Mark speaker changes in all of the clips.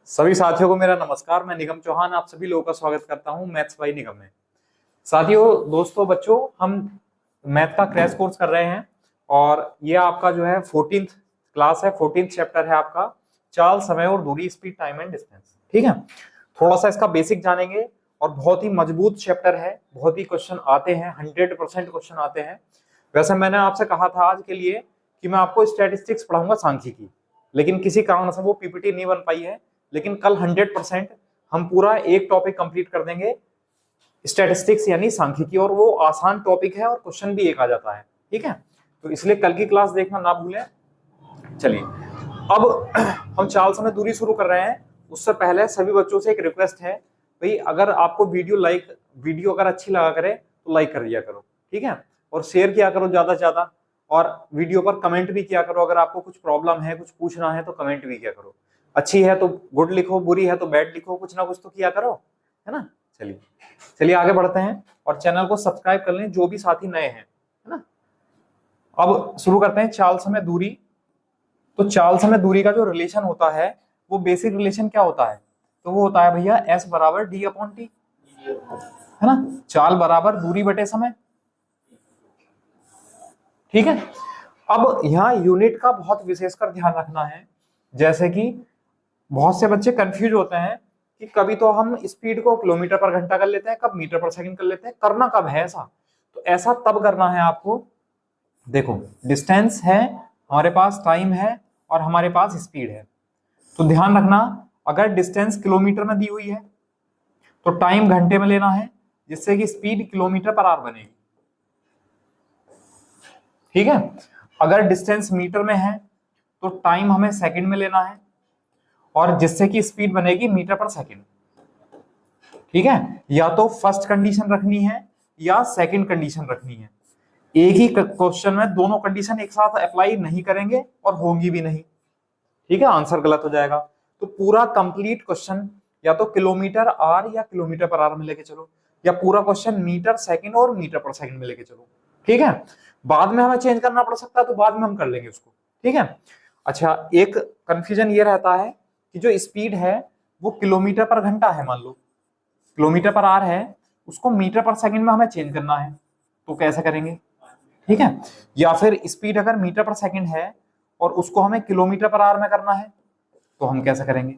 Speaker 1: सभी साथियों को मेरा नमस्कार। मैं निगम चौहान आप सभी लोगों का स्वागत करता हूं मैथ्स बाय निगम में। साथियों, दोस्तों, बच्चों, हम मैथ का क्रैश कोर्स कर रहे हैं और ये आपका जो है 14th क्लास है, 14th चैप्टर है आपका, चाल, समय और दूरी, स्पीड, टाइम एंड डिस्टेंस। ठीक है, थोड़ा सा इसका बेसिक जानेंगे और बहुत ही मजबूत चैप्टर है, बहुत ही क्वेश्चन आते हैं, 100% क्वेश्चन आते हैं। वैसे मैंने आपसे कहा था आज के लिए कि मैं आपको स्टैटिस्टिक्स पढ़ाऊंगा सांख्यिकी, लेकिन किसी कारण से वो पीपीटी नहीं बन पाई है। लेकिन कल 100% हम पूरा एक टॉपिक कंप्लीट कर देंगे, स्टैटिस्टिक्स यानी सांख्यिकी, और वो आसान टॉपिक है और क्वेश्चन भी एक आ जाता है। ठीक है, तो इसलिए कल की क्लास देखना ना भूलें। चलिए, अब हम चाल समय दूरी शुरू कर रहे हैं। उससे पहले सभी बच्चों से एक रिक्वेस्ट है, भाई अगर आपको वीडियो अगर अच्छी लगा करे तो लाइक कर दिया करो, ठीक है, और शेयर किया करो ज्यादा से ज्यादा, और वीडियो पर कमेंट भी किया करो। अगर आपको कुछ प्रॉब्लम है, कुछ पूछना है तो कमेंट भी किया करो। अच्छी है तो गुड लिखो, बुरी है तो बैड लिखो, कुछ ना कुछ तो किया करो, है ना। चलिए आगे बढ़ते हैं और चैनल को सब्सक्राइब कर लें जो भी साथी नए हैं, है ना। अब शुरू करते हैं चाल समय दूरी। तो चाल समय दूरी का जो रिलेशन होता है वो बेसिक रिलेशन क्या होता है, तो वो होता है भैया S बराबर D अपॉन टी, है ना। चाल बराबर दूरी बटे समय। ठीक है, अब यहाँ यूनिट का बहुत विशेषकर ध्यान रखना है। जैसे कि बहुत से बच्चे कंफ्यूज होते हैं कि कभी तो हम स्पीड को किलोमीटर पर घंटा कर लेते हैं, कब मीटर पर सेकंड कर लेते हैं, करना कब है ऐसा। तो ऐसा तब करना है आपको, देखो डिस्टेंस है हमारे पास, टाइम है और हमारे पास स्पीड है। तो ध्यान रखना, अगर डिस्टेंस किलोमीटर में दी हुई है तो टाइम घंटे में लेना है, जिससे कि स्पीड किलोमीटर पर आवर बनेगी। ठीक है, अगर डिस्टेंस मीटर में है तो टाइम हमें सेकंड में लेना है, और जिससे कि स्पीड बनेगी मीटर पर सेकंड। ठीक है, या तो फर्स्ट कंडीशन रखनी है या सेकंड कंडीशन रखनी है। एक ही क्वेश्चन में दोनों कंडीशन एक साथ अप्लाई नहीं करेंगे और होंगी भी नहीं। ठीक है, आंसर गलत हो जाएगा। तो पूरा कंप्लीट क्वेश्चन या तो किलोमीटर आर या किलोमीटर पर आर में लेके चलो, या पूरा क्वेश्चन मीटर सेकंड और मीटर पर सेकंड में लेके चलो। ठीक है, बाद में हमें चेंज करना पड़ सकता है तो बाद में हम कर लेंगे उसको। ठीक है, अच्छा, एक कंफ्यूजन ये रहता है कि जो स्पीड है वो किलोमीटर पर घंटा है, मान लो किलोमीटर पर आर है, उसको मीटर पर सेकंड में हमें चेंज करना है, तो कैसे करेंगे। ठीक है, या फिर स्पीड अगर मीटर पर सेकंड है और उसको हमें किलोमीटर पर आवर में करना है तो हम कैसे करेंगे।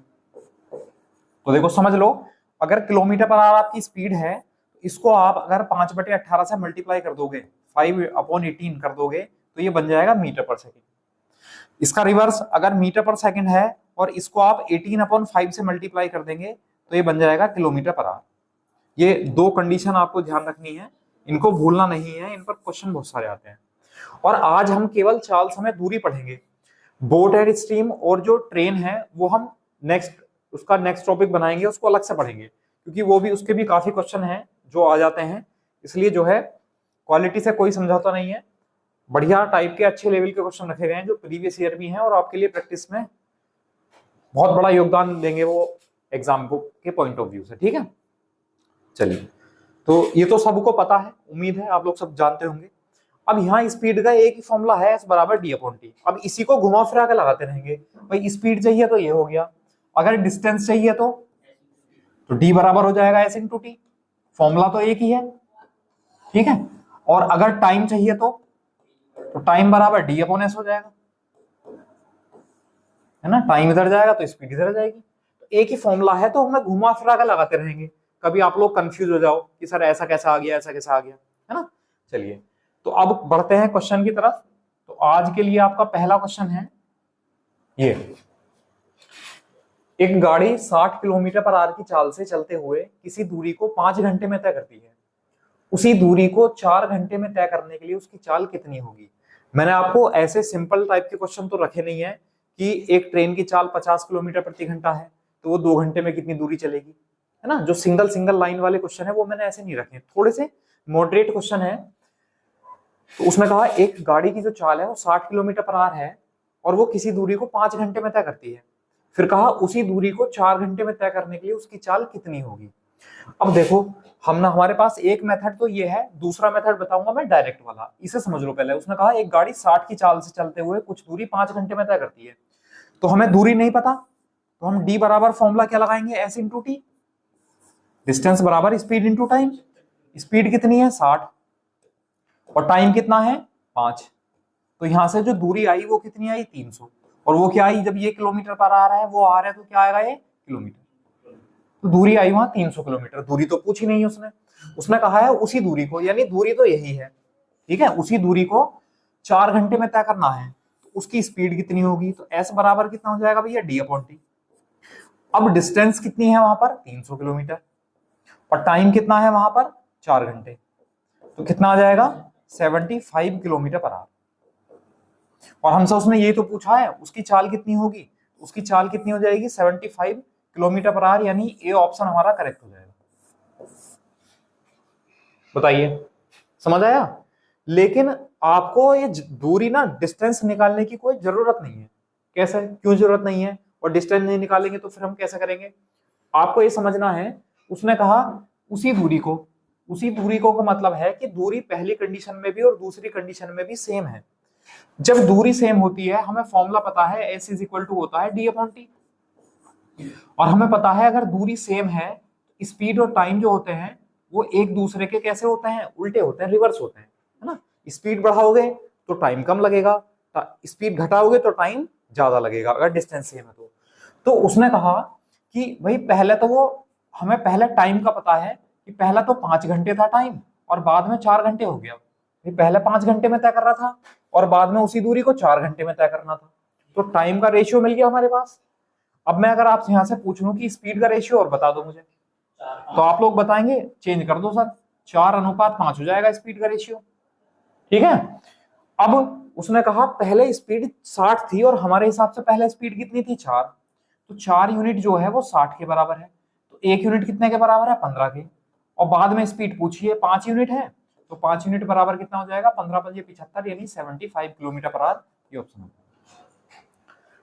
Speaker 1: तो देखो समझ लो, अगर किलोमीटर पर आवर आपकी स्पीड है, इसको आप अगर 5/18 से मल्टीप्लाई कर दोगे, 5/18 कर दोगे, तो ये बन जाएगा मीटर पर सेकंड। इसका रिवर्स, अगर मीटर पर सेकंड है और इसको आप 18/5 से मल्टीप्लाई कर देंगे तो ये बन जाएगा किलोमीटर पर आवर। ये दो कंडीशन आपको ध्यान रखनी है, इनको भूलना नहीं है, इन पर क्वेश्चन बहुत सारे आते हैं। और आज हम केवल चाल समय दूरी पढ़ेंगे। बोट एंड स्ट्रीम और जो ट्रेन है वो हम नेक्स्ट टॉपिक बनाएंगे, उसको अलग से पढ़ेंगे, क्योंकि वो भी उसके भी काफी क्वेश्चन हैं जो आ जाते हैं। इसलिए जो है क्वालिटी से कोई समझौता नहीं है, बढ़िया टाइप के अच्छे लेवल के क्वेश्चन रखे गए हैं जो प्रीवियस ईयर भी हैं और आपके लिए प्रैक्टिस में बहुत बड़ा योगदान देंगे वो एग्जाम के पॉइंट ऑफ व्यू से। ठीक है, चलिए, तो ये तो सबको पता है, उम्मीद है आप लोग सब जानते होंगे। अब यहाँ स्पीड का एक ही फॉर्मूला है, S बराबर D अपॉन टी। अब इसी को घुमा फिरा के लगाते रहेंगे, भाई स्पीड चाहिए तो ये हो गया, अगर डिस्टेंस चाहिए तो D बराबर हो जाएगा S इंटू टी, फॉर्मूला तो एक ही है। ठीक है, और अगर टाइम चाहिए तो टाइम बराबर D अपॉन S हो जाएगा, है ना। टाइम इधर जाएगा तो स्पीड इधर जाएगी, तो एक ही फॉर्मूला है, तो हमें घुमा फिरा के लगाते रहेंगे। कभी आप लोग कंफ्यूज हो जाओ कि सर ऐसा कैसा आ गया, ऐसा कैसा आ गया, है ना। चलिए, तो अब बढ़ते हैं क्वेश्चन की तरफ। तो आज के लिए आपका पहला क्वेश्चन है ये, एक गाड़ी 60 किलोमीटर पर आवर की चाल से चलते हुए किसी दूरी को 5 घंटे में तय करती है, उसी दूरी को 4 घंटे में तय करने के लिए उसकी चाल कितनी होगी। मैंने आपको ऐसे सिंपल टाइप के क्वेश्चन तो रखे नहीं है कि एक ट्रेन की चाल 50 किलोमीटर प्रति घंटा है तो वो 2 घंटे में कितनी दूरी चलेगी, है ना। जो सिंगल लाइन वाले क्वेश्चन है वो मैंने ऐसे नहीं रखे, थोड़े से मॉडरेट क्वेश्चन है। तो उसमें कहा एक गाड़ी की जो चाल है वो 60 किलोमीटर पर आवर है और वो किसी दूरी को 5 घंटे में तय करती है। फिर कहा उसी दूरी को 4 घंटे में तय करने के लिए उसकी चाल कितनी होगी। अब देखो, हमारे पास एक मेथड तो ये है, दूसरा मेथड बताऊंगा मैं डायरेक्ट वाला, इसे समझ लो पहले। उसने कहा एक गाड़ी 60 की चाल से चलते हुए कुछ दूरी 5 घंटे में तय करती है, तो हमें दूरी नहीं पता, तो हम d बराबर फॉर्मूला क्या लगाएंगे, s इंटू टी, डिस्टेंस बराबर स्पीड इंटू टाइम। स्पीड कितनी है 60 और टाइम कितना है 5, तो यहां से जो दूरी आई वो कितनी आई 300, और वो क्या आई, जब ये किलोमीटर पर आ रहा है वो आ रहा है तो क्या आएगा ये किलोमीटर, तो दूरी आई वहां 300 किलोमीटर। दूरी तो पूछी नहीं उसने, उसने कहा है उसी दूरी को, यानी दूरी तो यही है, ठीक है, उसी दूरी को 4 घंटे में तय करना है, तो उसकी स्पीड कितनी होगी, तो s बराबर कितना हो जाएगा भैया d अपॉन टी। अब डिस्टेंस कितनी है वहां पर 300 किलोमीटर और टाइम कितना है वहां पर 4 घंटे, तो कितना आ जाएगा 75 किलोमीटर पर आवर। और हमसे उसने ये तो पूछा है उसकी चाल कितनी होगी, उसकी चाल कितनी हो जाएगी 75 किलोमीटर पर आवर, यानी ए ऑप्शन हमारा करेक्ट हो जाएगा। बताइए समझ आया। लेकिन आपको ये दूरी ना डिस्टेंस निकालने की कोई जरूरत नहीं है। कैसे, क्यों जरूरत नहीं है, और डिस्टेंस नहीं निकालेंगे तो फिर हम कैसे करेंगे, आपको ये समझना है। उसने कहा उसी दूरी को का मतलब है कि दूरी पहली कंडीशन में भी और दूसरी कंडीशन में भी सेम है। जब दूरी सेम होती है हमें फॉर्मूला पता है s इज इक्वल टू होता है d अपॉन टी, और हमें पता है अगर दूरी सेम है स्पीड और टाइम जो होते हैं वो एक दूसरे के कैसे होते हैं, उल्टे होते हैं, रिवर्स होते हैं, है ना। स्पीड बढ़ाओगे तो टाइम कम लगेगा, स्पीड घटाओगे तो टाइम ज्यादा लगेगा अगर डिस्टेंस सेम है तो उसने कहा कि भाई पहले तो वो हमें पहले टाइम का पता है कि पहला तो 5 घंटे था टाइम और बाद में 4 घंटे हो गया, पहले 5 घंटे में तय कर रहा था और बाद में उसी दूरी को 4 घंटे में तय करना था, तो टाइम का रेशियो मिल गया हमारे पास। अब मैं अगर आपसे यहां से पूछ लूं कि स्पीड का रेशियो और बता दो मुझे, तो आप लोग बताएंगे चेंज कर दो सर, 4:5 हो जाएगा स्पीड का रेशियो, ठीक है। अब उसने कहा पहले स्पीड 60 थी और हमारे हिसाब से पहले स्पीड कितनी थी 4, तो 4 यूनिट जो है वो 60 के बराबर है, तो 1 यूनिट कितने के बराबर है 15 के, और बाद में स्पीड पूछिए 5 यूनिट है, तो 5 यूनिट बराबर कितना हो जाएगा 15 5 75, यानी 75 किलोमीटर पर आवर, ये ऑप्शन है,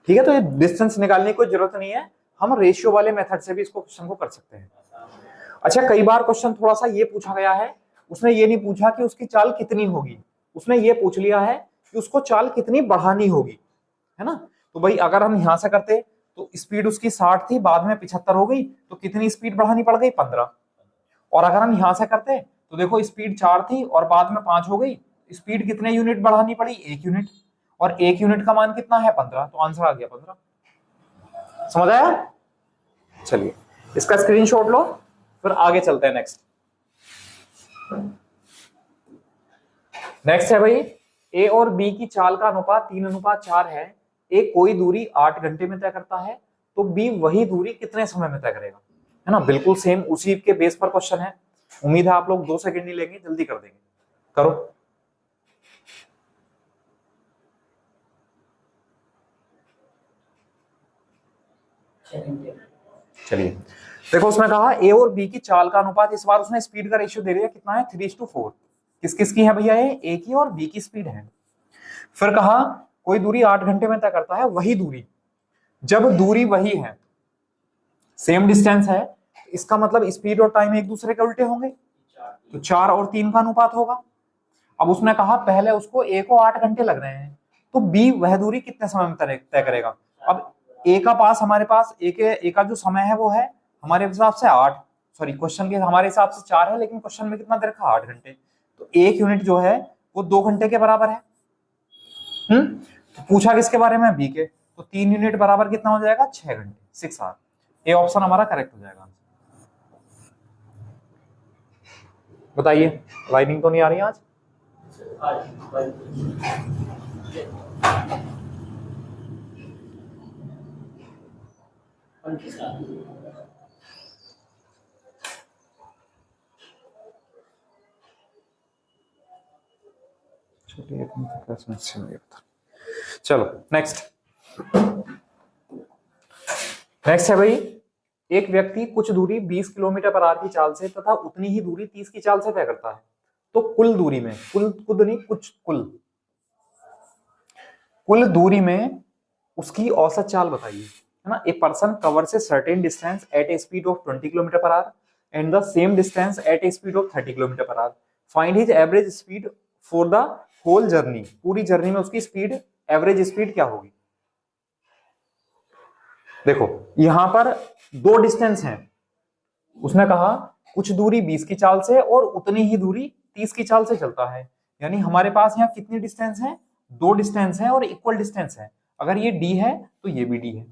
Speaker 1: ठीक है। तो ये डिस्टेंस निकालने की कोई जरूरत नहीं है, हम रेशियो वाले मेथड से भी इसको क्वेश्चन को कर सकते हैं। अच्छा, कई बार क्वेश्चन थोड़ा सा ये पूछा गया है, उसने ये नहीं पूछा कि उसकी चाल कितनी होगी, उसने ये पूछ लिया है कि उसको चाल कितनी बढ़ानी होगी, है ना। तो भाई अगर हम यहां से करते तो स्पीड उसकी 60 थी, बाद में 75 हो गई, तो कितनी स्पीड बढ़ानी पड़ गई 15, और अगर हम यहां से करते तो देखो स्पीड 4 थी और बाद में 5 हो गई, स्पीड कितने यूनिट बढ़ानी पड़ी 1 यूनिट, और 1 यूनिट का मान कितना है 15, तो आंसर आ गया 15। समझ आया। चलिए इसका स्क्रीनशॉट लो, फिर आगे चलते हैं। नेक्स्ट है भाई, ए और बी की चाल का अनुपात 3:4 है, ए कोई दूरी 8 घंटे में तय करता है, तो बी वही दूरी कितने समय में तय करेगा, है ना। बिल्कुल सेम उसी के बेस पर क्वेश्चन है, उम्मीद है आप लोग 2 सेकंड नहीं लेंगे, जल्दी कर देंगे, करो। चलिए देखो, उसने कहा ए और बी की चाल का अनुपात, इस बार उसने स्पीड का रेशियो दे दिया कितना है 3:4, किस किस की है भैया, ए की और बी की स्पीड है। फिर कहा कोई दूरी 8 घंटे में तय करता है, वही दूरी, जब दूरी वही है, सेम डिस्टेंस है, इसका मतलब स्पीड और टाइम एक दूसरे के उल्टे होंगे, तो 4 और 3 का अनुपात होगा। अब उसने कहा पहले उसको ए को 8 घंटे लग रहे हैं, तो बी वह दूरी कितने समय में तय करेगा। अब ए का पास हमारे पास ए का जो समय है वो है हमारे हिसाब से 8, सॉरी क्वेश्चन के हमारे हिसाब से 4 है, लेकिन क्वेश्चन में कितना दे रखा 8 घंटे, तो 1 यूनिट जो है वो 2 घंटे के बराबर है। तो पूछा किसके बारे में, बी के, तो 3 यूनिट बराबर कितना हो जाएगा 6 घंटे, 6 आवर, ए ऑप्शन हमारा करेक्ट हो जाएगा। बताइए लाइनिंग तो नहीं आ रही आज। चलो नेक्स्ट है भाई, एक व्यक्ति कुछ दूरी 20 किलोमीटर पर आवर की चाल से तथा उतनी ही दूरी 30 की चाल से तय करता है, तो कुल दूरी में, कुल दूरी में उसकी औसत चाल बताइए, है ना। A person covers a certain distance at a speed of 20 kilometre per hour and the same distance at a speed of 30 kilometre per hour, find his average speed for the whole journey, पूरी journey में उसकी speed, average speed क्या होगी। देखो यहां पर दो distance हैं, उसने कहा कुछ दूरी 20 की चाल से और उतनी ही दूरी 30 की चाल से चलता है। यानी हमारे पास यहाँ कितनी डिस्टेंस है, दो डिस्टेंस है और इक्वल डिस्टेंस है। अगर ये डी है तो ये भी डी है।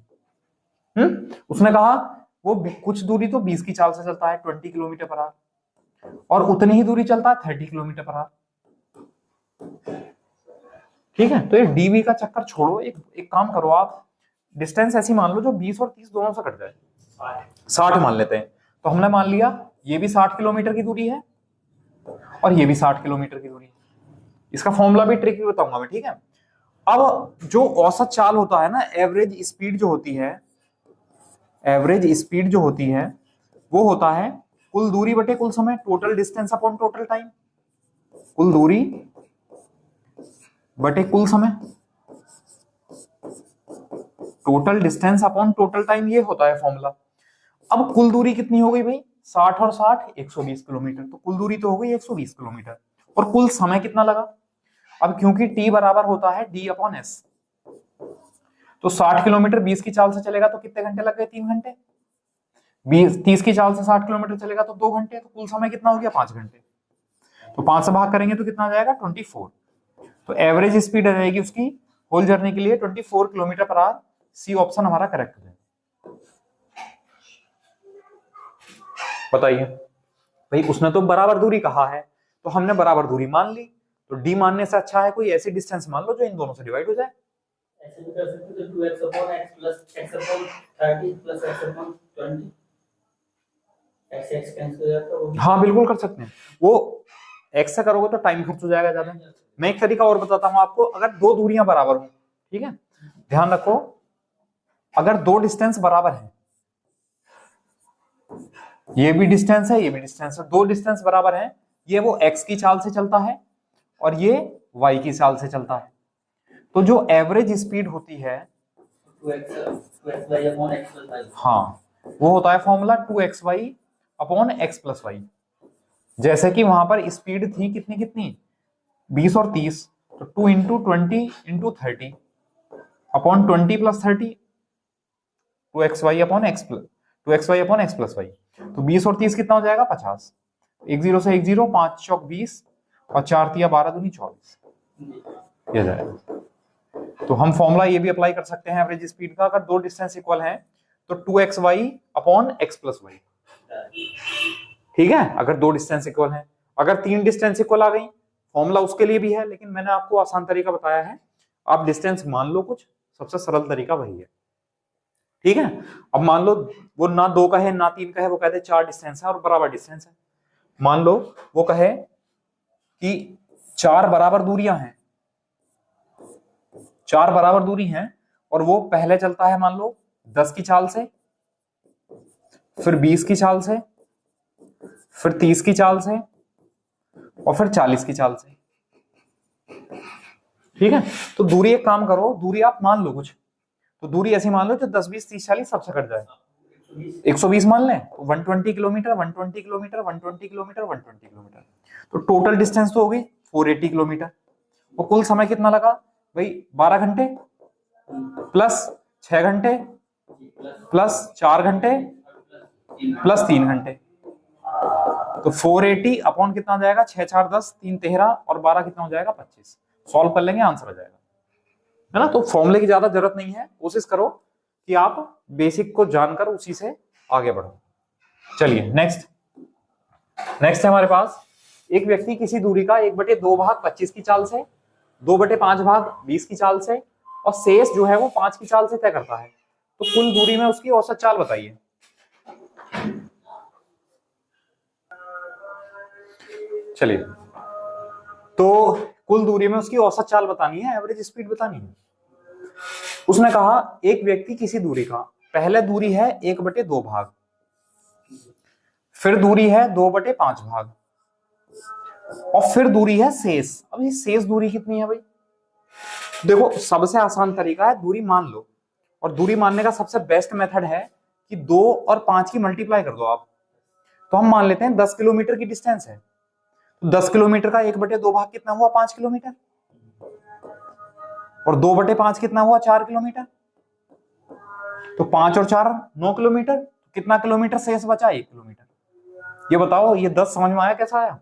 Speaker 1: उसने कहा वो कुछ दूरी तो 20 की चाल से चलता है 20 किलोमीटर पर आवर, और उतनी ही दूरी चलता है 30 किलोमीटर पर आवर। ठीक है, तो ये डीवी का चक्कर छोड़ो, एक काम करो आप, डिस्टेंस ऐसी मान लो जो 20 और 30 दोनों से कट जाए, 60 मान लेते हैं। तो हमने मान लिया ये भी 60 किलोमीटर की दूरी है और ये भी 60 किलोमीटर की दूरी है। इसका फॉर्मूला भी ट्रिक भी बताऊंगा मैं, ठीक है। अब जो औसत चाल होता है ना, एवरेज स्पीड जो होती है, एवरेज स्पीड जो होती है वो होता है कुल दूरी बटे कुल समय, total distance upon total time. कुल दूरी बटे कुल समय, total distance upon total time, ये होता है फॉर्मूला। अब कुल दूरी कितनी हो गई भाई, 60 और 60 120 किलोमीटर, तो कुल दूरी तो हो गई 120 किलोमीटर। और कुल समय कितना लगा, अब क्योंकि t बराबर होता है d अपॉन s, तो 60 किलोमीटर 20 की चाल से चलेगा तो कितने घंटे लग गए, 3 घंटे। 30 की चाल से 60 किलोमीटर चलेगा तो 2 घंटे, तो कुल समय कितना हो गया, 5 घंटे। तो 5 से भाग करेंगे तो कितना आ जाएगा, 24। तो एवरेज स्पीड आ जाएगी उसकी होल जर्नी के लिए 24 kilometre per hour. C option हमारा करेक्ट है। बताइए भाई, उसने तो बराबर दूरी कहा है तो हमने बराबर दूरी मान ली, तो डी मानने से अच्छा है कोई ऐसी डिस्टेंस मान लो जो इन दोनों से डिवाइड हो जाए।
Speaker 2: ऐसे भी कर सकते हो, 2x upon x plus x upon 30 plus x upon 20, x cancel हो जाता है वो।
Speaker 1: हाँ बिल्कुल कर सकते हैं, वो x से करोगे तो टाइम खर्च हो जाएगा ज्यादा। मैं एक तरीका और बताता हूँ आपको, अगर दो दूरियां बराबर हो, ठीक है, ध्यान रखो, अगर दो डिस्टेंस बराबर है, ये भी डिस्टेंस है ये भी डिस्टेंस है, दो डिस्टेंस बराबर है, ये वो x की चाल से चलता है और ये y की चाल से चलता है, तो जो एवरेज स्पीड होती है
Speaker 2: 2xy upon x plus y,
Speaker 1: हाँ वो होता है formula 2xy upon x plus y. जैसे कि वहां पर स्पीड थी कितनी कितनी 20 और 30, तो 2 into 20 into 30 upon 20 plus 30, 2xy upon x plus 2xy upon x plus y. तो 20 और 30 कितना हो जाएगा, 50। एक जीरो से एक जीरो, 5 चौक 20 और 4 तिया 12 दूनी 24, ये जाएगा। तो हम फॉर्मूला ये भी अप्लाई कर सकते हैं एवरेज स्पीड का, अगर दो डिस्टेंस इक्वल है तो 2xy upon x plus Y, ठीक है, अगर दो डिस्टेंस इक्वल है। अगर तीन डिस्टेंस इक्वल आ गई, फॉर्मूला उसके लिए भी है, लेकिन मैंने आपको आसान तरीका बताया है, आप डिस्टेंस मान लो कुछ, सबसे सरल तरीका वही है, ठीक है। अब मान लो वो ना 2 का है ना 3 का है, वो कहते 4 डिस्टेंस है और बराबर डिस्टेंस है। मान लो वो कहे कि 4 बराबर दूरियां हैं, 4 बराबर दूरी हैं, और वो पहले चलता है मान लो 10 की चाल से, फिर 20 की चाल से, फिर 30 की चाल से और फिर 40 की चाल से, ठीक है। तो दूरी एक काम करो, दूरी आप मान लो कुछ, तो दूरी ऐसी मान लो जो 10 20 30 40 सबसे कट जाए, 120 मान लें, 120 किलोमीटर 120 किलोमीटर 120 किलोमीटर 120 किलोमीटर, तो टोटल डिस्टेंस तो हो गई 480 किलोमीटर। वो कुल समय कितना लगा भाई, 12 घंटे प्लस 6 घंटे प्लस 4 घंटे प्लस 3 घंटे, तो 480 अपॉन कितना हो जाएगा, 6 4 10 3 13 और 12 कितना हो जाएगा, 25। सॉल्व कर लेंगे आंसर आ जाएगा, है ना। तो फॉर्मूले की ज्यादा जरूरत नहीं है, कोशिश करो कि आप बेसिक को जानकर उसी से आगे बढ़ो। चलिए नेक्स्ट है हमारे पास, एक व्यक्ति किसी दूरी का 1/2 भाग 25 की चाल से, 2/5 भाग 20 की चाल से और शेष जो है वो 5 की चाल से तय करता है, तो कुल दूरी में उसकी औसत चाल बताइए। चलिए, तो कुल दूरी में उसकी औसत चाल बतानी है, एवरेज स्पीड बतानी है। उसने कहा एक व्यक्ति किसी दूरी का, पहले दूरी है 1/2 भाग, फिर दूरी है 2/5 भाग और फिर दूरी है शेष। अब ये शेष दूरी कितनी है भाई, देखो सबसे आसान तरीका है दूरी मान लो, और दूरी मानने का सबसे बेस्ट मेथड है कि 2 और 5 की मल्टीप्लाई कर दो आप। तो हम मान लेते हैं 10 किलोमीटर की डिस्टेंस है, तो 10 किलोमीटर का 1/2 भाग कितना हुआ, 5 किलोमीटर, और 2/5 कितना हुआ, 4 किलोमीटर। तो 5 और 4 9 किलोमीटर, कितना किलोमीटर शेष बचा? 1 किलोमीटर। ये बताओ ये 10 समझ में आया कैसा आया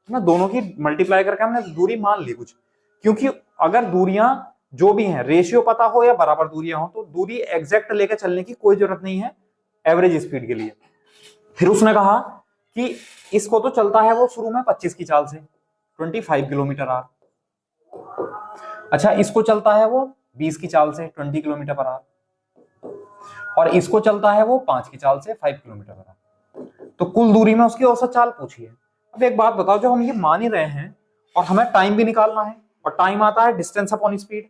Speaker 1: ना? दोनों की मल्टीप्लाई करके हमने दूरी मान ली कुछ, क्योंकि अगर दूरियां जो भी हैं रेशियो पता हो या बराबर दूरियां हो तो दूरी एग्जैक्ट लेकर चलने की कोई जरूरत नहीं है एवरेज स्पीड के लिए। फिर उसने कहा कि इसको तो चलता है वो शुरू में 25 की चाल से 25 किलोमीटर आवर। अच्छा, इसको चलता है वो 20 की चाल से 20 किलोमीटर पर आवर, और इसको चलता है वो 5 की चाल से 5 किलोमीटर पर आवर। तो कुल दूरी में उसकी औसत चाल पूछिए। अब एक बात बताओ, जब हम ये मान ही रहे हैं और हमें टाइम भी निकालना है, और टाइम आता है डिस्टेंस अपॉन स्पीड,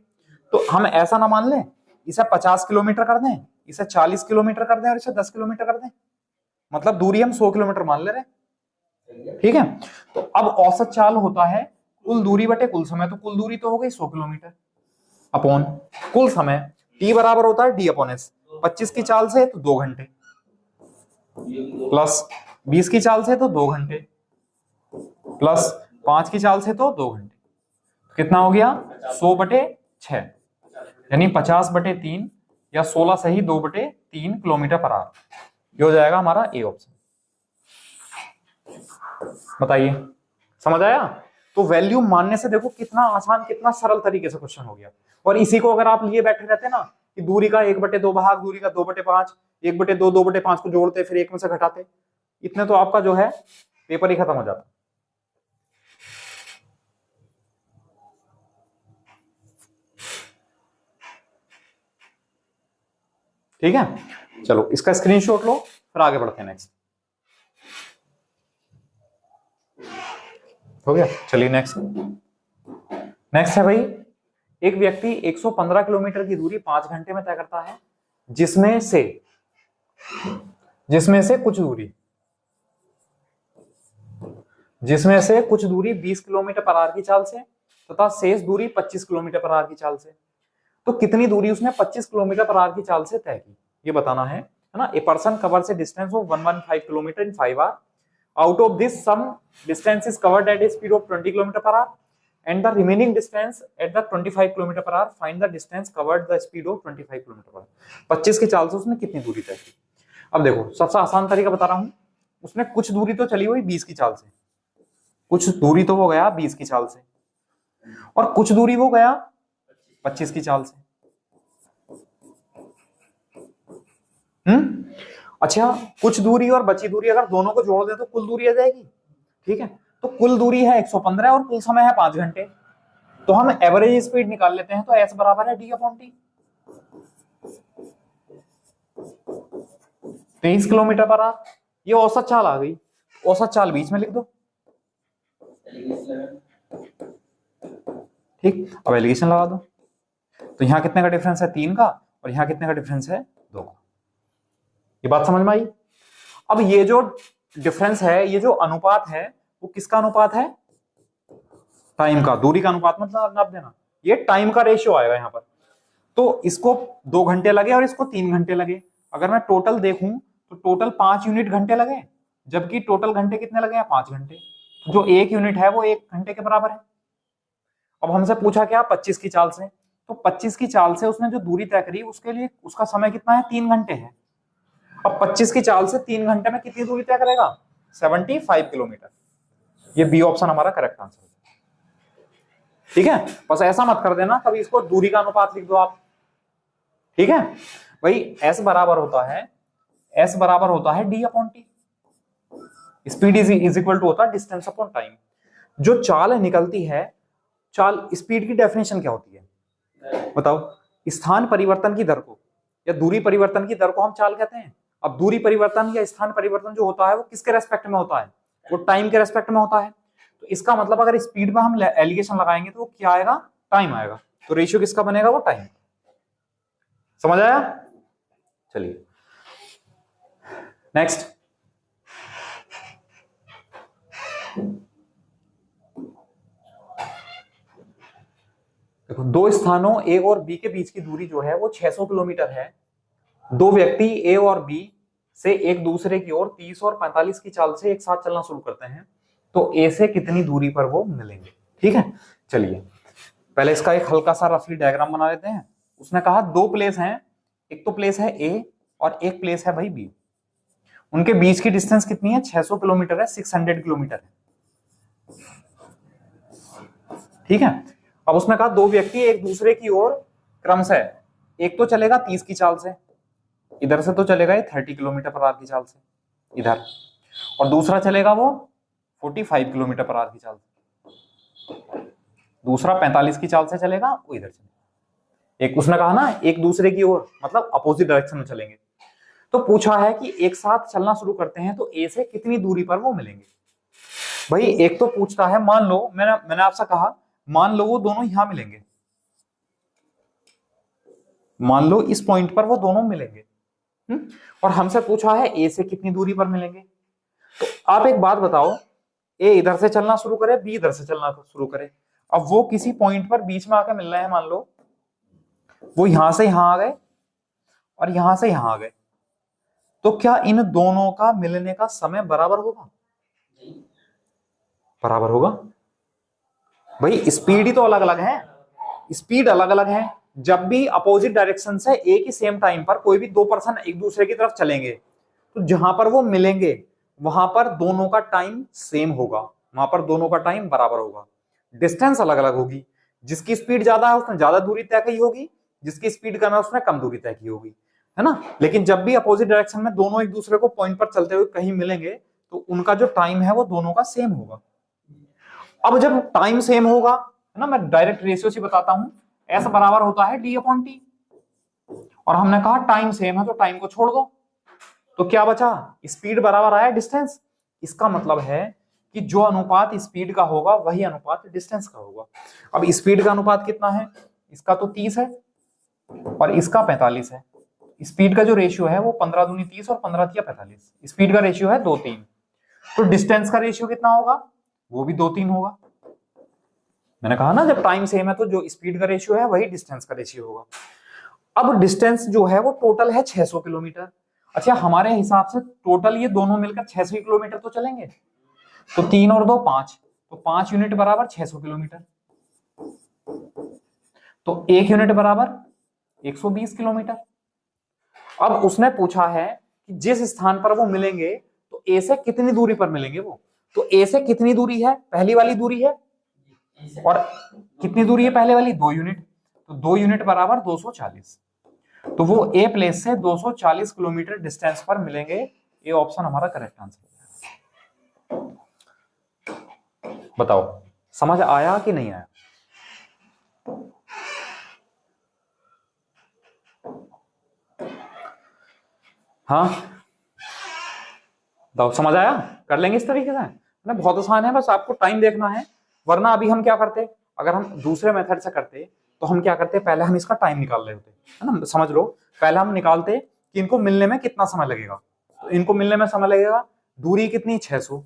Speaker 1: तो हम ऐसा ना मान लें इसे 50 किलोमीटर कर दें, इसे 40 किलोमीटर कर दें और इसे 10 किलोमीटर कर दें, मतलब दूरी हम 100 किलोमीटर मान ले रहे हैं। ठीक है, तो अब औसत चाल होता है कुल दूरी बटे कुल समय, तो कुल दूरी तो हो गई 100 किलोमीटर अपॉन कुल समय, टी बराबर होता है डी अपॉन एस। 25 की चाल से तो 2 घंटे, प्लस 20 की चाल से तो 2 घंटे, प्लस 5 की चाल से तो 2 घंटे, कितना हो गया? 100 बटे 6, यानी 50 बटे 3 या 16 सही 2 बटे 3 किलोमीटर पर आवर। ये हो जाएगा हमारा ए ऑप्शन। बताइए समझ आया? तो वैल्यू मानने से देखो कितना आसान, कितना सरल तरीके से क्वेश्चन हो गया। और इसी को अगर आप लिए बैठे रहते ना कि दूरी का 1/2 भाग, दूरी का 2/5, 1/2, 2/5 को जोड़ते फिर 1 में से घटाते, इतने तो आपका जो है पेपर ही खत्म हो जाता। ठीक है, चलो इसका स्क्रीनशॉट लो, फिर आगे बढ़ते हैं। नेक्स्ट हो गया, चलिए नेक्स्ट। नेक्स्ट है भाई, एक व्यक्ति 115 किलोमीटर की दूरी 5 घंटे में तय करता है, जिसमें से कुछ दूरी 20 किलोमीटर पर आवर की चाल से तथा शेष दूरी 25 किलोमीटर पर आवर की चाल से। तो कितनी दूरी उसने 25 किलोमीटर पर आवर की चाल से तय की, ये बताना है ना? A person covers a distance of 115 kilometre in 5 hour. Out of this, some distance is covered at a speed of 20 km per hour, and the remaining distance at the 25 km per hour. Find the distance covered the speed of 25 km per hour. 25 की चाल से उसने कितनी दूरी तय की? अब देखो सबसे आसान तरीका बता रहा हूं, उसने कुछ दूरी तो चली हुई 20 की चाल से, कुछ दूरी तो वो गया 20 की चाल से, और कुछ दूरी वो गया 25 की चाल से। अच्छा, कुछ दूरी और बची दूरी अगर दोनों को जोड़ दें तो कुल दूरी आ जाएगी। ठीक है, तो कुल दूरी है 115 और कुल समय है 5 घंटे, तो हम एवरेज स्पीड निकाल लेते हैं। तो एस बराबर है D upon T, 23 kilometre per our. ये औसत चाल आ गई, औसत चाल बीच में लिख दो। ठीक, अब एलिगेशन लगा दो। तो यहां कितने का डिफरेंस है? 3 का, और यहां कितने का डिफरेंस है? 2 का। ये बात समझ में आई? अब ये जो डिफरेंस है, ये जो अनुपात है, वो किसका अनुपात है? टाइम का। दूरी का अनुपात मतलब नाप देना, ये टाइम का रेशियो आएगा यहाँ पर। तो इसको 2 घंटे लगे और इसको 3 घंटे लगे। अगर मैं टोटल देखूं तो टोटल 5 यूनिट घंटे लगे, जबकि टोटल घंटे कितने लगे हैं? 5 घंटे। जो 1 यूनिट है वो 1 घंटे के बराबर है। अब हमसे पूछा क्या? 25 की चाल से। तो 25 की चाल से उसने जो दूरी तय करी उसके लिए उसका समय कितना है? 3 घंटे है। अब 25 की चाल से 3 घंटे में कितनी दूरी तय करेगा? 75 किलोमीटर। ये बी ऑप्शन हमारा करेक्ट आंसर है। ठीक है, बस ऐसा मत कर देना कभी इसको दूरी का अनुपात लिख दो आप। ठीक है भाई, एस बराबर होता है D upon T. Speed is equal to होता है डिस्टेंस अपॉन टाइम। जो चाल निकलती है, चाल स्पीड की डेफिनेशन क्या होती है बताओ? स्थान परिवर्तन की दर को या दूरी परिवर्तन की दर को हम चाल कहते हैं। अब दूरी परिवर्तन या स्थान परिवर्तन जो होता है वो किसके रेस्पेक्ट में होता है? वो टाइम के रेस्पेक्ट में होता है। तो इसका मतलब अगर स्पीड में हम एलिगेशन लगाएंगे तो क्या आएगा? टाइम आएगा। तो रेशियो किसका बनेगा? वो टाइम। समझ आया? चलिए नेक्स्ट। देखो, दो स्थानों ए और बी के बीच की दूरी जो है वो 600 किलोमीटर है। दो व्यक्ति ए और बी से एक दूसरे की ओर 30 और 45 की चाल से एक साथ चलना शुरू करते हैं, तो ए से कितनी दूरी पर वो मिलेंगे? ठीक है, चलिए पहले इसका एक हल्का सा रफली डायग्राम बना लेते हैं। उसने कहा 2 प्लेस हैं एक तो प्लेस है ए और एक प्लेस है भाई बी। उनके बीच की डिस्टेंस कितनी है? 600 किलोमीटर है, 600 किलोमीटर है। ठीक है। अब उसने कहा दो व्यक्ति एक दूसरे की ओर क्रमशः, एक तो चलेगा 30 की चाल से, इधर से तो चलेगा ये 30 किलोमीटर पर आवर की चाल से इधर, और दूसरा चलेगा वो 45 किलोमीटर पर आवर की चाल से, दूसरा 45 की चाल से चलेगा, वो इधर चलेगा। एक उसने कहा ना एक दूसरे की ओर, मतलब अपोजिट डायरेक्शन में चलेंगे। तो पूछा है कि एक साथ चलना शुरू करते हैं तो ए से कितनी दूरी पर वो मिलेंगे। भाई एक तो पूछता है, मान लो मैंने आपसे कहा मान लो वो दोनों यहां मिलेंगे, मान लो इस पॉइंट पर वो दोनों मिलेंगे, और हमसे पूछा है ए से कितनी दूरी पर मिलेंगे। तो आप एक बात बताओ, ए इधर से चलना शुरू करे, बी इधर से चलना शुरू करे, अब वो किसी पॉइंट पर बीच में आकर मिल रहे हैं, मान लो वो यहां से यहां आ गए और यहां से यहां आ गए, तो क्या इन दोनों का मिलने का समय बराबर होगा? बराबर होगा। भाई स्पीड ही तो अलग अलग है, स्पीड अलग अलग है। जब भी अपोजिट डायरेक्शन से एक ही सेम टाइम पर कोई भी दो पर्सन एक दूसरे की तरफ चलेंगे, तो जहां पर वो मिलेंगे वहां पर दोनों का टाइम सेम होगा, वहां पर दोनों का टाइम बराबर होगा। डिस्टेंस अलग अलग होगी, जिसकी स्पीड ज्यादा है उसने ज्यादा दूरी तय की होगी, जिसकी स्पीड कम है उसने कम दूरी तय की होगी, है ना। लेकिन जब भी अपोजिट डायरेक्शन में दोनों एक दूसरे को पॉइंट पर चलते हुए कहीं मिलेंगे तो उनका जो टाइम है वो दोनों का सेम होगा। अब जब टाइम सेम होगा, है ना, मैं डायरेक्ट रेशियो से बताता हूं, एस बराबर होता है डी अपॉन टी, और हमने कहा टाइम सेम है तो टाइम को छोड़ दो, तो क्या बचा? स्पीड बराबर आया डिस्टेंस। इसका मतलब है कि जो अनुपात स्पीड का होगा वही अनुपात डिस्टेंस का होगा। अब स्पीड का अनुपात कितना है? इसका तो 30 है और इसका 45 है। स्पीड का जो रेशियो है वो 15 दूनी 30 और 15 तिया 45। स्पीड का रेशियो है 2:3। तो डिस्टेंस का रेशियो कितना होगा? वो भी 2:3 होगा। मैंने कहा ना जब टाइम सेम है तो जो स्पीड का रेशियो है वही डिस्टेंस का रेशियो होगा। अब डिस्टेंस जो है वो टोटल है 600 किलोमीटर। अच्छा हमारे हिसाब से टोटल ये दोनों मिलकर 600 किलोमीटर तो चलेंगे, तो 3 और 2 5, तो 5 यूनिट बराबर 600 किलोमीटर, तो 1 यूनिट बराबर 120 किलोमीटर। अब उसने पूछा है कि जिस स्थान पर वो मिलेंगे तो ए से कितनी दूरी पर मिलेंगे वो, तो ए से कितनी दूरी है? पहली वाली दूरी है, और कितनी दूरी है पहले वाली? 2 यूनिट, तो 2 यूनिट बराबर 240, तो वो ए प्लेस से 240 किलोमीटर डिस्टेंस पर मिलेंगे। ये ऑप्शन हमारा करेक्ट आंसर है। बताओ समझ आया कि नहीं आया? हाँ बताओ समझ आया? कर लेंगे इस तरीके से ना, बहुत आसान है, बस आपको टाइम देखना है। वरना अभी हम क्या करते, अगर हम दूसरे मेथड से करते तो हम क्या करते, पहले हम इसका टाइम निकाल रहे होते, है ना, समझ लो। पहले हम निकालते कि इनको मिलने में कितना समय लगेगा, तो इनको मिलने में समय लगेगा, दूरी कितनी? 600।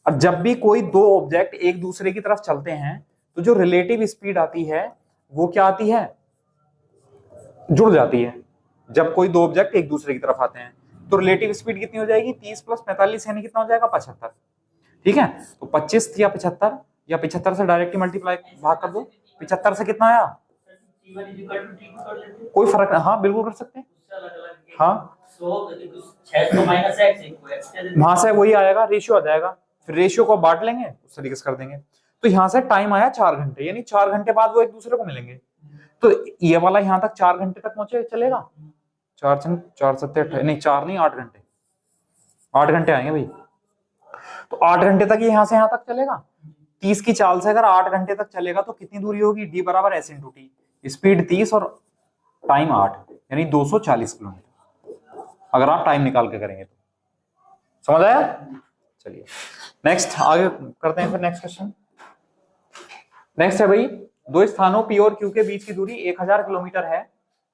Speaker 1: और जब भी कोई दो ऑब्जेक्ट एक दूसरे की तरफ चलते हैं तो जो रिलेटिव स्पीड आती है वो क्या आती है? जुड़ जाती है। जब कोई दो ऑब्जेक्ट एक दूसरे की तरफ आते हैं तो रिलेटिव स्पीड कितनी हो जाएगी? 30 + 45 यानी कितना हो जाएगा? 75। ठीक है, तो 25 या 75, या 75 से डायरेक्ट मल्टीप्लाई भाग कर दो, 75 से कितना आया? कोई फर्क नहीं, हाँ बिल्कुल कर सकते हैं, हाँ वहां से वही आएगा, रेशियो आ जाएगा, फिर रेशियो को बांट लेंगे, उस तरीके से कर देंगे। तो यहां से टाइम आया 4 घंटे, यानी 4 घंटे बाद वो एक दूसरे को मिलेंगे। तो ये वाला यहां तक 4 घंटे तक पहुंचे, चलेगा? 4 7 नहीं 4 नहीं 8 घंटे, 8 घंटे आएंगे भाई। तो 8 घंटे तक ये यहां से यहां तक चलेगा। 30 की चाल से अगर 8 घंटे तक चलेगा तो कितनी दूरी होगी? डी बराबर एस इंटू टी, स्पीड 30 और टाइम 8, यानी 240 किलोमीटर, अगर आप टाइम निकाल के करेंगे तो। समझ आया? चलिए नेक्स्ट आगे करते हैं फिर नेक्स्ट क्वेश्चन। नेक्स्ट है भाई, दो स्थानों पी और क्यू के बीच की दूरी 1000 किलोमीटर है।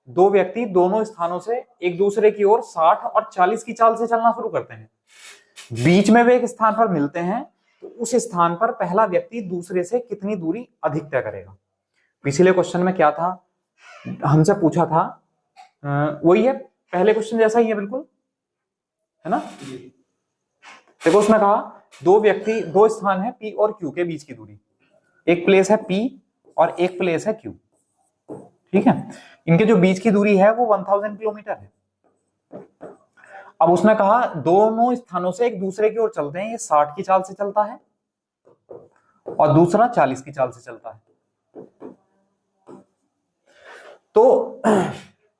Speaker 1: दो व्यक्ति दोनों स्थानों से एक दूसरे की ओर 60 और 40 की चाल से चलना शुरू करते हैं। बीच में वे एक स्थान पर मिलते हैं तो उस स्थान पर पहला व्यक्ति दूसरे से कितनी दूरी अधिक तय करेगा। पिछले क्वेश्चन में क्या था, हमसे पूछा था, वही है पहले क्वेश्चन जैसा ही है बिल्कुल, है ना। देखो उसने कहा दो स्थान है पी और क्यू के बीच की दूरी, एक प्लेस है पी और एक प्लेस है क्यू, ठीक है, इनके जो बीच की दूरी है वो 1000 किलोमीटर है। अब उसने कहा दोनों स्थानों से एक दूसरे की ओर चलते हैं, ये 60 की चाल से चलता है और दूसरा 40 की चाल से चलता है। तो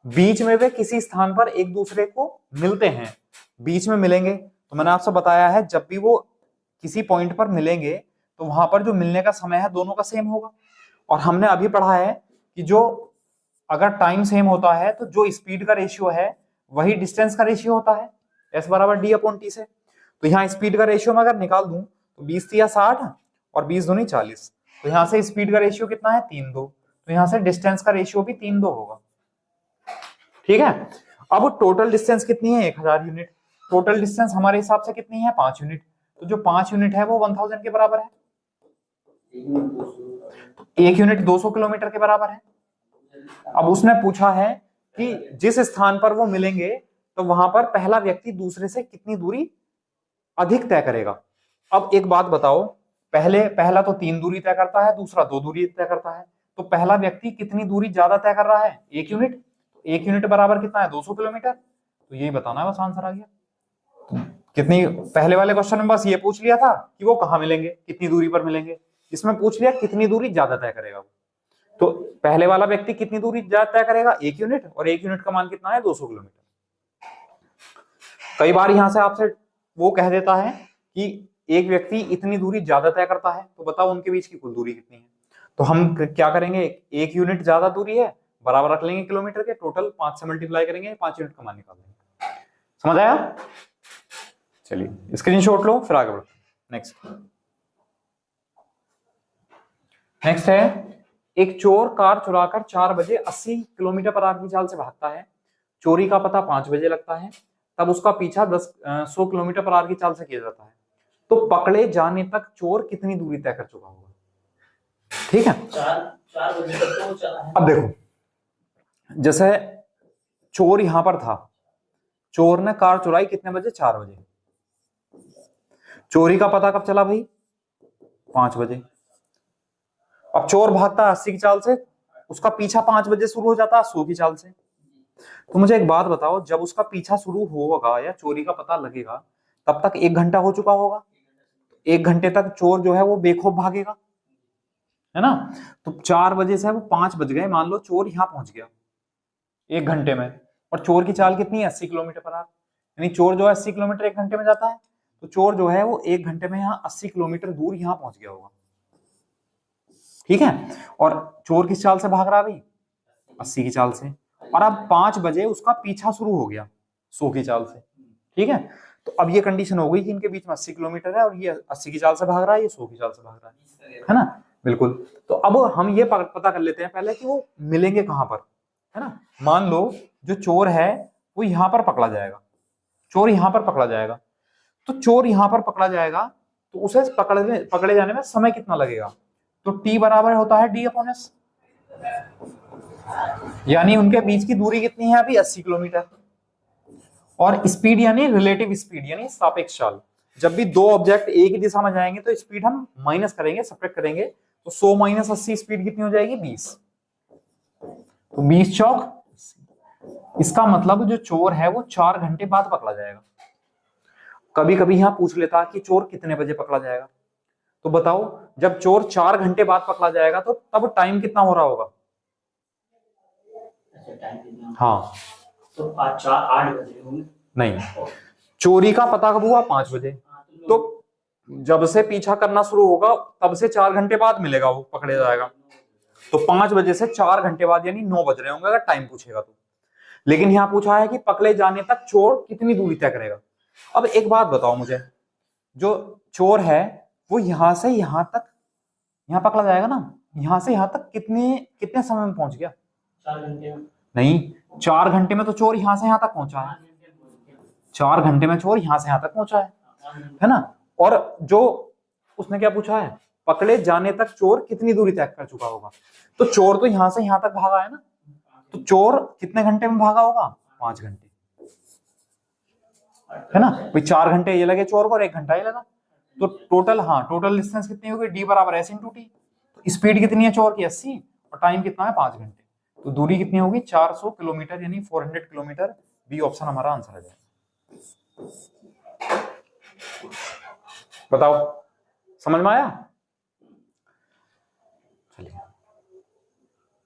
Speaker 1: बीच में वे किसी स्थान पर एक दूसरे को मिलते हैं, बीच में मिलेंगे। तो मैंने आपसे बताया है जब भी वो किसी पॉइंट पर मिलेंगे तो वहां पर जो मिलने का समय है दोनों का सेम होगा। और हमने अभी पढ़ा है कि जो अगर टाइम सेम होता है तो जो स्पीड का रेशियो है वही डिस्टेंस का रेशियो होता है, एस बराबर डी अपॉन टी से। तो यहाँ स्पीड का रेशियो में अगर निकाल दूं तो 20 या 60 और 20 दूनी 40, तो यहाँ से स्पीड का रेशियो कितना है 3:2, तो यहाँ से डिस्टेंस का रेशियो भी 3:2 होगा। ठीक है, अब टोटल डिस्टेंस कितनी है 1000 यूनिट, टोटल डिस्टेंस हमारे हिसाब से कितनी है 5 यूनिट, तो जो 5 यूनिट है वो 1000 के बराबर है, एक यूनिट 200 किलोमीटर के बराबर है। अब उसने पूछा है कि जिस स्थान पर वो मिलेंगे तो वहां पर पहला व्यक्ति दूसरे से कितनी दूरी अधिक तय करेगा। अब एक बात बताओ, पहला तो 3 दूरी तय करता है, दूसरा 2 दूरी तय करता है, तो पहला व्यक्ति कितनी दूरी ज्यादा तय कर रहा है 1 यूनिट, तो 1 यूनिट बराबर कितना है 200 किलोमीटर, तो यही बताना है, बस आंसर आ गया। कितनी, पहले वाले क्वेश्चन में बस ये पूछ लिया था कि वो कहां मिलेंगे, कितनी दूरी पर मिलेंगे, इसमें पूछ लिया कितनी दूरी ज्यादा तय करेगा वो। तो पहले वाला व्यक्ति कितनी दूरी ज्यादा तय करेगा 1 यूनिट, और 1 यूनिट का मान कितना है 200 किलोमीटर। कई बार यहां से आपसे वो कह देता है कि एक व्यक्ति इतनी दूरी ज्यादा तय करता है, तो बताओ उनके बीच की कुल दूरी कितनी है। तो हम क्या करेंगे, 1 यूनिट ज्यादा दूरी है बराबर रख लेंगे किलोमीटर के, टोटल 5 से मल्टीप्लाई करेंगे, 5 यूनिट का मान निकाल लेंगे। समझ आया? चलिए स्क्रीनशॉट लो फिर आगे बढ़ते हैं। नेक्स्ट है, एक चोर कार चुराकर 4 बजे 80 किलोमीटर पर आवर की चाल से भागता है, चोरी का पता 5 बजे लगता है, तब उसका पीछा 100 किलोमीटर पर आवर की चाल से किया जाता है, तो पकड़े जाने तक चोर कितनी दूरी तय कर चुका होगा। ठीक है,
Speaker 2: 4 बजे तक तो चला है।
Speaker 1: अब देखो, जैसे चोर यहां पर था, चोर ने कार चुराई कितने बजे 4 बजे, चोरी का पता कब चला भाई 5 बजे। अब चोर भागता 80 की चाल से, उसका पीछा 5 बजे शुरू हो जाता है 100 की चाल से। तो मुझे एक बात बताओ, जब उसका पीछा शुरू होगा या चोरी का पता लगेगा तब तक 1 घंटा हो चुका होगा, 1 घंटे तक चोर जो है वो बेखौफ भागेगा, है ना। तो 4 बजे से वो 5 बज गए, मान लो चोर यहां पहुंच गया 1 घंटे में, और चोर की चाल कितनी है 80 किलोमीटर पर आवर, यानी चोर जो है 80 किलोमीटर 1 घंटे में जाता है, तो चोर जो है वो 1 घंटे में यहाँ 80 किलोमीटर दूर यहाँ पहुंच गया होगा। ठीक है, और चोर किस चाल से भाग रहा है भाई 80 की चाल से, और अब 5 बजे उसका पीछा शुरू हो गया 100 की चाल से। ठीक है, तो अब ये कंडीशन हो गई कि इनके बीच में 80 किलोमीटर है और ये 80 की चाल से भाग रहा है, ये 100 की चाल से भाग रहा है ना, बिल्कुल। तो अब हम ये पता कर लेते हैं पहले कि वो मिलेंगे कहां पर, है ना। मान लो जो चोर है वो यहां पर पकड़ा जाएगा, चोर यहां पर पकड़ा जाएगा, तो चोर यहां पर पकड़ा जाएगा तो उसे पकड़े जाने में समय कितना लगेगा, तो टी बराबर होता है डी अपॉन एस, यानी उनके बीच की दूरी कितनी है अभी 80 किलोमीटर, और स्पीड यानी रिलेटिव स्पीड यानी सापेक्ष चाल। जब भी दो ऑब्जेक्ट एक ही दिशा में जाएंगे तो स्पीड हम माइनस करेंगे, सब्ट्रैक्ट करेंगे, तो 100 माइनस 80 स्पीड कितनी हो जाएगी 20, तो 20 चौक, इसका मतलब जो चोर है वो 4 घंटे बाद पकड़ा जाएगा। कभी कभी यहां पूछ लेता कि चोर कितने बजे पकड़ा जाएगा, तो बताओ जब चोर 4 घंटे बाद पकड़ा जाएगा तो तब टाइम कितना हो रहा होगा। हाँ,
Speaker 2: तो 8 बजे होंगे,
Speaker 1: नहीं, चोरी का पता कब हुआ 5 बजे, तो जब से पीछा करना शुरू होगा तब से 4 घंटे बाद मिलेगा, वो पकड़े जाएगा, तो 5 बजे से 4 घंटे बाद यानी 9 बज रहे होंगे अगर टाइम पूछेगा तो। लेकिन यहां पूछा है कि पकड़े जाने तक चोर कितनी दूरी तय करेगा। अब एक बात बताओ मुझे, जो चोर है वो यहां से यहां तक, यहां पकड़ा जाएगा ना, यहां से यहां तक कितने समय में पहुंच गया
Speaker 2: 4 घंटे में,
Speaker 1: नहीं 4 घंटे में तो चोर यहां से यहां तक पहुंचा है, 4 घंटे में चोर यहां से यहां तक पहुंचा है ना। और जो उसने क्या पूछा है, पकड़े जाने तक चोर कितनी दूरी तय कर चुका होगा, तो चोर तो यहां से यहां तक भागा है ना, तो चोर कितने घंटे में भागा होगा 5 घंटे, है ना भाई। 4 घंटे ये लगे चोर को और 1 घंटा ये लगा, तो टोटल, हाँ टोटल डिस्टेंस कितनी होगी डी बराबर एस इंटू टी, तो स्पीड कितनी है चोर की 80 और टाइम कितना है 5 घंटे, तो दूरी कितनी होगी 400 किलोमीटर यानी 400 किलोमीटर। बी ऑप्शन हमारा आंसर आ जाएगा। बताओ समझ में आया? चलिए,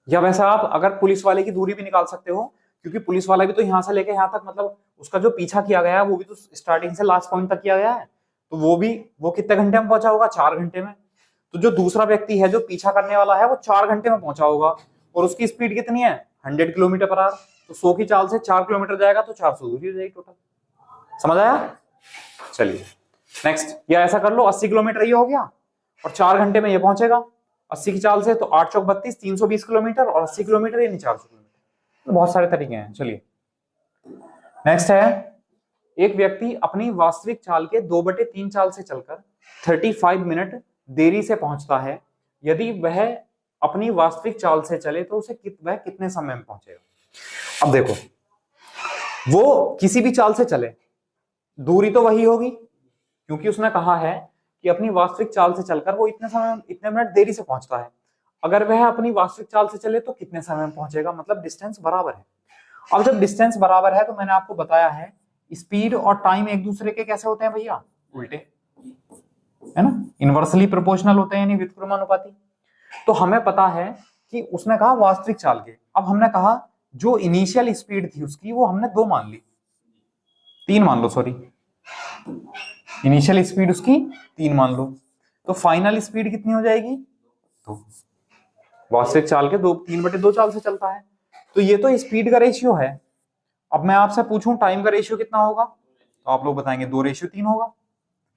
Speaker 1: या वैसा आप अगर पुलिस वाले की दूरी भी निकाल सकते हो, क्योंकि पुलिस वाला भी तो यहां से लेके यहां तक, मतलब उसका जो पीछा किया गया है वो भी तो स्टार्टिंग से लास्ट पॉइंट तक किया गया है, तो वो कितने घंटे में पहुंचा होगा? 4 घंटे में। तो जो दूसरा व्यक्ति है जो पीछा करने वाला है वो 4 घंटे में पहुंचा होगा, और उसकी स्पीड कितनी है 100 किलोमीटर पर आवर। तो 100 की चाल से 4 किलोमीटर जाएगा तो 400 दूरी हो जाएगी टोटल। समझ आया? चलिए नेक्स्ट, या ऐसा कर लो 80 किलोमीटर ये हो गया और 4 घंटे में ये पहुंचेगा 80 की चाल से, तो 8 चौक 32 320 किलोमीटर, और 80 किलोमीटर यानी 400 किलोमीटर। तो बहुत सारे तरीके हैं। चलिए नेक्स्ट है, एक व्यक्ति अपनी वास्तविक चाल के 2/3 चाल से चलकर 35 मिनट देरी से पहुंचता है। यदि वह अपनी वास्तविक चाल से चले तो वह कितने समय में पहुंचेगा? अब देखो, वो किसी भी चाल से चले दूरी तो वही होगी, क्योंकि उसने कहा है कि अपनी वास्तविक चाल से चलकर वो इतने मिनट देरी से पहुंचता है। अगर वह अपनी वास्तविक चाल से चले तो कितने समय में पहुंचेगा, मतलब डिस्टेंस बराबर है। अब जब डिस्टेंस बराबर है तो मैंने आपको बताया है स्पीड और टाइम एक दूसरे के कैसे होते हैं भैया? उल्टे, है ना, इनवर्सली प्रोपोर्शनल होते हैं, यानी व्युत्क्रमानुपाती। तो हमें पता है कि उसने कहा वास्तविक चाल के, अब हमने कहा जो इनिशियल स्पीड थी उसकी वो हमने 2 मान ली, 3 मान लो, सॉरी, इनिशियल स्पीड उसकी 3 मान लो, तो फाइनल स्पीड कितनी हो जाएगी? तो वास्तविक चाल के 3/2 चाल से चलता है, तो ये तो स्पीड का रेशियो है। अब मैं आपसे पूछूं टाइम का रेशियो कितना होगा, तो आप लोग बताएंगे 2:3 होगा,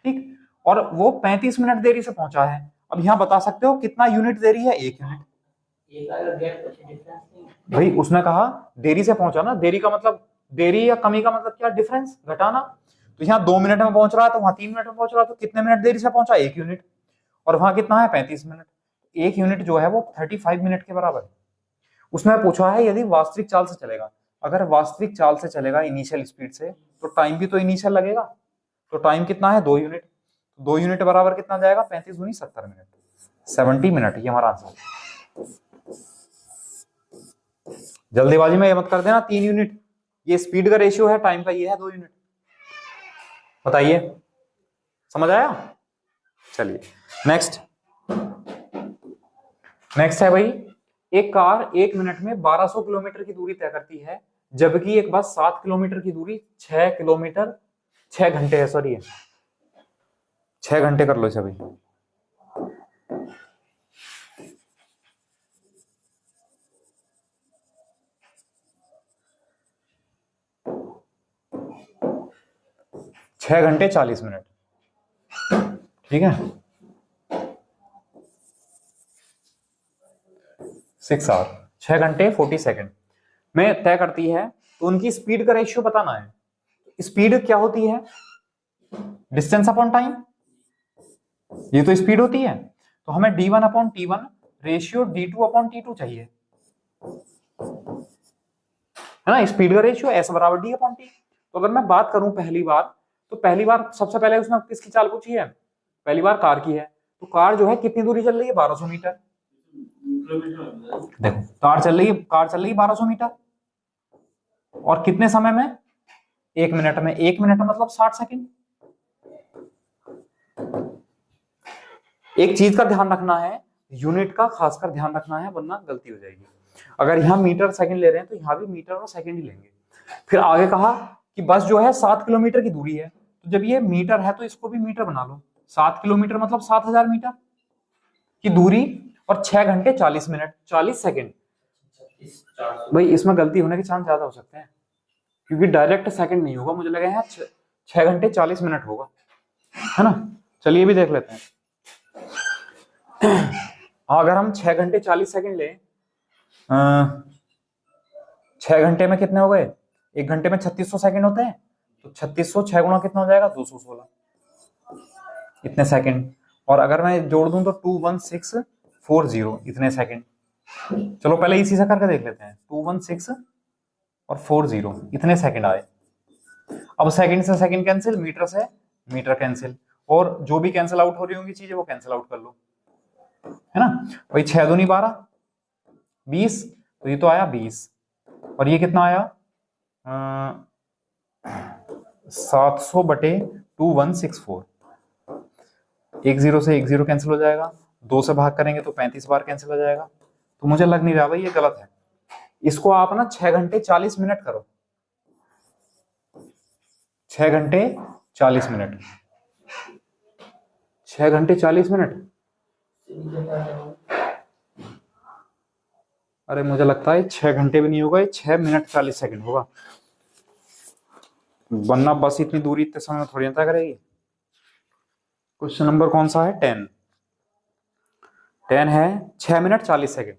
Speaker 1: ठीक। और वो 35 मिनट देरी से पहुंचा है। अब यहां बता सकते हो कितना यूनिट देरी है? 1 यूनिट। भाई उसने कहा देरी से पहुंचा ना, देरी का मतलब, देरी या कमी का मतलब क्या? डिफरेंस, घटाना। तो यहाँ 2 मिनट में पहुंच रहा है तो वहां 3 मिनट में पहुंच रहा है, तो कितने मिनट देरी से पहुंचा? 1 यूनिट। और वहां कितना है? 35 मिनट। 1 यूनिट जो है वो 35 मिनट के बराबर है। उसने पूछा है यदि वास्तविक चाल से चलेगा। अगर वास्तविक चाल से चलेगा इनिशियल स्पीड से, तो टाइम भी तो इनिशियल लगेगा, तो टाइम कितना है? 2 यूनिट। 2 यूनिट बराबर कितना जाएगा? 35 दूनी 70 मिनट, 70 मिनट। ये हमारा आंसर है। जल्दीबाजी में ये मत कर देना 3 यूनिट, ये स्पीड का रेशियो है, टाइम का ये है 2 यूनिट। बताइए समझ आया? चलिए नेक्स्ट है भाई, एक कार 1 मिनट में 1200 किलोमीटर की दूरी तय करती है, जबकि एक बस 7 किलोमीटर की दूरी 6 घंटे है, सॉरी 6 घंटे कर लो इसे भाई। छह घंटे 40 मिनट, ठीक है, 6 आवर, 6 घंटे 40 सेकंड में तय करती है। तो उनकी स्पीड का रेशियो बताना है। स्पीड क्या होती है? डिस्टेंस अपॉन टाइम, ये तो स्पीड होती है। तो हमें d1/t1 रेशियो d2/t2 चाहिए, है ना, स्पीड का रेशियो s = d/t। तो अगर मैं बात करूं पहली बार, तो पहली बार सबसे पहले उसने किसकी चाल पूछी है? पहली बार कार की है। तो कार जो है कितनी दूरी चल रही है? 1200 मीटर। देखो कार चल रही है 1200 मीटर, और कितने समय में? 1 मिनट में। 1 मिनट मतलब 60 सेकंड। एक चीज का ध्यान रखना है, यूनिट का खासकर ध्यान रखना है, वरना गलती हो जाएगी। अगर यहाँ मीटर सेकंड ले रहे हैं तो यहाँ भी मीटर और सेकंड ही लेंगे। फिर आगे कहा कि बस जो है 7 किलोमीटर की दूरी है, तो जब ये मीटर है तो इसको भी मीटर बना लो। 7 किलोमीटर मतलब 7000 मीटर की दूरी, और 6 घंटे 40 मिनट 40 सेकंड। भाई इसमें गलती होने के चांस ज्यादा हो सकते हैं, क्योंकि डायरेक्ट सेकंड नहीं होगा, मुझे लगा है 6 घंटे 40 मिनट होगा, है ना। चलिए भी देख लेते हैं। अगर हम 6 घंटे 40 सेकंड ले, 6 घंटे में कितने हो गए? 1 घंटे में 3600 सेकंड होते हैं, तो 3600 6 गुना कितना हो जाएगा? 216 इतने सेकंड। और अगर मैं जोड़ दूं तो 21640 इतने सेकंड। चलो पहले इसी से करके देख लेते हैं। 216 और 40 इतने सेकंड आए। अब सेकंड से सेकंड कैंसिल, मीटर से मीटर कैंसिल, और जो भी कैंसिल आउट हो रही होंगी चीजें वो कैंसिल आउट कर लो, है ना। भाई 6 दूनी 12 20, तो ये तो आया 20, और ये कितना आया 700/2164। एक जीरो से एक जीरो कैंसिल हो जाएगा, 2 से भाग करेंगे तो 35 बार कैंसिल हो जाएगा। तो मुझे लग नहीं रहा भाई ये गलत है। इसको आप ना 6 घंटे 40 मिनट करो, 6 घंटे 40 मिनट, 6 घंटे 40 मिनट। अरे मुझे लगता है 6 घंटे भी नहीं होगा, ये 6 मिनट 40 सेकंड होगा, वरना बस इतनी दूरी इतने समय में थोड़ी तय करेगी। क्वेश्चन नंबर कौन सा है? 10 है 6 मिनट 40 सेकंड,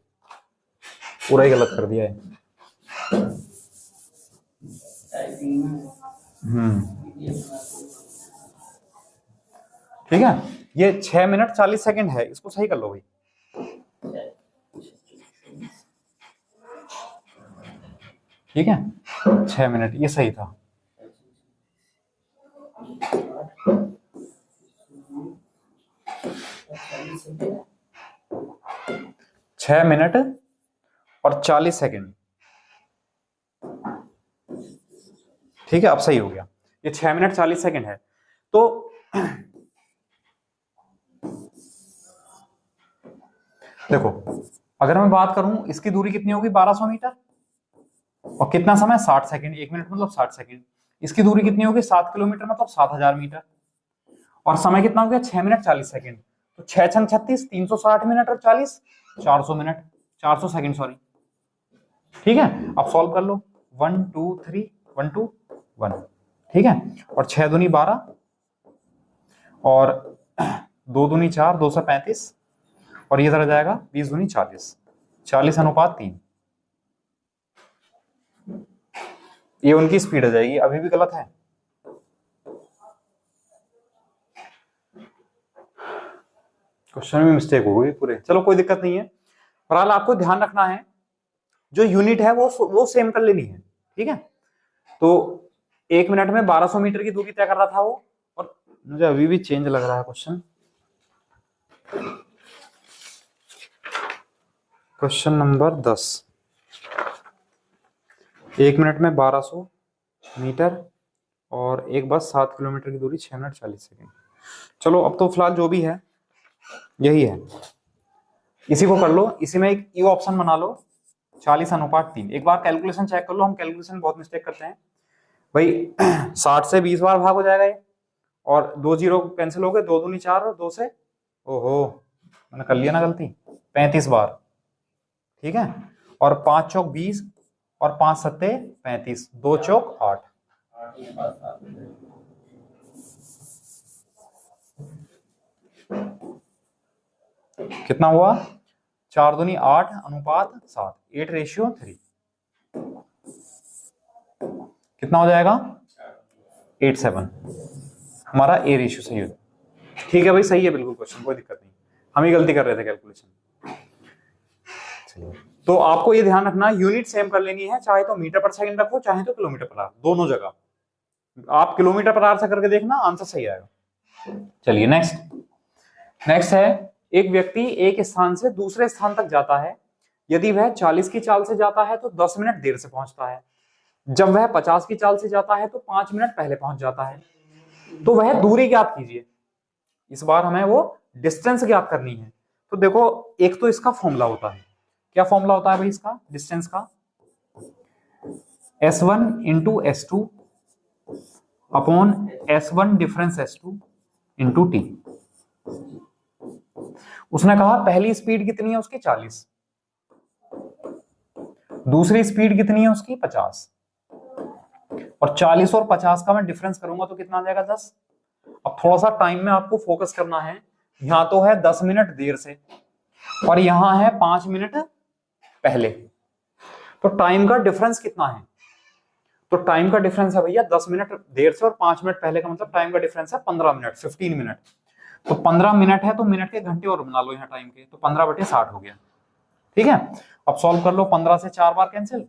Speaker 1: पूरा ही गलत कर दिया है। ठीक है, ये 6 मिनट 40 सेकंड है, इसको सही कर लो भाई। ठीक है, 6 मिनट ये सही था। छह मिनट और 40 सेकंड। ठीक है, अब सही हो गया, ये 6 मिनट 40 सेकंड है। तो देखो, अगर मैं बात करूं इसकी दूरी कितनी होगी 1200 मीटर, और कितना समय 60 सेकंड, 1 मिनट मतलब 60 सेकंड। इसकी दूरी कितनी होगी 7 किलोमीटर मतलब 7000 मीटर, और समय कितना हो गया 6 मिनट 40 सेकंड। तो 6 छंग 36, 360 मिनट और 40, 400 मिनट, 400 सेकंड सॉरी। ठीक है, अब सॉल्व कर लो, 1 2 3 1 2 1। ठीक है, और 6 दूनी 12 और 2 दूनी 4, 2 से 35, और ये तरह जाएगा 20 दूनी 40, 40:3। ये उनकी स्पीड आ जाएगी, अभी भी गलत है। क्वेश्चन में मिस्टेक हो गई पूरे, चलो कोई दिक्कत नहीं है। फिलहाल आपको ध्यान रखना है जो यूनिट है वो सेम कर लेनी है। ठीक है, तो 1 मिनट में 1200 मीटर की दूरी तय कर रहा था वो, और मुझे अभी भी चेंज लग रहा है क्वेश्चन। क्वेश्चन नंबर 10, 1 मिनट में 1200 मीटर और एक बस 7 किलोमीटर की दूरी 6 मिनट 40 सेकेंड। चलो अब तो फिलहाल जो भी है यही है, इसी को कर लो। इसी में एक यू ऑप्शन बना लो 40:3। एक बार कैलकुलेशन चेक कर लो, हम कैलकुलेशन बहुत मिस्टेक करते हैं भाई। 60 से 20 बार भाग हो जाएगा ये, और 2 जीरो कैंसिल हो गए, 2 दूनी 4 और 2 से, ओहो मैंने कर लिया ना गलती, 35 बार। ठीक है, और 5 चौक 20 और 5 सत्ते 35, 2 चौक 8। कितना हुआ 4 दूनी 8 अनुपात 7, 8:3। कितना हो जाएगा 87। हमारा ए रेशियो सही हो। ठीक है भाई, सही है बिल्कुल क्वेश्चन, कोई दिक्कत नहीं, हम ही गलती कर रहे थे कैलकुलेशन। तो आपको ये ध्यान रखना यूनिट सेम कर लेनी है, चाहे तो मीटर पर सेकंड रखो चाहे तो किलोमीटर पर आवर, दोनों जगह आप किलोमीटर पर आवर से करके देखना, आंसर सही आएगा। चलिए नेक्स्ट है, एक व्यक्ति एक स्थान से दूसरे स्थान तक जाता है, यदि वह 40 की चाल से जाता है तो 10 मिनट देर से पहुंचता है, जब वह 50 की चाल से जाता है तो 5 मिनट पहले पहुंच जाता है। तो वह दूरी ज्ञात कीजिए। इस बार हमें वो डिस्टेंस ज्ञात करनी है। तो देखो, एक तो इसका फॉर्मूला होता है, क्या फॉर्मूला होता है भाई इसका डिस्टेंस का? S1 into S2 upon S1 difference S2 into T। उसने कहा पहली स्पीड कितनी है उसकी 40, दूसरी स्पीड कितनी है उसकी 50, और 40 और 50 का मैं डिफरेंस करूंगा तो कितना आ जाएगा 10। अब थोड़ा सा टाइम में आपको फोकस करना है, यहां तो है 10 मिनट देर से और यहां है 5 मिनट पहले, तो टाइम का डिफरेंस कितना है? तो टाइम का डिफरेंस है भैया 10 मिनट देर से और 5 मिनट पहले का मतलब टाइम का डिफरेंस है 15 मिनट, 15 मिनट। तो 15 मिनट है तो मिनट के घंटे और बना लो यहाँ टाइम के, तो 15/60 हो गया। ठीक है, अब सॉल्व कर लो, 15 से 4 बार कैंसिल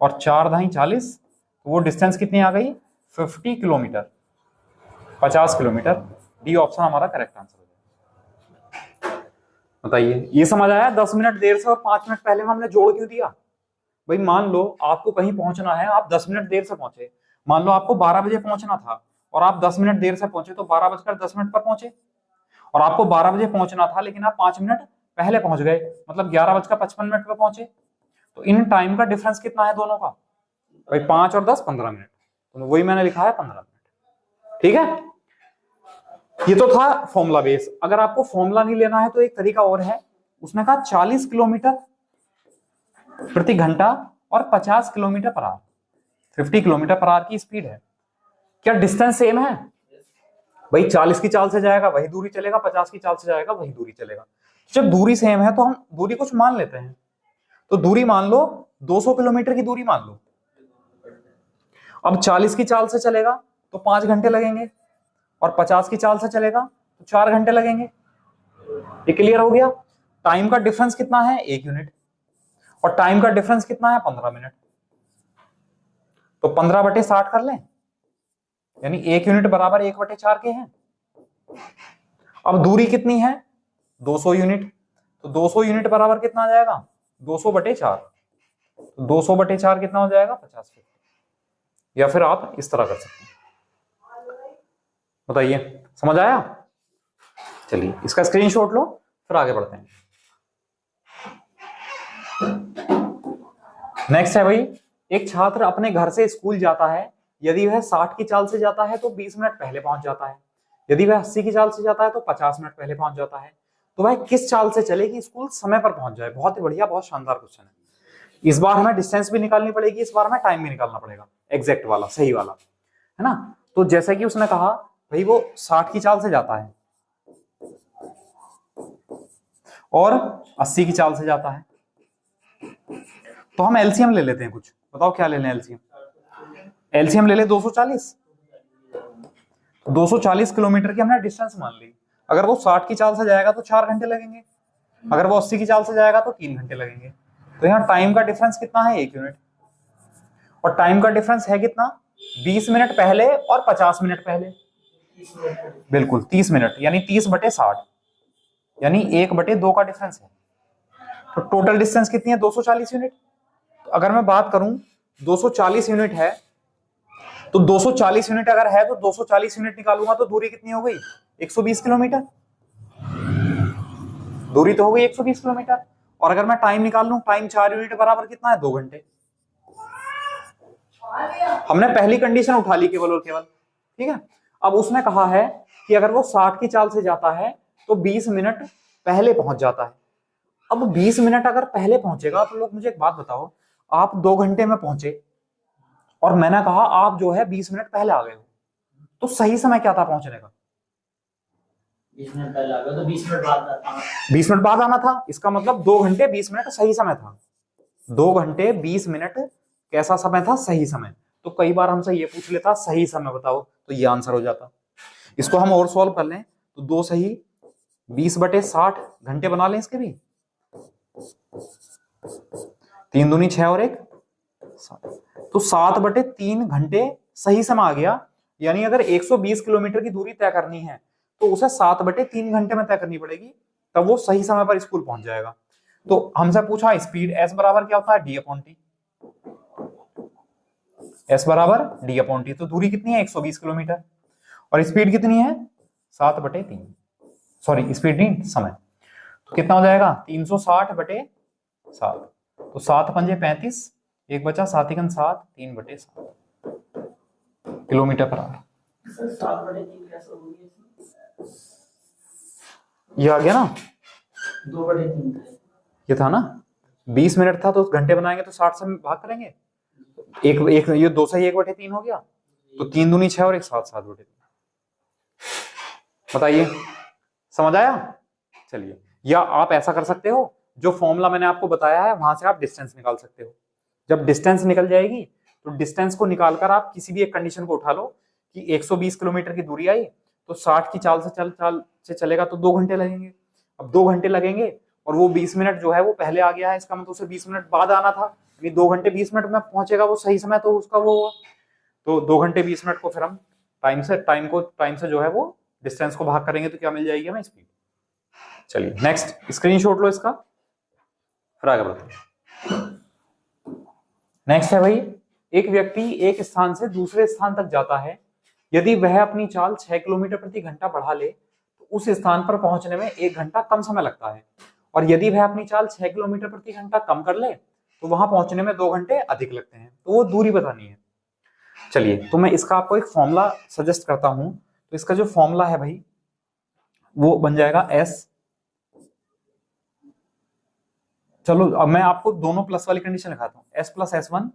Speaker 1: और 4 दाई 40, तो वो डिस्टेंस कितनी आ गई 50 किलोमीटर, 50 किलोमीटर। डी ऑप्शन हमारा करेक्ट आंसर हो जाएगा। बताइए, ये समझ आया? 10 मिनट देर से और 5 मिनट पहले में हमने जोड़ क्यों दिया? भाई मान लो आपको कहीं पहुंचना है, आप 10 मिनट देर से पहुंचे। मान लो आपको 12 बजे पहुंचना था और आप 10 मिनट देर से पहुंचे, तो 12:10 पर पहुंचे। और आपको 12 बजे पहुंचना था लेकिन आप 5 मिनट पहले पहुंच गए, मतलब 11:55 पर पहुंचे। तो इन टाइम का डिफरेंस कितना है दोनों का? भाई 5 और 10 15 मिनट। तो वही मैंने लिखा है 15 मिनट। ठीक है, ये तो था फॉर्मूला बेस। अगर आपको फॉर्मूला नहीं लेना है तो एक तरीका और है। उसने कहा 40 किलोमीटर प्रति घंटा और 50 kilometre per our, 50 kilometre per our की स्पीड है। क्या डिस्टेंस सेम है? भाई 40 की चाल से जाएगा वही दूरी चलेगा, 50 की चाल से जाएगा वही दूरी चलेगा। जब दूरी सेम है तो हम दूरी कुछ मान लेते हैं। तो दूरी मान लो 200 किलोमीटर की दूरी मान लो। अब 40 की चाल से चलेगा तो 5 घंटे लगेंगे, और 50 की चाल से चलेगा तो 4 घंटे लगेंगे। ये क्लियर हो गया? टाइम का डिफरेंस कितना है? 1 यूनिट। और टाइम का डिफरेंस कितना है? 15 मिनट। तो 15/60 कर लें, यानी 1 यूनिट बराबर 1/4 के हैं। अब दूरी कितनी है? 200 यूनिट। तो 200 यूनिट बराबर कितना आ जाएगा? 200/4। तो 200/4 कितना हो जाएगा? 50 फीट। या फिर आप इस तरह कर सकते हैं। बताइए, समझ आया? चलिए इसका स्क्रीनशॉट लो, फिर आगे बढ़ते हैं। नेक्स्ट है भाई, एक छात्र अपने घर से स्कूल जाता है। यदि वह 60 की चाल से जाता है तो 20 मिनट पहले पहुंच जाता है। यदि वह 80 की चाल से जाता है तो 50 मिनट पहले पहुंच जाता है। तो वह किस चाल से चले कि स्कूल समय पर पहुंच जाए? बहुत ही बढ़िया, बहुत शानदार क्वेश्चन है। इस बार हमें डिस्टेंस भी निकालनी पड़ेगी, इस बार हमें टाइम भी निकालना पड़ेगा, एग्जैक्ट वाला, सही वाला, है ना। तो जैसे कि उसने कहा भाई वो 60 की चाल से जाता है और 80 की चाल से जाता है, तो हम एलसीएम ले लेते हैं कुछ। बताओ क्या ले लें एलसीएम? एलसीएम ले ले 240। 240 किलोमीटर की हमने डिस्टेंस मान ली। अगर वो 60 की चाल से जाएगा तो 4 घंटे लगेंगे, अगर वो 80 की चाल से जाएगा तो 3 घंटे लगेंगे। तो यहाँ टाइम का डिफरेंस कितना है? 1 यूनिट। और टाइम का डिफरेंस है कितना? 20 मिनट पहले और 50 मिनट पहले। बिल्कुल 30 मिनट, यानी 30/60, यानी 1/2 का डिफरेंस है। तो टोटल डिस्टेंस कितनी है? 240 यूनिट। तो अगर मैं बात करूं 240 यूनिट है, तो 240 यूनिट अगर है तो 240 यूनिट निकालूंगा तो दूरी कितनी हो गई? 120 किलोमीटर। दूरी तो हो गई 120 किलोमीटर। और अगर मैं टाइम निकाल लूं, टाइम 4 यूनिट बराबर कितना है? 2 घंटे। हमने पहली कंडीशन उठा ली केवल और केवल, ठीक है। अब उसने कहा है कि अगर वो 60 की चाल से जाता है तो 20 मिनट पहले पहुंच जाता है। अब 20 मिनट अगर पहले पहुंचेगा तो लोग मुझे एक बात बताओ, आप 2 घंटे में पहुंचे और मैंने कहा आप जो है 20 मिनट पहले आ गए हो, तो सही समय क्या था पहुंचने का?
Speaker 2: 20 मिनट पहले आ गया तो 20 मिनट बाद आता है।
Speaker 1: 20 मिनट बाद आना था। इसका मतलब 2 घंटे 20 मिनट सही समय था। 2 घंटे 20 मिनट कैसा समय था? सही समय। तो कई बार हमसे ये पूछ लेता सही समय बताओ, तो ये आंसर हो जाता। इसको हम और सॉल्व कर लें तो 2 सही 20/60 घंटे बना लें इसके भी। 3 दूनी 6 और 1 7, तो 7/3 घंटे सही समय आ गया। यानी अगर 120 किलोमीटर की दूरी तय करनी है तो उसे 7/3 घंटे में तय करनी पड़ेगी, तब वो सही समय पर स्कूल पहुंच जाएगा। तो हमसे पूछा स्पीड एस बराबर क्या होता है? d/t। एस बराबर d/t। तो दूरी कितनी है? 120 किलोमीटर। और स्पीड कितनी है? 7/3। सॉरी स्पीड नहीं, समय। तो कितना हो जाएगा? 360/7। तो 7×5 = 35, 1 बचा 7 × 7 3/7 किलोमीटर पर आवर।
Speaker 2: सर 7/3 कैसे हो गई?
Speaker 1: ये आ गया ना?
Speaker 2: 2/3 था
Speaker 1: ये था ना? 20 मिनट था तो घंटे बनाएंगे तो 60 से भाग करेंगे। एक एक ये 2 से 1/3 हो गया, तो 3 दूनी 6 और 1 7 7/3। बताइए, समझ आया? चलिए, या आप ऐसा कर सकते हो, जो फॉर्मूला मैंने आपको बताया है वहां से आप डिस्टेंस निकाल सकते हो। जब डिस्टेंस निकल जाएगी तो डिस्टेंस को निकालकर आप किसी भी एक कंडीशन को उठा लो कि 120 किलोमीटर की दूरी आई तो 60 की चाल से चलेगा तो 2 घंटे लगेंगे। अब 2 घंटे लगेंगे और वो 20 मिनट जो है वो पहले आ गया है, इसका मतलब उसे 20 मिनट बाद आना था, यानी 2 घंटे 20 मिनट में पहुंचेगा वो सही समय, तो उसका वो हुआ। तो 2 घंटे 20 मिनट को फिर हम टाइम से जो है वो डिस्टेंस को भाग करेंगे तो क्या मिल जाएगी हमें? स्पीड। चलिए नेक्स्ट स्क्रीनशॉट लो इसका, फिर आगे बढ़ते हैं। नेक्स्ट है भाई, एक व्यक्ति एक स्थान से दूसरे स्थान तक जाता है। यदि वह अपनी चाल 6 किलोमीटर प्रति घंटा बढ़ा ले तो उस स्थान पर पहुंचने में 1 घंटा कम समय लगता है, और यदि वह अपनी चाल 6 किलोमीटर प्रति घंटा कम कर ले तो वहां पहुंचने में 2 घंटे अधिक लगते हैं। तो वो दूरी बतानी है। चलिए तो मैं इसका आपको एक फॉर्मूला सजेस्ट करता हूं। तो इसका जो फॉर्मूला है भाई वो बन जाएगा S, चलो अब मैं आपको दोनों प्लस वाली कंडीशन लिखाता हूं, S plus S1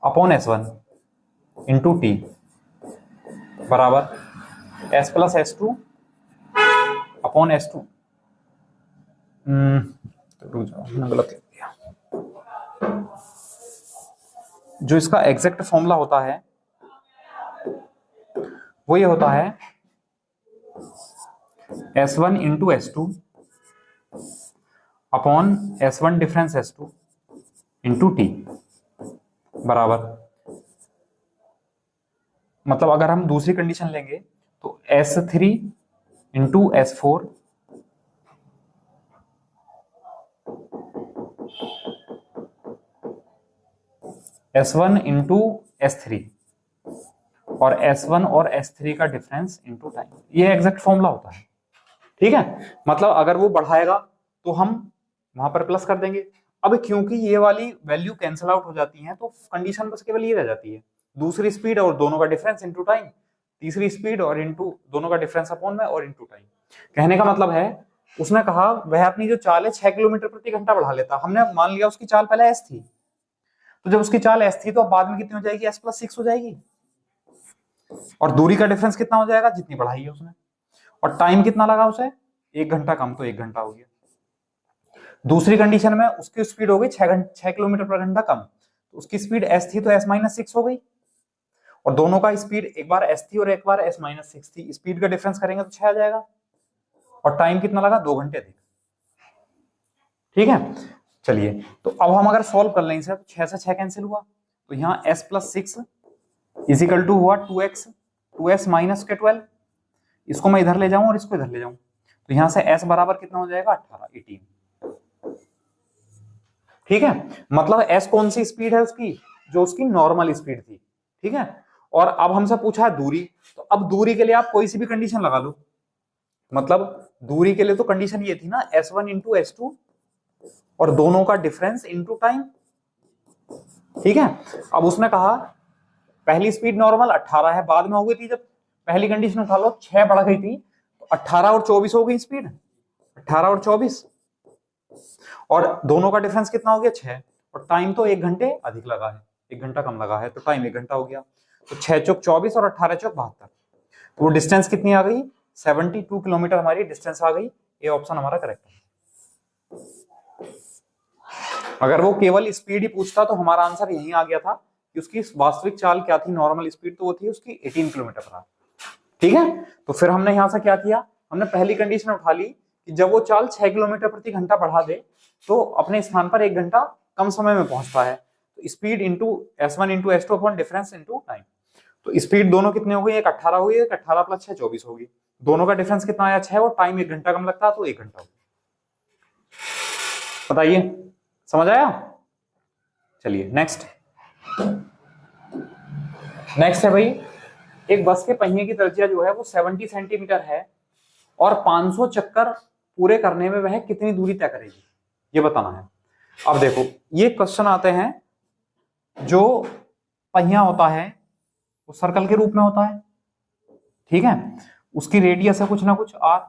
Speaker 1: upon S1 into T बराबर S plus S2 upon S2। गलत लिख दिया। जो इसका एग्जैक्ट फॉर्मूला होता है वो ये होता है S1 into S2 upon S1 difference S2 into T बराबर, मतलब अगर हम दूसरी कंडीशन लेंगे तो S3 into S4 S1 into S3 और S1 और S3 का डिफरेंस इंटू टाइम, ये एग्जैक्ट फॉर्मूला होता है। ठीक है, मतलब अगर वो बढ़ाएगा तो हम वहां पर प्लस कर देंगे। अब क्योंकि ये वाली वैल्यू कैंसिल आउट हो जाती है तो कंडीशन बस केवल ये रह जाती है, दूसरी स्पीड और दोनों का डिफरेंस इंटू टाइम, तीसरी स्पीड और इंटू दोनों का डिफरेंस अपॉन में और इंटू टाइम। कहने का मतलब है उसने कहा वह अपनी जो चाल है 6 किलोमीटर प्रति घंटा बढ़ा लेता। हमने मान लिया उसकी चाल पहले S थी, तो जब उसकी चाल S थी तो अब बाद में कितनी हो जाएगी, S प्लस 6 हो जाएगी, और दूरी का डिफरेंस कितना हो जाएगा जितनी बढ़ाई है उसने, और टाइम कितना लगा उसे 1 घंटा कम, तो 1 घंटा हो गया। दूसरी कंडीशन में उसकी स्पीड हो गई 6 किलोमीटर पर घंटा कम, तो उसकी स्पीड S थी तो S माइनस 6 हो गई, और दोनों का स्पीड एक बार S थी और एक बार S माइनस 6 थी, स्पीड का डिफरेंस करेंगे तो 6 आ जाएगा, और टाइम कितना लगा 2 घंटे अधिक। ठीक है, चलिए तो अब हम अगर सॉल्व कर लें इसे तो 6 से 6 कैंसिल हुआ, तो यहाँ S प्लस 6 इजिकल टू हुआ 2S माइनस के 12, इसको मैं इधर ले जाऊं और इसको इधर ले जाऊं, तो यहां से S बराबर कितना हो जाएगा 18। ठीक है, मतलब S कौन सी स्पीड है उसकी, जो उसकी नॉर्मल स्पीड थी। ठीक है, और अब हमसे पूछा है दूरी, तो अब दूरी के लिए आप कोई सी भी कंडीशन लगा लो, मतलब दूरी के लिए तो कंडीशन ये थी ना S1 इंटू S2 और दोनों का डिफरेंस इंटू टाइम। ठीक है, अब उसने कहा पहली स्पीड नॉर्मल 18 है, बाद में हो गई थी जब पहली कंडीशन उठा लो 6 बढ़ गई थी तो 18 और 24 हो गई स्पीड, 18 और 24, और दोनों का डिफरेंस कितना हो गया 6, और टाइम तो 1 घंटे अधिक लगा है, 1 घंटा कम लगा है, तो टाइम 1 घंटा हो गया। तो 6 चौक 24 और 18 चौक 72, तो वो डिस्टेंस कितनी आ गई 72 किलोमीटर हमारी डिस्टेंस आ गई। ये ऑप्शन हमारा करेक्ट है। अगर वो केवल स्पीड ही पूछता तो हमारा आंसर यही आ गया था कि उसकी वास्तविक चाल क्या थी, नॉर्मल स्पीड तो वो थी उसकी 18 किलोमीटर पर आवर। ठीक है, तो फिर हमने यहां से क्या किया, हमने पहली कंडीशन उठा ली कि जब वो चाल 6 किलोमीटर प्रति घंटा बढ़ा दे तो अपने स्थान पर 1 घंटा कम समय में पहुंचता है, तो speed into S1 into S2 upon difference into time. तो स्पीड दोनों कितने हो गई, एक 18 हो गई, एक 18 प्लस 6 24 होगी, दोनों का डिफरेंस कितना आया 6, और टाइम 1 घंटा कम लगता है तो 1 घंटा होगा। बताइए समझ आया। चलिए नेक्स्ट है भाई, एक बस के पहिए की त्रिज्या जो है वो 70 सेंटीमीटर है और 500 चक्कर पूरे करने में वह कितनी दूरी तय करेगी, ये बताना है। अब देखो ये क्वेश्चन आते हैं, जो पहिया होता है वो सर्कल के रूप में होता है। ठीक है, उसकी रेडियस है कुछ ना कुछ r।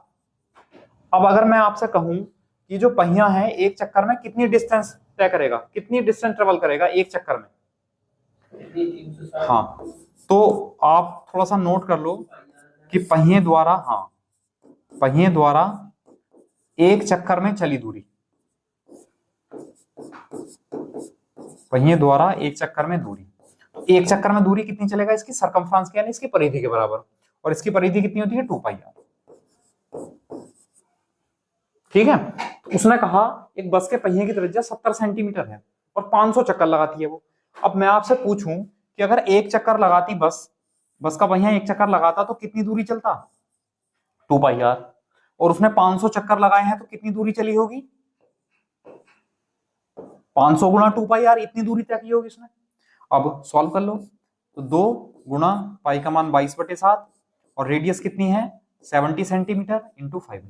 Speaker 1: अब अगर मैं आपसे कहूं कि जो पहिया है एक चक्कर में कितनी डिस्टेंस तय करेगा, कितनी डिस्टेंस ट्रेवल करेगा एक चक्कर में, हाँ, तो आप थोड़ा सा नोट कर लो कि पहिए द्वारा, हाँ, पहिए द्वारा एक चक्कर में चली दूरी, पहिए द्वारा एक चक्कर में दूरी, तो एक चक्कर में दूरी कितनी चलेगा इसकी सरकमफ्रेंस यानी इसकी परिधि के बराबर, और इसकी परिधि कितनी होती है 2πr। ठीक है, तो उसने कहा एक बस के पहिए की त्रिज्या 70 सेंटीमीटर है और 500 चक्कर लगाती है वो। अब मैं आपसे पूछूं कि अगर एक चक्कर लगाती बस का पहिया एक चक्कर लगाता तो कितनी दूरी चलता 2πr, और उसने 500 चक्कर लगाए हैं, तो कितनी दूरी चली होगी? 500 गुणा 2 पाई आर, इतनी दूरी तय की होगी उसने। अब सॉल्व कर लो, तो 2 गुणा पाई का मान 22/7 और रेडियस कितनी है 70 सेंटीमीटर इंटू 5।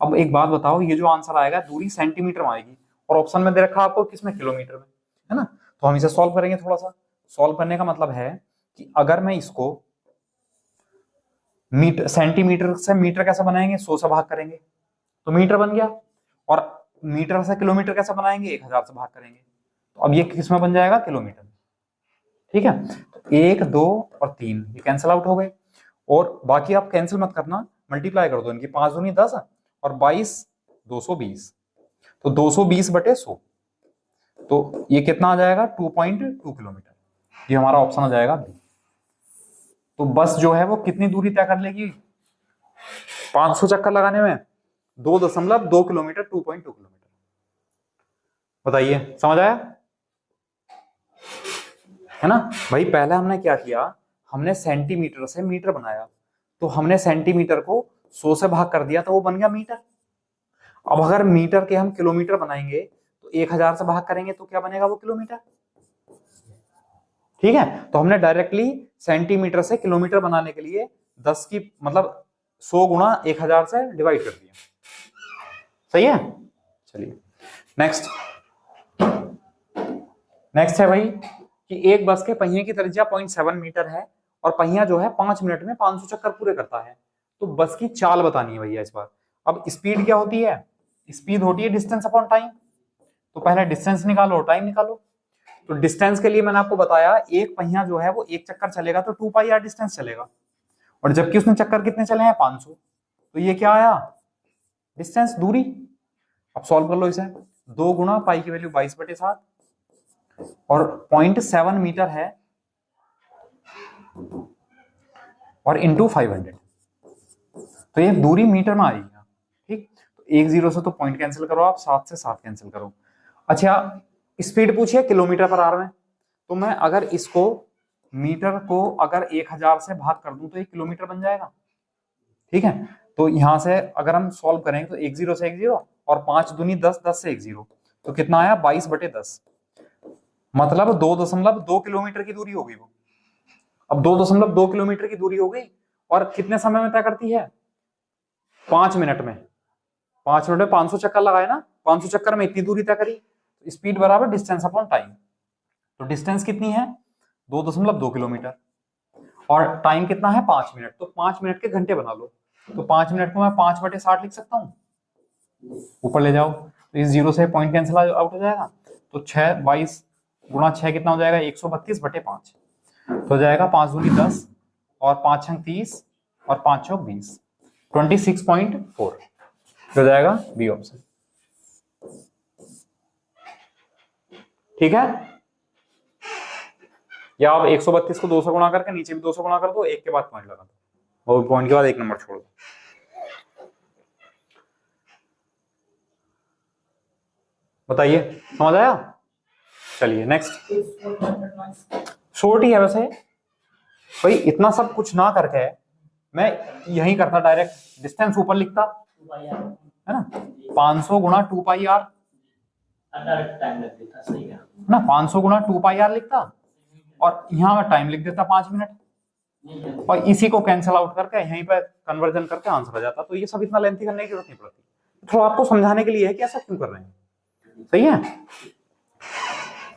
Speaker 1: अब एक बात बताओ, ये जो आंसर आएगा दूरी सेंटीमीटर में आएगी और ऑप्शन में दे रखा आपको किसमें, किलोमीटर में, है ना। तो हम इसे सॉल्व करेंगे। थोड़ा सा सॉल्व करने का मतलब है कि अगर मैं इसको मीटर, सेंटीमीटर से मीटर कैसे बनाएंगे, 100 से भाग करेंगे तो मीटर बन गया, और मीटर से किलोमीटर कैसे बनाएंगे, 1000 से भाग करेंगे, तो अब ये किसमें बन जाएगा, किलोमीटर। ठीक है, तो 1, 2 और 3 ये कैंसिल आउट हो गए, और बाकी आप कैंसिल मत करना, मल्टीप्लाई कर दो इनकी, 5 दूनी 10 और 22 220, तो 220/100, तो ये कितना आ जाएगा 2.2 किलोमीटर। ये हमारा ऑप्शन आ जाएगा बी। तो बस जो है वो कितनी दूरी तय कर लेगी 500 चक्कर लगाने में, 2.2 किलोमीटर, 2.2 किलोमीटर। बताइए, समझ आया है ना भाई। पहले हमने क्या किया, हमने सेंटीमीटर से मीटर बनाया, तो हमने सेंटीमीटर को 100 से भाग कर दिया तो वो बन गया मीटर। अब अगर मीटर के हम किलोमीटर बनाएंगे तो 1000 से भाग करेंगे तो क्या बनेगा, वो किलोमीटर। ठीक है, तो हमने डायरेक्टली सेंटीमीटर से किलोमीटर बनाने के लिए 10 की मतलब 100 गुणा 1000 से डिवाइड कर दिया। सही है, चलिए नेक्स्ट। नेक्स्ट है भाई कि एक बस के पहिए की त्रिज्या 0.7 मीटर है और पहिया जो है 5 मिनट में 500 चक्कर पूरे करता है, तो बस की चाल बतानी है भैया इस बार। अब स्पीड क्या होती है, स्पीड होती है डिस्टेंस अपॉन टाइम, तो पहले डिस्टेंस निकालो, टाइम निकालो। तो डिस्टेंस के लिए मैंने आपको बताया, एक पहिया जो है वो एक चक्कर चलेगा तो 2 पाई आर डिस्टेंस चलेगा, और जबकि उसने चक्कर कितने चले हैं 500, तो ये क्या आया, डिस्टेंस, दूरी। अब सॉल्व कर लो इसे, 2 गुणा पाई की वैल्यू 22/7 और 0.7 मीटर है और इंटू 500, तो ये दूरी मीटर में आएगी। ठीक, तो 1 0 से तो पॉइंट कैंसिल करो आप, 7 से 7 कैंसिल करो। अच्छा, स्पीड पूछिए किलोमीटर पर आवर में, तो मैं अगर इसको मीटर को अगर 1000 से भाग कर दूं तो 1 किलोमीटर बन जाएगा। ठीक है, तो यहां से अगर हम सॉल्व करें तो 1 0 से 1 0 और 5 दूनी 10, 10 से 1 0, तो कितना आया 22/10, मतलब 2.2 किलोमीटर की दूरी हो गई वो। अब 2.2 किलोमीटर की दूरी हो गई और कितने समय में तय करती है, 5 मिनट में। 5 मिनट में 500 चक्कर लगाए ना, 500 चक्कर में इतनी दूरी तय करी, तो स्पीड बराबर डिस्टेंस अपॉन टाइम। तो डिस्टेंस कितनी है 2.2 किलोमीटर और टाइम कितना है 5 मिनट, तो 5 मिनट के घंटे बना लो, तो 5 मिनट को मैं 5/60 लिख सकता हूँ, ऊपर ले जाओ, तो इस 0 से पॉइंट कैंसिल आउट हो जाएगा, तो 6 22 गुणा 6 कितना हो जाएगा 132/5, तो हो जाएगा 5 दूनी 10 और 5 छंग 30 और 5 चौक 20, 26.4 हो जाएगा बी ऑप्शन। ठीक है, या आप 132 को 2 से गुणा करके नीचे भी 2 से गुणा कर दो, एक के बाद पॉइंट लगा दो, और पॉइंट के बाद एक नंबर छोड़ दो। बताइए, समझ आया। चलिए नेक्स्ट, शॉर्ट ही है वैसे भाई, इतना सब कुछ ना करके मैं यही करता, डायरेक्ट डिस्टेंस ऊपर लिखता, है ना, 500 गुणा 2 पाई आर,
Speaker 2: टाइम लग देता, सही है
Speaker 1: ना, 500 गुणा 2 पाई आर लिखता और यहाँ मैं टाइम लिख देता 5 मिनट, और इसी को कैंसिल आउट करके यहीं पर कन्वर्जन करके आंसर आ जाता। तो ये सब इतना लेंथी करने की जरूरत नहीं पड़ती, थोड़ा आपको समझाने के लिए है कि ऐसा क्यों कर रहे हैं। सही है,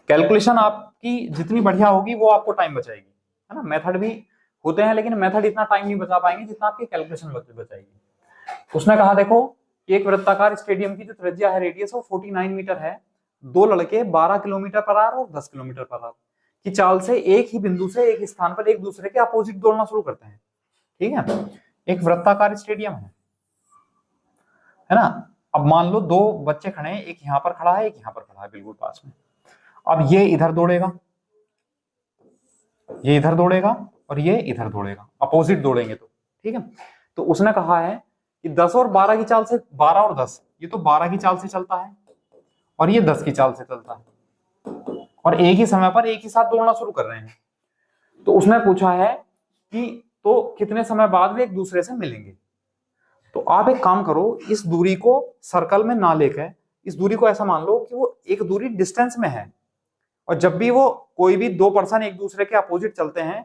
Speaker 1: कैलकुलेशन आपकी जितनी बढ़िया होगी वो आपको टाइम बचाएगी, है ना। मेथड भी होते हैं लेकिन मेथड इतना टाइम नहीं बचा पाएंगे जितना आपकी कैलकुलेशन बचाएगी। उसने कहा देखो, एक वृत्ताकार स्टेडियम की जो त्रिज्या है, रेडियस, वो 49 मीटर है, दो लड़के 12 किलोमीटर पर आवर और 10 किलोमीटर पर आवर की चाल से एक ही बिंदु से एक स्थान पर एक दूसरे के अपोजिट दौड़ना शुरू करते हैं। ठीक है, एक वृत्ताकार स्टेडियम है ना। अब मान लो दो बच्चे खड़े हैं, एक यहां पर खड़ा है, एक यहां पर खड़ा है, बिल्कुल पास में। अब ये इधर दौड़ेगा, ये इधर दौड़ेगा और ये इधर दौड़ेगा, अपोजिट दौड़ेंगे तो। ठीक है, तो उसने कहा है कि 10 और 12 की चाल से, 12 और 10, ये तो 12 की चाल से चलता है और ये 10 की चाल से चलता है, और एक ही समय पर एक ही साथ दौड़ना शुरू कर रहे हैं। तो उसने पूछा है कि तो कितने समय बाद वे एक दूसरे से मिलेंगे। तो आप एक काम करो, इस दूरी को सर्कल में ना लेकर इस दूरी को ऐसा मान लो कि वो एक दूरी डिस्टेंस में है, और जब भी वो कोई भी दो पर्सन एक दूसरे के अपोजिट चलते हैं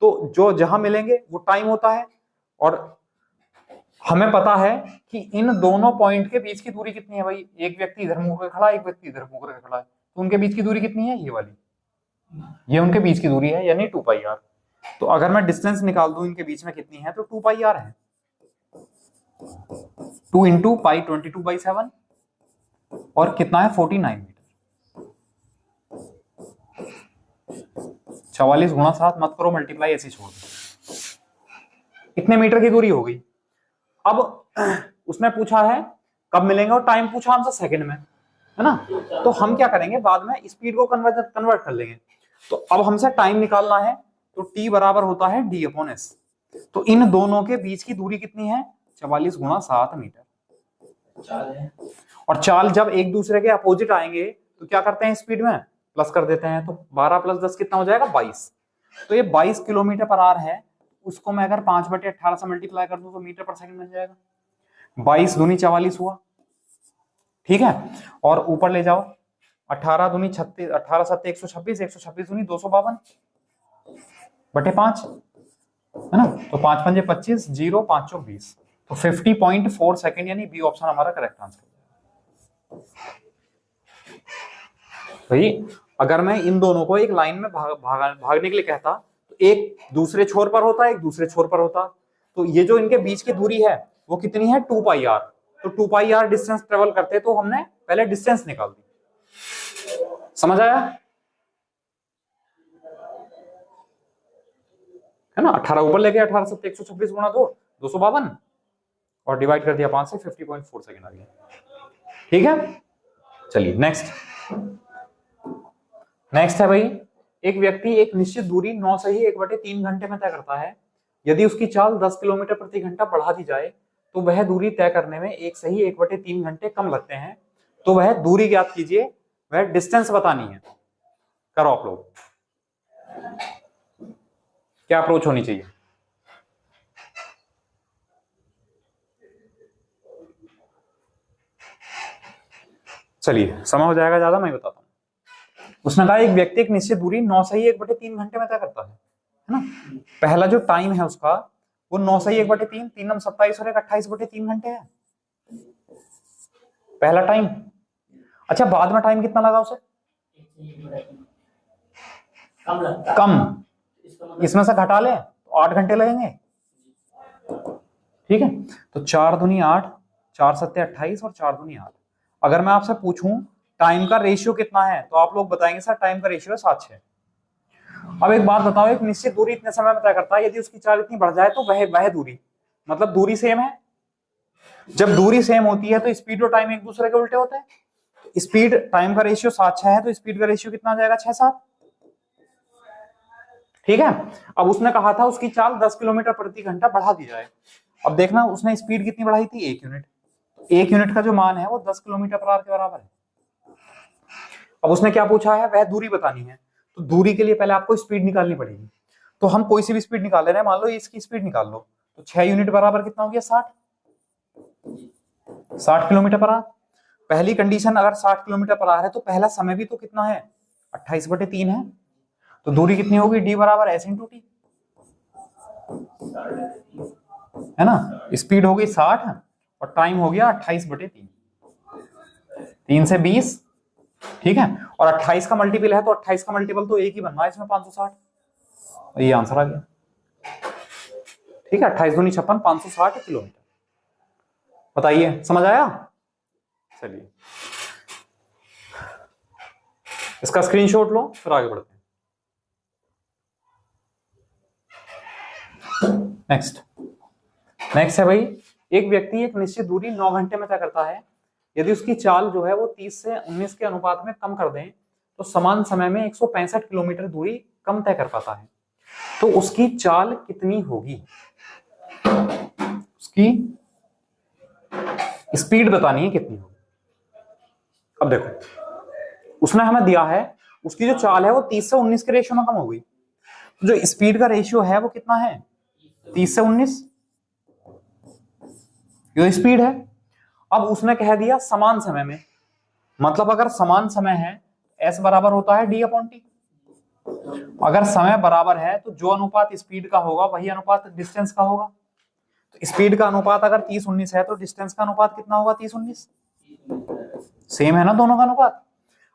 Speaker 1: तो जो जहां मिलेंगे वो टाइम होता है। और हमें पता है कि इन दोनों पॉइंट के बीच की दूरी कितनी है भाई, एक व्यक्ति इधर मुंह करके खड़ा है, एक व्यक्ति इधर मुंह करके खड़ा है, तो उनके बीच की दूरी कितनी है, ये वाली, ये उनके बीच की दूरी है, यानी 2πr। तो अगर मैं डिस्टेंस निकाल दूं इनके बीच में कितनी है, तो 2πr है। 2 इंटू पाई 22/7 और कितना है 49 मीटर। 44 गुणा 7 मत करो मल्टीप्लाई, ऐसे छोड़ दो। इतने मीटर की दूरी हो गई। अब उसने पूछा है कब मिलेंगे और टाइम पूछा हमसे सेकंड में, है ना। तो हम क्या करेंगे, बाद में स्पीड को कन्वर्ट कर लेंगे। तो अब हमसे टाइम निकालना है, तो t बराबर होता है d/s। तो इन दोनों के बीच की दूरी कितनी है, 44 गुणा 7 मीटर।
Speaker 2: चाल है।
Speaker 1: और चाल जब एक दूसरे के अपोजिट आएंगे तो क्या करते हैं, स्पीड में प्लस कर देते हैं। तो 12 + 10 कितना हो जाएगा, 22। तो ये 22 किलोमीटर पर आवर है। उसको मैं अगर 5/18 से मल्टीप्लाई कर दूं तो मीटर पर सेकंड बन जाएगा। 22 दूनी 44 हुआ, ठीक है। और ऊपर ले जाओ, 18 दूनी 36, 18 7 126, 126 दूनी 252/5, है ना। तो 5 पंजे 25, 0 5 चौक 20, तो 50.4 सेकंड, यानी बी ऑप्शन हमारा करेक्ट आंसर। भाई अगर मैं इन दोनों को एक लाइन में भागने के लिए कहता, तो एक दूसरे छोर पर होता, एक दूसरे छोर पर होता। तो ये जो इनके बीच की दूरी है वो कितनी है, 2πr। तो 2πr डिस्टेंस ट्रेवल करते, तो हमने पहले डिस्टेंस निकाल दी। समझ आया, है ना। 18 ऊपर ले गए, 18 7 126 गुणा 2 252 और डिवाइड कर दिया 5 से, 50.4 सेकंड आ गया। ठीक है, चलिए नेक्स्ट है भाई, एक व्यक्ति एक निश्चित दूरी 9 सही 1/3 घंटे में तय करता है। यदि उसकी चाल 10 किलोमीटर प्रति घंटा बढ़ा दी जाए तो वह दूरी तय करने में एक सही 1/3 घंटे कम लगते हैं। तो वह दूरी ज्ञात कीजिए, वह डिस्टेंस बतानी है। करो आप लोग, क्या अप्रोच होनी चाहिए। चलिए, समय हो जाएगा ज्यादा, मैं बताता हूं। उसने कहा एक व्यक्ति एक निश्चित दूरी 9 सही 1/3 घंटे में तय करता है ना। पहला जो टाइम है उसका वो 9 सही 1/3, 3 9 27 और 28/3 घंटे है पहला टाइम। अच्छा, बाद में टाइम कितना लगा उसे,
Speaker 2: कम लगता,
Speaker 1: कम, इसमें से घटा ले तो 8 घंटे लगेंगे। ठीक है, तो 4 दूनी 8, 4 7 28 और 4 दूनी 8। अगर मैं आपसे पूछूं टाइम का रेशियो कितना है, तो आप लोग बताएंगे सर टाइम का रेशियो है 7:6। अब एक बात बताओ, एक निश्चित दूरी इतने समय में तय करता है, यदि उसकी चाल इतनी बढ़ जाए तो वह दूरी, मतलब दूरी सेम है। जब दूरी सेम होती है तो स्पीड और टाइम एक दूसरे के उल्टे होते हैं। स्पीड टाइम का रेशियो 7:6 है, तो स्पीड का रेशियो कितना आ जाएगा, 6:7। ठीक है, अब उसने कहा था उसकी चाल 10 किलोमीटर प्रति घंटा बढ़ा दी जाए। अब देखना उसने स्पीड कितनी बढ़ाई थी, 1 यूनिट। 1 यूनिट का जो मान है वो 10 किलोमीटर पर आवर के बराबर है। अब उसने क्या पूछा है, वह दूरी बतानी है। तो दूरी के लिए पहले आपको स्पीड निकालनी पड़ेगी। तो हम कोई सी भी स्पीड निकाल ले रहे हैं, मान लो इसकी स्पीड निकाल लो, तो 6 यूनिट बराबर कितना हो गया, 60 किलोमीटर पर आवर। पहली कंडीशन अगर 60 किलोमीटर पर आवर है तो पहला समय भी तो कितना है, 28/3 है। तो दूरी कितनी होगी, d बराबर s × t, है ना। स्पीड हो गई 60 और टाइम हो गया 28/3, 3 से 20। ठीक है, और 28 का मल्टीपल है तो 28 का मल्टीपल तो एक ही बनना है इसमें, 560। ये आंसर आ गया। ठीक है, 28 दूनी 56, 560 किलोमीटर। बताइए, समझ आया। चलिए इसका स्क्रीनशॉट लो, फिर आगे बढ़ते हैं। नेक्स्ट है भाई, एक व्यक्ति एक निश्चित दूरी 9 घंटे में तय करता है। यदि उसकी चाल जो है वो 30 से 19 के अनुपात में कम कर दें तो समान समय में 165 किलोमीटर दूरी कम तय कर पाता है। तो उसकी चाल कितनी होगी, उसकी स्पीड बतानी है कितनी होगी। अब देखो उसने हमें दिया है उसकी जो चाल है वो 30 से 19 के रेशियो में कम हो गई। तो जो स्पीड का रेशियो है वो कितना है, 30 से 19, ये स्पीड है। अब उसने कह दिया समान समय में, मतलब अगर समान समय है s बराबर होता है d अपॉन टी। अगर समय बराबर है तो जो अनुपात स्पीड का होगा वही अनुपात डिस्टेंस का होगा। तो स्पीड का अनुपात अगर 30-19 है तो डिस्टेंस का अनुपात कितना होगा 30-19। सेम है ना दोनों का अनुपात।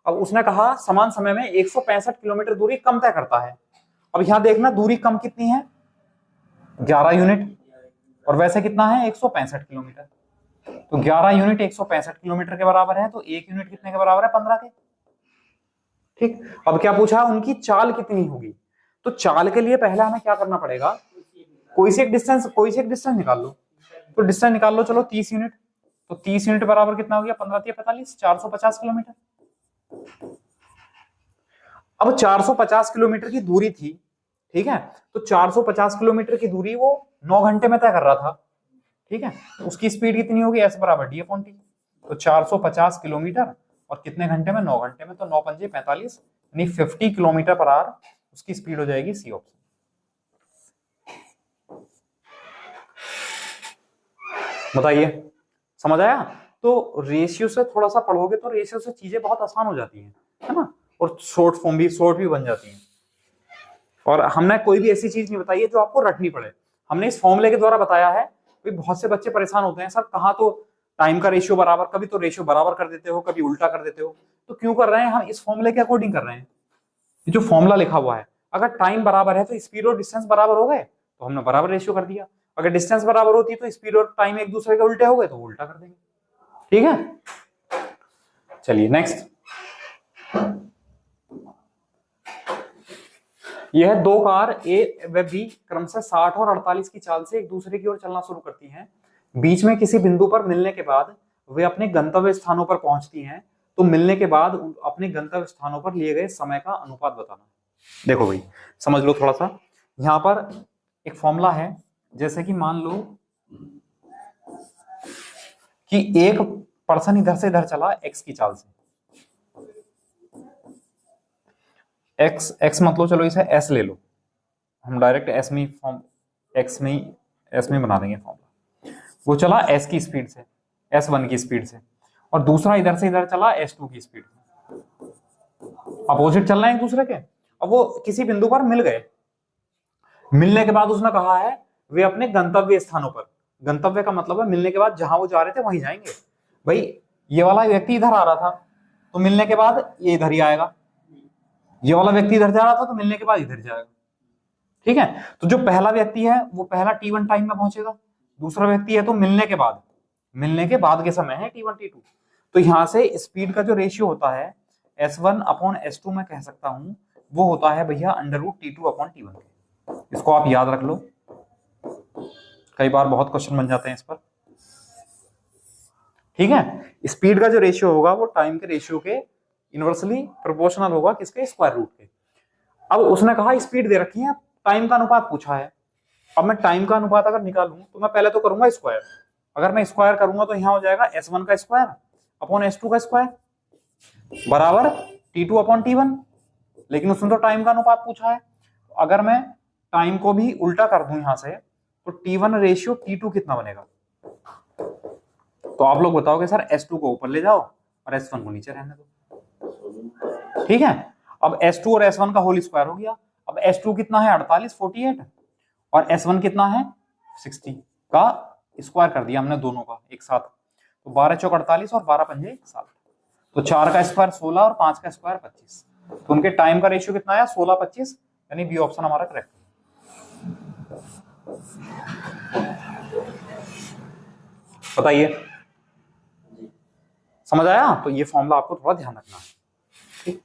Speaker 1: अब उसने कहा समान समय में 165 किलोमीटर दूरी कम तय करता है। अब यहां देखना दूरी कम कितनी है 11 यूनिट, और वैसे कितना है 165 किलोमीटर। तो 11 यूनिट 165 किलोमीटर के बराबर है, तो 1 यूनिट कितने के बराबर है 15 के। ठीक, अब क्या पूछा उनकी चाल कितनी होगी। तो चाल के लिए पहले हमें क्या करना पड़ेगा, कोई से एक डिस्टेंस निकाल लो। तो डिस्टेंस निकाल लो चलो 30 यूनिट। तो 30 यूनिट बराबर कितना हो गया 15×45 450 किलोमीटर। अब 450 किलोमीटर की दूरी थी, ठीक है, तो 450 किलोमीटर की दूरी वो 9 घंटे में तय कर रहा था। ठीक है, तो उसकी स्पीड कितनी होगी s बराबर d अपॉन टी। तो 450 किलोमीटर और कितने घंटे में 9 घंटे में, तो 9 पंजे 45 यानी 50 किलोमीटर पर आवर उसकी स्पीड हो जाएगी। C option. बताइए समझ आया। तो रेशियो से थोड़ा सा पढ़ोगे तो रेशियो से चीजें बहुत आसान हो जाती हैं, है ना, और शॉर्ट भी बन जाती हैं। और हमने कोई भी ऐसी चीज नहीं बताई है जो आपको रटनी पड़े, हमने इस फॉर्मूले के द्वारा बताया है। बहुत से बच्चे परेशान होते हैं सर कहाँ तो टाइम का रेशियो बराबर, कभी तो रेशियो बराबर कर देते हो कभी उल्टा कर देते हो। तो क्यों कर रहे हैं, हम इस फॉर्मूले के अकॉर्डिंग कर रहे हैं। ये जो फॉर्मूला लिखा हुआ है, अगर टाइम बराबर है तो स्पीड और डिस्टेंस बराबर हो गए तो हमने बराबर रेशियो कर दिया। अगर डिस्टेंस बराबर होती है तो स्पीड और टाइम एक दूसरे के उल्टे हो गए तो उल्टा कर देंगे। ठीक है, चलिए नेक्स्ट। यह दो कार ए व बी क्रमशः 60 और 48 की चाल से एक दूसरे की ओर चलना शुरू करती हैं। बीच में किसी बिंदु पर मिलने के बाद वे अपने गंतव्य स्थानों पर पहुंचती हैं। तो मिलने के बाद अपने गंतव्य स्थानों पर लिए गए समय का अनुपात बताना। देखो भाई समझ लो थोड़ा सा, यहां पर एक फॉर्मूला है। जैसे कि मान लो कि एक पर्सन इधर से इधर चला एक्स की चाल से, एक्स मतलब चलो इसे एस ले लो, हम डायरेक्ट एस में फॉर्म एक्स में एस में बना देंगे फॉर्मूला। वो चला एस की स्पीड से, S1 की स्पीड से, और दूसरा इधर से इधर चला S2 की स्पीड से। अपोजिट चल रहे हैं एक दूसरे के। अब वो किसी बिंदु पर मिल गए, मिलने के बाद उसने कहा है वे अपने गंतव्य स्थानों पर, गंतव्य का मतलब है मिलने के बाद जहां वो जा रहे थे वहीं जाएंगे। भाई ये वाला व्यक्ति इधर आ रहा था तो मिलने के बाद ये इधर ही आएगा, ये वाला व्यक्ति इधर जा रहा था तो मिलने के बाद इधर जाएगा। ठीक है, तो जो पहला व्यक्ति है वो पहला T1 टाइम में पहुंचेगा, दूसरा व्यक्ति है तो मिलने के बाद के समय है T1 T2। तो यहां से स्पीड का जो रेशियो होता है S1 अपॉन S2 में कह सकता हूं वो होता है भैया √T2 अपॉन T1। इसको आप याद रख लो, कई बार बहुत क्वेश्चन बन जाते हैं इस पर। ठीक है, स्पीड का जो रेशियो होगा वो टाइम के रेशियो के इनवर्सली प्रोपोर्शनल होगा, किसके, स्क्वायर रूट के। अब उसने कहा स्पीड दे रखी है, टाइम का अनुपात पूछा है। अब मैं टाइम का अनुपात अगर निकालूं तो मैं पहले तो करूंगा स्क्वायर। अगर मैं स्क्वायर करूंगा तो यहां हो जाएगा S1 का स्क्वायर अपॉन S2 का स्क्वायर बराबर T2 अपॉन T1। लेकिन उसने तो टाइम का अनुपात पूछा है, अगर मैं टाइम को भी उल्टा कर दूं यहां से तो T1 रेशियो T2 कितना बनेगा। तो आप लोग बताओगे सर S2 को ऊपर ले जाओ और S1 को नीचे रहने दो। ठीक है, अब S2 और S1 का होल स्क्वायर हो गया। अब S2 कितना है 48 और S1 कितना है 60 का स्क्वायर कर दिया हमने दोनों का एक साथ। तो 12 चौक 48 और 12 पंजे 60। तो 4 का स्क्वायर 16 और 5 का स्क्वायर 25। तो उनके टाइम का रेशियो कितना आया 16-25, यानी बी ऑप्शन हमारा करेक्ट है। बताइए समझ आया। तो ये फॉर्मूला आपको थोड़ा ध्यान रखना है। ठीक,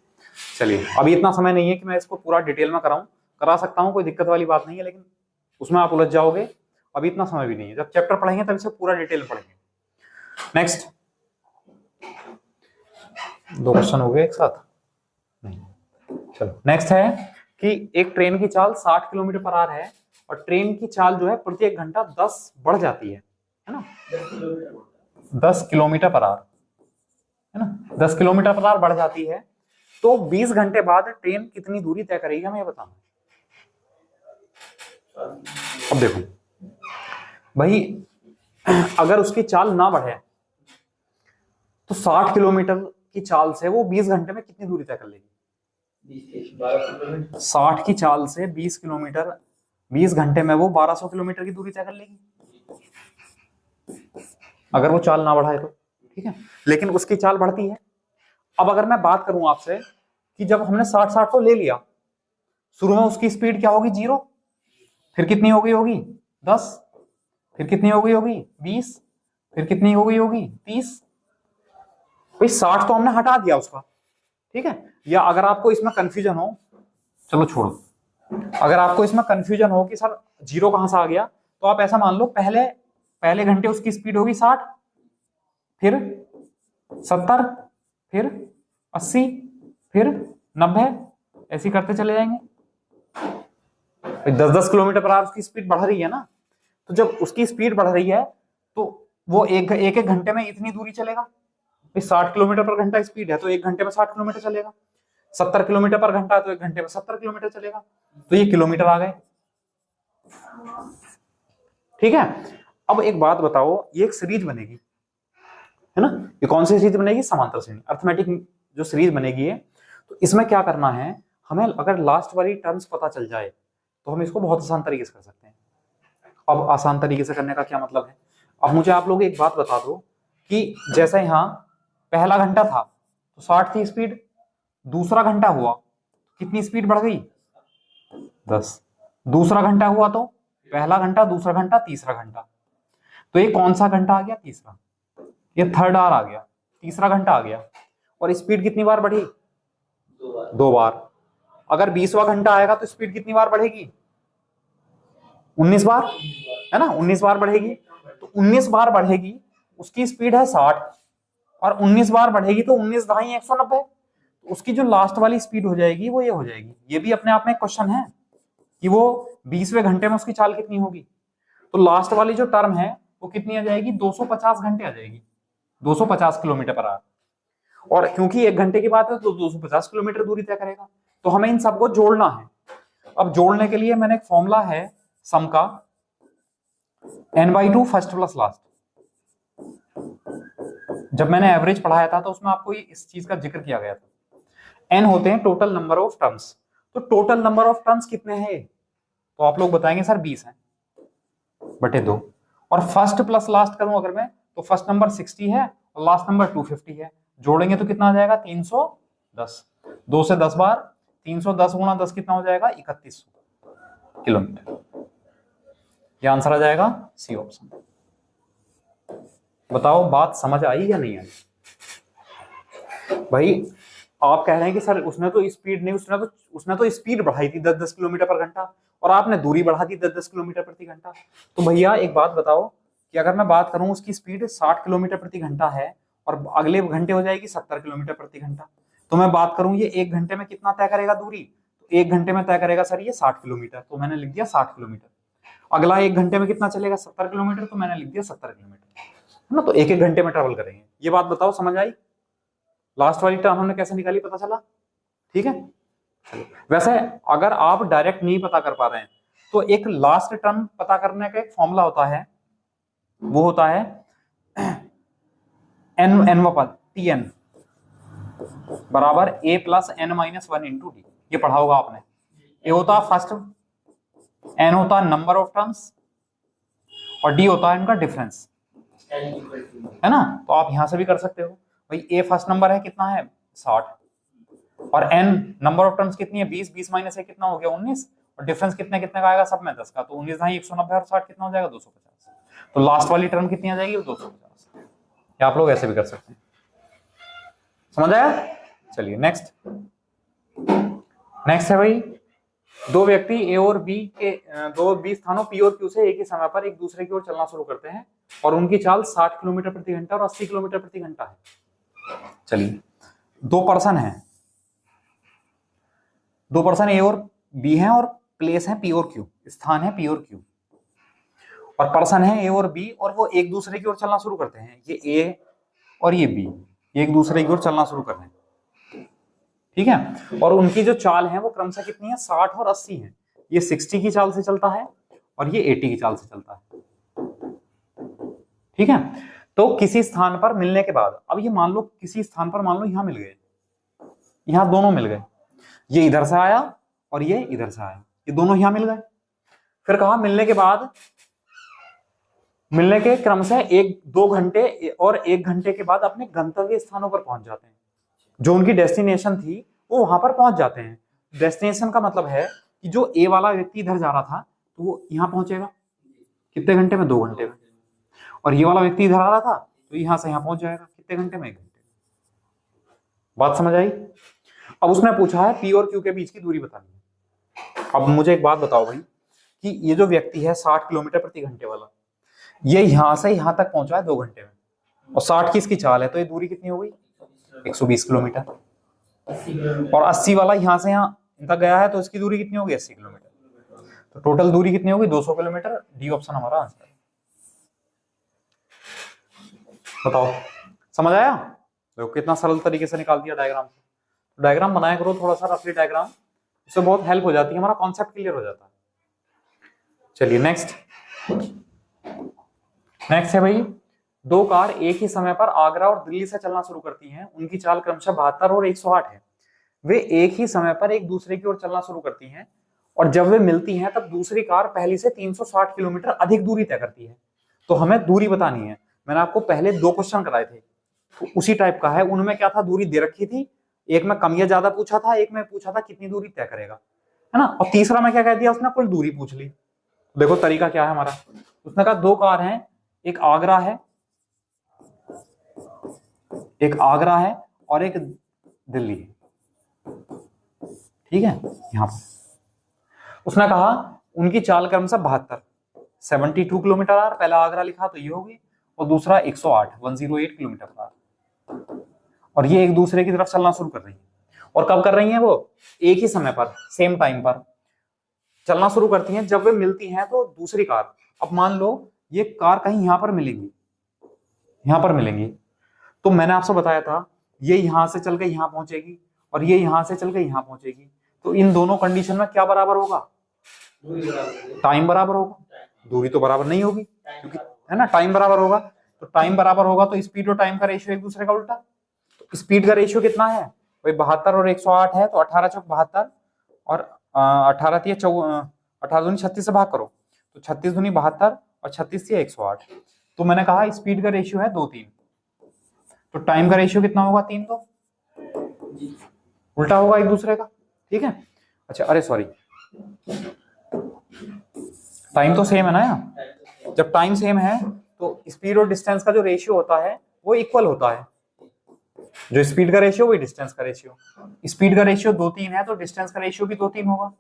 Speaker 1: चलिए अभी इतना समय नहीं है कि मैं इसको पूरा डिटेल में कराऊं, करा सकता हूं, कोई दिक्कत वाली बात नहीं है, लेकिन उसमें आप उलझ जाओगे। अभी इतना समय भी नहीं है, जब चैप्टर पढ़ेंगे तब इसे पूरा डिटेल में पढ़ेंगे। नेक्स्ट, 2 क्वेश्चन हो गए एक साथ नहीं। चलो नेक्स्ट है कि एक ट्रेन की चाल 60 किलोमीटर पर आवर है और ट्रेन की चाल जो है प्रत्येक घंटा 10 बढ़ जाती है ना, 10 किलोमीटर पर आवर है ना, 10 किलोमीटर पर आवर बढ़ जाती है। तो 20 घंटे बाद ट्रेन कितनी दूरी तय करेगी, हमें बताना। अब देखो भाई अगर उसकी चाल ना बढ़े तो 60 किलोमीटर की चाल से वो 20 घंटे में कितनी दूरी तय कर लेगी? 60 की चाल से 20 किलोमीटर 20 घंटे में वो 1200 किलोमीटर की दूरी तय कर लेगी, अगर वो चाल ना बढ़ाए तो। ठीक है, लेकिन उसकी चाल बढ़ती है। अब अगर मैं बात करूं आपसे कि जब हमने 60-60 तो ले लिया, शुरू में उसकी स्पीड क्या होगी? 0, फिर कितनी हो गई होगी? 10, फिर कितनी हो गई होगी? 20, फिर कितनी हो गई होगी? 30। भाई 60 तो हमने हटा दिया उसका। ठीक है, या अगर आपको इसमें कंफ्यूजन हो, चलो छोड़ो, अगर आपको इसमें कंफ्यूजन हो कि सर 0 कहां से आ गया, तो आप ऐसा मान लो पहले घंटे उसकी स्पीड होगी 60, फिर 70, फिर 80, फिर 90, ऐसे करते चले जाएंगे। 10-10 किलोमीटर पर आवर उसकी स्पीड बढ़ रही है ना, तो जब उसकी स्पीड बढ़ रही है तो वो एक घंटे में इतनी दूरी चलेगा। 60 किलोमीटर पर घंटा स्पीड है तो एक घंटे में 60 किलोमीटर चलेगा। 70 किलोमीटर पर घंटा है तो एक घंटे में 70 किलोमीटर चलेगा। तो ये किलोमीटर आ गए। ठीक है, अब एक बात बताओ, ये एक सीरीज बनेगी, है ना? ये कौन सी सीरीज बनेगी? समांतर श्रेणी, अर्थमेटिक जो सीरीज बनेगी है। तो इसमें क्या करना है हमें, अगर लास्ट वाली टर्म्स पता चल जाए तो हम इसको बहुत आसान तरीके से कर सकते हैं। अब आसान तरीके से करने का क्या मतलब है? अब मुझे आप लोग एक बात बता दो कि जैसे यहां पहला घंटा था तो 60 थी स्पीड, दूसरा घंटा हुआ कितनी स्पीड बढ़ गई? 10। दूसरा घंटा हुआ तो पहला घंटा, दूसरा घंटा, तीसरा घंटा, तो ये कौन सा घंटा आ गया? तीसरा। ये थर्ड आवर आ गया, तीसरा घंटा आ गया। और स्पीड कितनी बार बढ़ी? 2 बार। अगर 20वां घंटा आएगा तो स्पीड कितनी बार बढ़ेगी? 19 बार, है ना? 19 बार बढ़ेगी। तो 19 बार बढ़ेगी, उसकी स्पीड है 60, और 19 बार बढ़ेगी तो 19 ढाई 190, तो उसकी जो लास्ट वाली स्पीड हो जाएगी वो ये हो जाएगी। ये भी अपने आप में क्वेश्चन है कि वो 20वें घंटे में उसकी चाल कितनी होगी। तो लास्ट वाली जो टर्म है वो कितनी आ जाएगी? 250 घंटे आ जाएगी, 250 किलोमीटर पर आवर। और क्योंकि एक घंटे की बात है तो 250 किलोमीटर दूरी तय करेगा। तो हमें इन सबको जोड़ना है। अब जोड़ने के लिए मैंने एक फॉर्मूला है सम का, n/2 फर्स्ट प्लस लास्ट। जब मैंने एवरेज पढ़ाया था तो उसमें आपको इस चीज का जिक्र किया गया था। n होते हैं टोटल नंबर ऑफ टर्म्स। तो टोटल नंबर ऑफ टर्म्स कितने हैं? तो आप लोग बताएंगे सर 20 है बटे 2। और फर्स्ट प्लस लास्ट करूं अगर मैं, तो फर्स्ट नंबर 60 है और लास्ट नंबर 250 है। जोड़ेंगे तो कितना आ जाएगा? 310। 2 से 10 बार, 310 गुणा 10 कितना हो जाएगा? 3100 किलोमीटर। ये आंसर आ जाएगा सी ऑप्शन। बताओ बात समझ आई या नहीं आई? भाई आप कह रहे हैं कि सर उसने तो स्पीड नहीं, उसने तो स्पीड बढ़ाई थी 10-10 किलोमीटर पर घंटा, और आपने दूरी बढ़ा दी 10-10 किलोमीटर प्रति घंटा। तो भैया एक बात बताओ कि अगर मैं बात करूं उसकी स्पीड 60 किलोमीटर प्रति घंटा है और अगले घंटे हो जाएगी 70 किलोमीटर प्रति घंटा, तो मैं बात करूं ये एक घंटे में कितना तय करेगा दूरी? तो एक घंटे में तय करेगा सर ये 60 किलोमीटर, तो मैंने लिख दिया 60 किलोमीटर। अगला एक घंटे में कितना चलेगा? 70 किलोमीटर, तो मैंने लिख दिया 70 किलोमीटर, है ना? तो एक घंटे में ट्रेवल करेंगे। ये बात बताओ समझ आई? लास्ट वाली टर्म हमने कैसे निकाली, पता चला? ठीक है, वैसे अगर आप डायरेक्ट नहीं पता कर पा रहे हैं तो एक लास्ट टर्म पता करने का एक फॉर्मूला होता है, वो होता है n पद tn बराबर a plus n minus 1 into D. ये पढ़ा होगा आपने। a होता है फर्स्ट, n होता है नंबर ऑफ टर्म्स, और d होता है इनका डिफरेंस, है ना? तो आप यहां से भी कर सकते हो। भाई a फर्स्ट नंबर है, कितना है? 60, और n नंबर ऑफ टर्म्स कितनी है? 20, 20 माइनस है कितना हो गया? 19, और डिफरेंस कितने कितने का आएगा? सब में 10 का, तो 19 ढाई 190, और 60 कितना हो जाएगा? 250। तो लास्ट वाली टर्म कितनी आ जाएगी? 250। या आप लोग ऐसे भी कर सकते हैं। समझ आया? चलिए नेक्स्ट है भाई, दो व्यक्ति ए और बी के दो स्थानों पी और क्यू से एक ही समय पर एक दूसरे की ओर चलना शुरू करते हैं और उनकी चाल 60 किलोमीटर प्रति घंटा और 80 किलोमीटर प्रति घंटा है। चलिए, दो पर्सन ए और बी हैं और प्लेस है पी और क्यू, स्थान है पी और क्यू, और पर्सन है ए और बी, और वो एक दूसरे की ओर चलना शुरू करते हैं। ये ए और ये बी एक दूसरे की ओर चलना शुरू कर रहे हैं, ठीक है? और उनकी जो चाल है वो क्रमशः कितनी है? 60 और 80 है। ये 60 की चाल से चलता है और ये 80 की चाल से चलता है। ठीक है, तो किसी स्थान पर मिलने के बाद, अब ये मान लो किसी स्थान पर मान लो यहां मिल गए, यहां दोनों मिल गए, ये इधर से आया और ये इधर से आया, ये दोनों यहां मिल गए। फिर कहा मिलने के बाद, मिलने के क्रम से 1-2 घंटे और 1 घंटे के बाद अपने गंतव्य स्थानों पर पहुंच जाते हैं। जो उनकी डेस्टिनेशन थी वो वहां पर पहुंच जाते हैं। डेस्टिनेशन का मतलब है कि जो ए वाला व्यक्ति इधर जा रहा था तो वो यहां पहुंचेगा कितने घंटे में, 2 घंटे में। और ये वाला व्यक्ति इधर आ रहा था तो यहां से यहां पहुंच जाएगा कितने घंटे में, 1 घंटे। बात समझ आई? अब उसने पूछा है पी और क्यू के बीच की दूरी बतानी है। अब मुझे एक बात बताओ भाई कि ये जो व्यक्ति है 60 किलोमीटर प्रति घंटे वाला, ये यहां से यहां तक पहुंचा है 2 घंटे में, और 60 की इसकी चाल है, तो ये दूरी कितनी हो गई, 120 किलोमीटर।
Speaker 2: 80 किलोमीटर।
Speaker 1: और 80 वाला यहां से यहां तक गया है तो इसकी दूरी कितनी होगी, 80 किलोमीटर। तो टोटल दूरी कितनी होगी, 200 किलोमीटर। डी ऑप्शन हमारा आंसर है। बताओ समझ आया? देखो कितना सरल तरीके से निकाल दिया डायग्राम से। डायग्राम बनाया करो थोड़ा सा रफली डायग्राम, उससे बहुत हेल्प हो जाती है, हमारा कॉन्सेप्ट क्लियर हो जाता है। चलिए नेक्स्ट है भाई, 2 कार एक ही समय पर आगरा और दिल्ली से चलना शुरू करती हैं। उनकी चाल क्रमशः 72 और 108 है। वे एक ही समय पर एक दूसरे की ओर चलना शुरू करती हैं और जब वे मिलती हैं तब दूसरी कार पहली से 360 किलोमीटर अधिक दूरी तय करती है। तो हमें दूरी बतानी है। मैंने आपको पहले 2 क्वेश्चन कराए थे तो उसी टाइप का है। उनमें क्या था, दूरी दे रखी थी, एक में कम या ज्यादा पूछा था, एक में पूछा था कितनी दूरी तय करेगा, है ना। और तीसरा में क्या कह दिया उसने, कुल दूरी पूछ ली। देखो तरीका क्या है हमारा, उसने कहा 2 कार हैं, एक आगरा है और एक दिल्ली है, ठीक है। यहां पर उसने कहा उनकी चाल क्रम से 72 किलोमीटर आर, पहला आगरा लिखा तो ये होगी, और दूसरा 108 किलोमीटर पर आर। और ये एक दूसरे की तरफ चलना शुरू कर रही है। और कब कर रही हैं वो, एक ही समय पर, सेम टाइम पर चलना शुरू करती हैं। जब वे मिलती हैं तो दूसरी कार, अब मान लो ये कार कहीं यहां पर मिलेंगी, तो मैंने आपसे बताया था ये यहां से चल के यहां पहुंचेगी और ये यहां से चल के यहां पहुंचेगी। तो इन दोनों कंडीशन में क्या बराबर होगा, टाइम बराबर होगा। दूरी तो बराबर नहीं होगी क्योंकि, है ना, टाइम बराबर होगा। तो टाइम बराबर होगा तो स्पीड और टाइम का रेशियो एक दूसरे का उल्टा। तो स्पीड का रेशियो कितना है भाई, 72 और 108 है, तो 18 चौक 72 और 18 तीय 18 दूनी 36 से भाग करो तो 36 दूनी 72 और 36 तीय 108। तो मैंने कहा स्पीड का रेशियो है 2-3, तो टाइम का रेशियो कितना होगा, 3, तो उल्टा होगा एक दूसरे का, ठीक है। अच्छा अरे सॉरी, टाइम तो सेम है ना यार। जब टाइम सेम है तो स्पीड और डिस्टेंस का जो रेशियो होता है वो इक्वल होता है। जो स्पीड का रेशियो वही डिस्टेंस का रेशियो, स्पीड का रेशियो 2-3 है तो डिस्टेंस का रेशियो भी 2-3 होगा,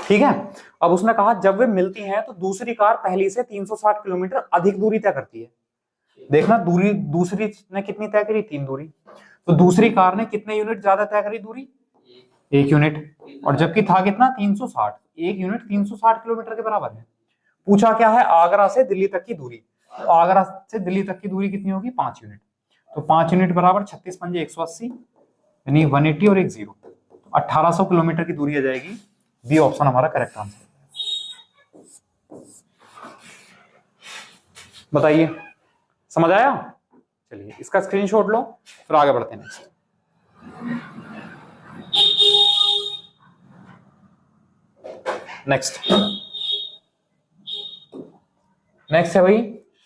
Speaker 1: ठीक है। अब उसने कहा जब वे मिलती हैं तो दूसरी कार पहली से 360 किलोमीटर अधिक दूरी तय करती है। देखना दूरी दूसरी ने कितनी तय करी, 3 दूरी, तो दूसरी कार ने कितने यूनिट ज्यादा तय करी दूरी, 1 यूनिट। और जबकि था कितना, 360, 1 यूनिट 360 किलोमीटर के बराबर है। पूछा क्या है, आगरा से दिल्ली तक की दूरी। तो आगरा से दिल्ली तक की दूरी कितनी होगी, 5 यूनिट। तो 5 यूनिट बराबर 36 पंजे 180, यानी 180 और 1 0, 1800 किलोमीटर की दूरी आ जाएगी। बी ऑप्शन हमारा करेक्ट आंसर। बताइए समझ आया? चलिए इसका स्क्रीनशॉट लो फिर आगे बढ़ते हैं। नेक्स्ट है भाई,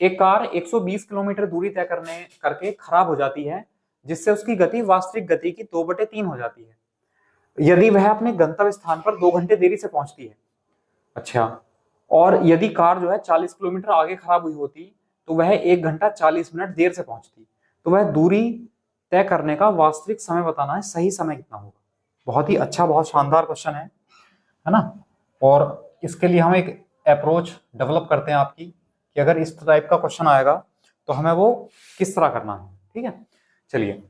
Speaker 1: एक कार 120 किलोमीटर दूरी तय करके खराब हो जाती है जिससे उसकी गति वास्तविक गति की 2/3 हो जाती है यदि वह अपने गंतव्य स्थान पर 2 घंटे देरी से पहुंचती है। अच्छा, और यदि कार जो है 40 किलोमीटर आगे खराब हुई होती तो वह 1 घंटा 40 मिनट देर से पहुंचती, तो वह दूरी तय करने का वास्तविक समय बताना है, सही समय कितना होगा। बहुत ही अच्छा, बहुत शानदार क्वेश्चन है ना। और इसके लिए हम एक अप्रोच डेवलप करते हैं आपकी कि अगर इस टाइप का क्वेश्चन आएगा तो हमें वो किस तरह करना है, ठीक है। चलिए,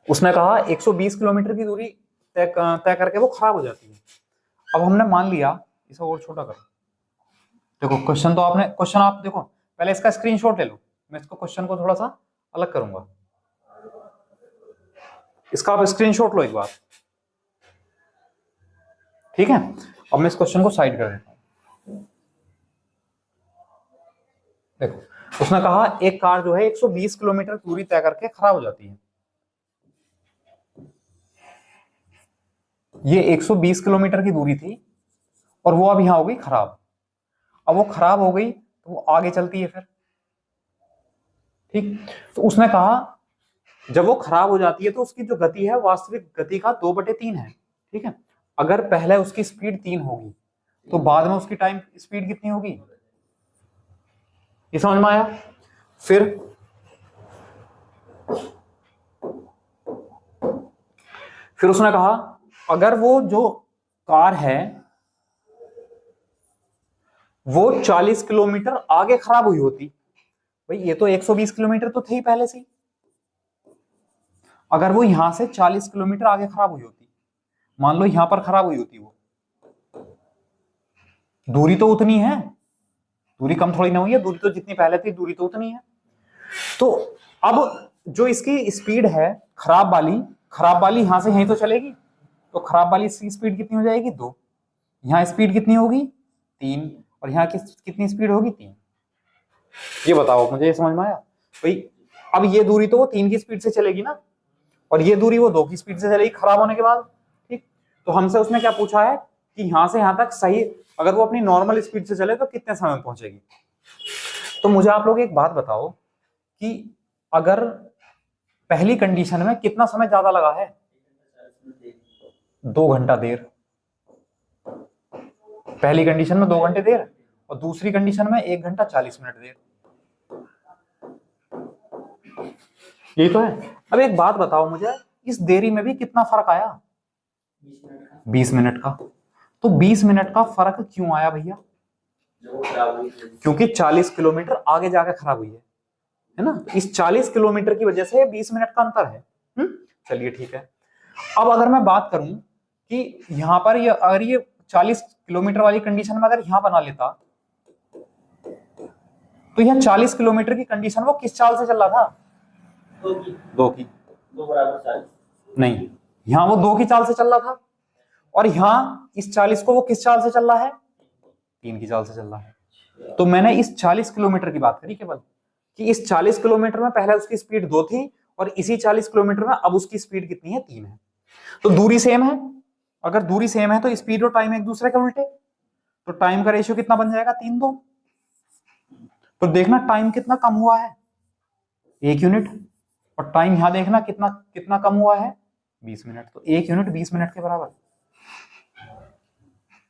Speaker 1: उसने कहा 120 किलोमीटर की दूरी तय करके वो खराब हो जाती है। अब हमने मान लिया, इसे और छोटा करो। देखो क्वेश्चन तो आपने, क्वेश्चन आप देखो, पहले इसका स्क्रीनशॉट ले लो, मैं इसको क्वेश्चन को थोड़ा सा अलग करूंगा। इसका आप स्क्रीनशॉट लो एक बार, ठीक है। अब मैं इस क्वेश्चन को साइड कर देता हूं। देखो उसने कहा एक कार जो है 120 किलोमीटर दूरी तय करके खराब हो जाती है। ये 120 किलोमीटर की दूरी थी और वो अब यहां हो गई खराब। अब वो खराब हो गई तो वो आगे चलती है फिर, ठीक। तो उसने कहा जब वो खराब हो जाती है तो उसकी जो गति है वास्तविक गति का 2/3 है, ठीक है। अगर पहले उसकी स्पीड 3 होगी तो बाद में उसकी टाइम स्पीड कितनी होगी, ये समझ में आया। फिर उसने कहा अगर वो जो कार है वो 40 किलोमीटर आगे खराब हुई होती, भाई ये तो 120 किलोमीटर तो थे ही पहले से ही, अगर वो यहां से 40 किलोमीटर आगे खराब हुई होती, मान लो यहां पर खराब हुई होती, वो दूरी तो उतनी है, दूरी कम थोड़ी ना हुई है, दूरी तो जितनी पहले थी दूरी तो उतनी है। तो अब जो इसकी स्पीड है खराब वाली यहां से यहीं तो चलेगी, तो खराब वाली इसकी स्पीड कितनी हो जाएगी 2, यहां स्पीड कितनी होगी 3, और यहाँ की कितनी स्पीड होगी 3। ये बताओ मुझे, ये समझ में आया भाई। अब ये दूरी तो वो 3 की स्पीड से चलेगी ना, और ये दूरी वो 2 की स्पीड से चलेगी खराब होने के बाद, ठीक। तो हमसे उसने क्या पूछा है कि यहां से यहां तक सही अगर वो अपनी नॉर्मल स्पीड से चले तो कितने समय में पहुंचेगी। तो मुझे आप लोग एक बात बताओ कि अगर पहली कंडीशन में कितना समय ज्यादा लगा है, 2 घंटा देर, पहली कंडीशन में 2 घंटे देर और दूसरी कंडीशन में 1 घंटा 40 मिनट देर, यही तो है। अब एक बात बताओ मुझे, इस देरी में भी कितना फर्क आया, 20 मिनट का। तो 20 मिनट का फर्क क्यों आया भैया, क्योंकि 40 किलोमीटर आगे जाकर खराब हुई है ना। इस 40 किलोमीटर की वजह से 20 मिनट का अंतर है। चलिए ठीक है। अब अगर मैं बात करूं कि यहां पर अगर ये 40 किलोमीटर वाली कंडीशन में अगर यहां बना लेता तो यह 40 किलोमीटर की कंडीशन वो किस चाल से चल रहा था, 2 की
Speaker 2: 2 बराबर 40
Speaker 1: नहीं, यहां वो 2 की चाल से चल रहा था, और यहां इस 40 को वो किस चाल से चल रहा है, 3 की चाल से चल रहा है। तो मैंने इस 40 किलोमीटर की बात करी केवल, कि इस 40 किलोमीटर में पहले उसकी स्पीड 2 थी और इसी 40 किलोमीटर में अब उसकी स्पीड कितनी है, 3 है। तो दूरी सेम है, अगर दूरी सेम है तो स्पीड और टाइम एक दूसरे के उल्टे, तो टाइम का रेशियो कितना बन जाएगा, 3:2। तो देखना टाइम कितना कम हुआ है, 1 यूनिट, और टाइम यहां देखना कितना कितना कम हुआ है, 20 मिनट। तो 1 यूनिट 20 मिनट के बराबर,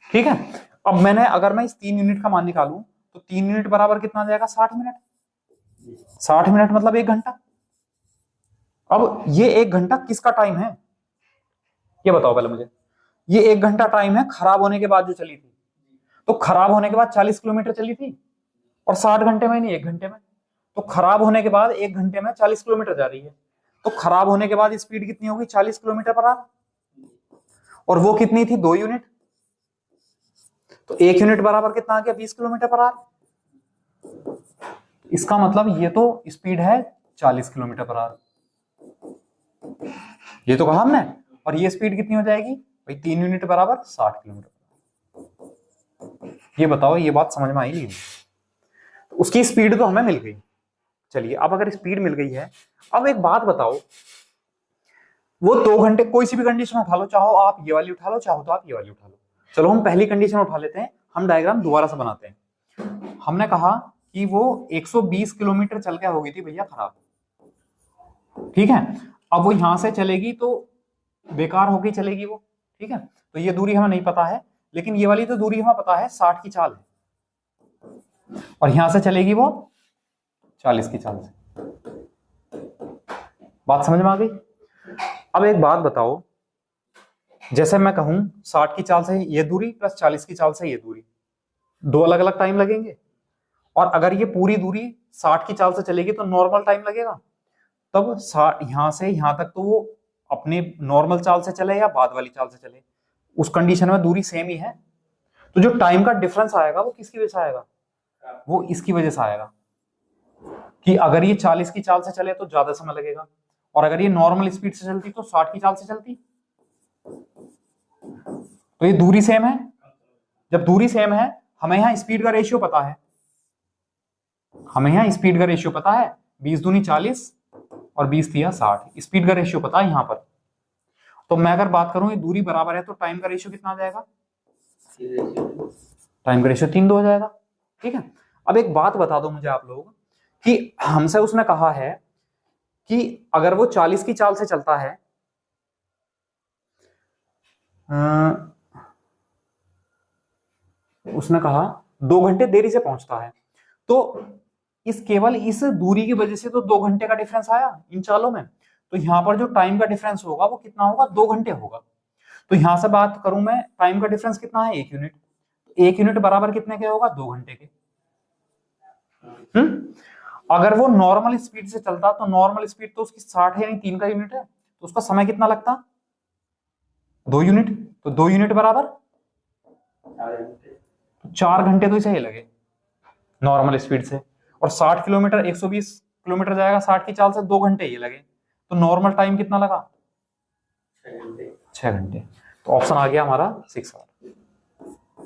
Speaker 1: ठीक है। अब मैंने अगर मैं इस 3 यूनिट का मान निकालूं तो 3 यूनिट बराबर कितना आ जाएगा, 60 मिनट। 60 मिनट मतलब 1 घंटा। अब ये 1 घंटा किसका टाइम है, ये बताओ पहले मुझे। ये 1 घंटा टाइम है खराब होने के बाद जो चली थी, तो खराब होने के बाद 40 किलोमीटर चली थी और 60 घंटे में नहीं 1 घंटे में। तो खराब होने के बाद 1 घंटे में 40 किलोमीटर जा रही है, तो खराब होने के बाद स्पीड कितनी होगी, 40 किलोमीटर पर आवर, और वो कितनी थी, 2 यूनिट। तो 1 यूनिट बराबर कितना आ गया, 20 किलोमीटर पर आवर। इसका मतलब ये तो स्पीड है 40 किलोमीटर पर आवर, ये तो कहा हमने। और ये स्पीड कितनी हो जाएगी भाई, 3 यूनिट बराबर 60 किलोमीटर। ये बताओ, ये बात समझ में आई नहीं। तो उसकी स्पीड तो हमें मिल गई। चलिए अब अगर स्पीड मिल गई है, अब एक बात बताओ, वो 2 घंटे कोई सी भी कंडीशन उठा लो, चाहो आप ये वाली उठा लो, चाहो तो आप ये वाली उठा लो। चलो हम पहली कंडीशन उठा लेते हैं, हम डायग्राम दोबारा से बनाते हैं। हमने कहा कि वो 120 किलोमीटर चल के हो गई थी भैया खराब, ठीक है। अब वो यहां से चलेगी तो बेकार होके चलेगी वो, ठीक है। तो ये दूरी हमें नहीं पता है, लेकिन ये वाली तो दूरी हमें पता है 60 की चाल है, और यहां से चलेगी वो 40 की चाल से। बात समझ में आ गई। अब एक बात बताओ, जैसे मैं कहूं 60 की चाल से ये दूरी प्लस 40 की चाल से ये दूरी, 2 अलग अलग टाइम लगेंगे, और अगर ये पूरी दूरी 60 की चाल से चलेगी तो नॉर्मल टाइम लगेगा। तब यहां से यहां तक तो वो अपने नॉर्मल चाल से चले या बाद वाली चाल से चले, उस कंडीशन में दूरी सेम ही है। तो जो टाइम का डिफरेंस आएगा वो किसकी वजह से आएगा, वो इसकी वजह से आएगा कि अगर ये 40 की चाल से चले तो ज्यादा समय लगेगा, और अगर ये नॉर्मल स्पीड से चलती तो 60 की चाल से चलती। तो ये दूरी सेम है, जब दूरी सेम है हमें यहां स्पीड का रेशियो पता है, हमें यहाँ स्पीड का रेशियो पता है, 20 दूनी 40 और 20 दिया 60, स्पीड का रेशियो पता है यहाँ पर। तो मैं अगर बात करूं ये दूरी बराबर है तो टाइम का रेशियो कितना आ जाएगा, टाइम का रेशियो 3:2 हो जाएगा। ठीक है, अब एक बात बता दो मुझे आप लोग कि हमसे उसने कहा है कि अगर वो 40 की चाल से चलता है, उसने कहा 2 घंटे देरी से पहुंचता है, तो इस केवल इस दूरी की वजह से तो 2 घंटे का डिफरेंस आया इन चालों में। तो यहां पर जो टाइम का डिफरेंस होगा वो कितना होगा, 2 घंटे होगा। तो यहां से बात करूं मैं, टाइम का डिफरेंस कितना है, 1 यूनिट। 1 यूनिट बराबर कितने के होगा, 2 घंटे के। अगर वो नॉर्मल स्पीड से चलता तो नॉर्मल स्पीड तो उसकी 60 है, यानी 3 का यूनिट है, तो उसका समय कितना लगता, 2 यूनिट। तो 2 यूनिट बराबर 4 घंटे तो इसे ही लगे नॉर्मल स्पीड से, और 60 किलोमीटर 120 किलोमीटर जाएगा 60 की चाल से, 2 घंटे ये लगे। तो नॉर्मल टाइम कितना लगा, 6 घंटे। तो ऑप्शन आ गया हमारा 6 आवर।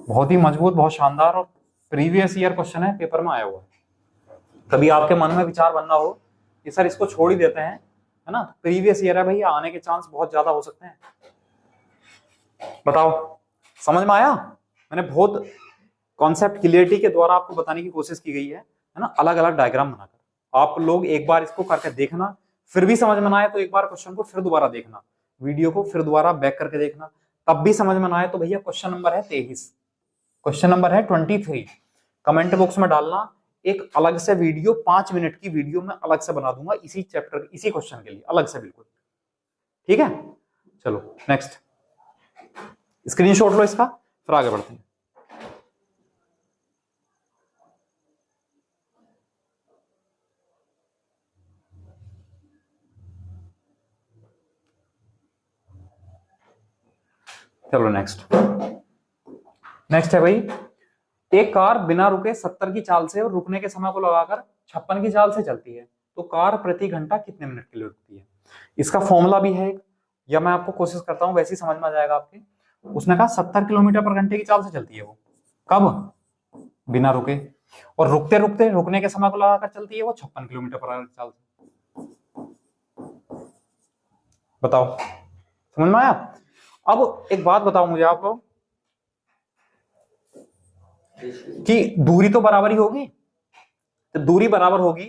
Speaker 1: बहुत ही मजबूत, बहुत शानदार और प्रीवियस ईयर क्वेश्चन है, पेपर में आया हुआ है। कभी आपके मन में विचार बनना हो कि सर इसको छोड़ ही देते हैं, है ना, प्रीवियस ईयर है भैया, आने के चांस बहुत ज्यादा हो सकते हैं। बताओ समझ में आया, मैंने बहुत कॉन्सेप्ट क्लियरिटी के द्वारा आपको बताने की कोशिश की गई है ना, अलग अलग डायग्राम बनाकर। आप लोग एक बार इसको करके देखना, फिर भी समझ में ना आए तो एक बार क्वेश्चन को फिर दोबारा देखना, वीडियो को फिर दोबारा बैक करके देखना, तब भी समझ में ना आए तो भैया क्वेश्चन नंबर है 23, क्वेश्चन नंबर है 23, कमेंट बॉक्स में डालना। एक अलग से वीडियो 5 मिनट की वीडियो में अलग से बना दूंगा इसी चैप्टर इसी क्वेश्चन के लिए, अलग से बिल्कुल। ठीक है, चलो नेक्स्ट, स्क्रीनशॉट लो इसका, फिर आगे बढ़ते हैं। चलो नेक्स्ट है भाई, एक कार बिना रुके 70 की चाल से और रुकने के समय को लगाकर 56 की चाल से चलती है, तो कार प्रति घंटा कितने मिनट के लिए रुकती है। इसका फॉर्मूला भी है, या मैं आपको कोशिश करता हूं वैसे ही समझ में आ जाएगा आपके। उसने कहा 70 किलोमीटर पर घंटे की चाल से चलती है वो, कब, बिना रुके, और रुकते रुकते रुकने के समय को लगाकर चलती है वो 56 किलोमीटर पर चाल से। बताओ समझ में आया। अब एक बात बताओ मुझे आप लोग कि दूरी तो बराबर ही होगी, तो दूरी बराबर होगी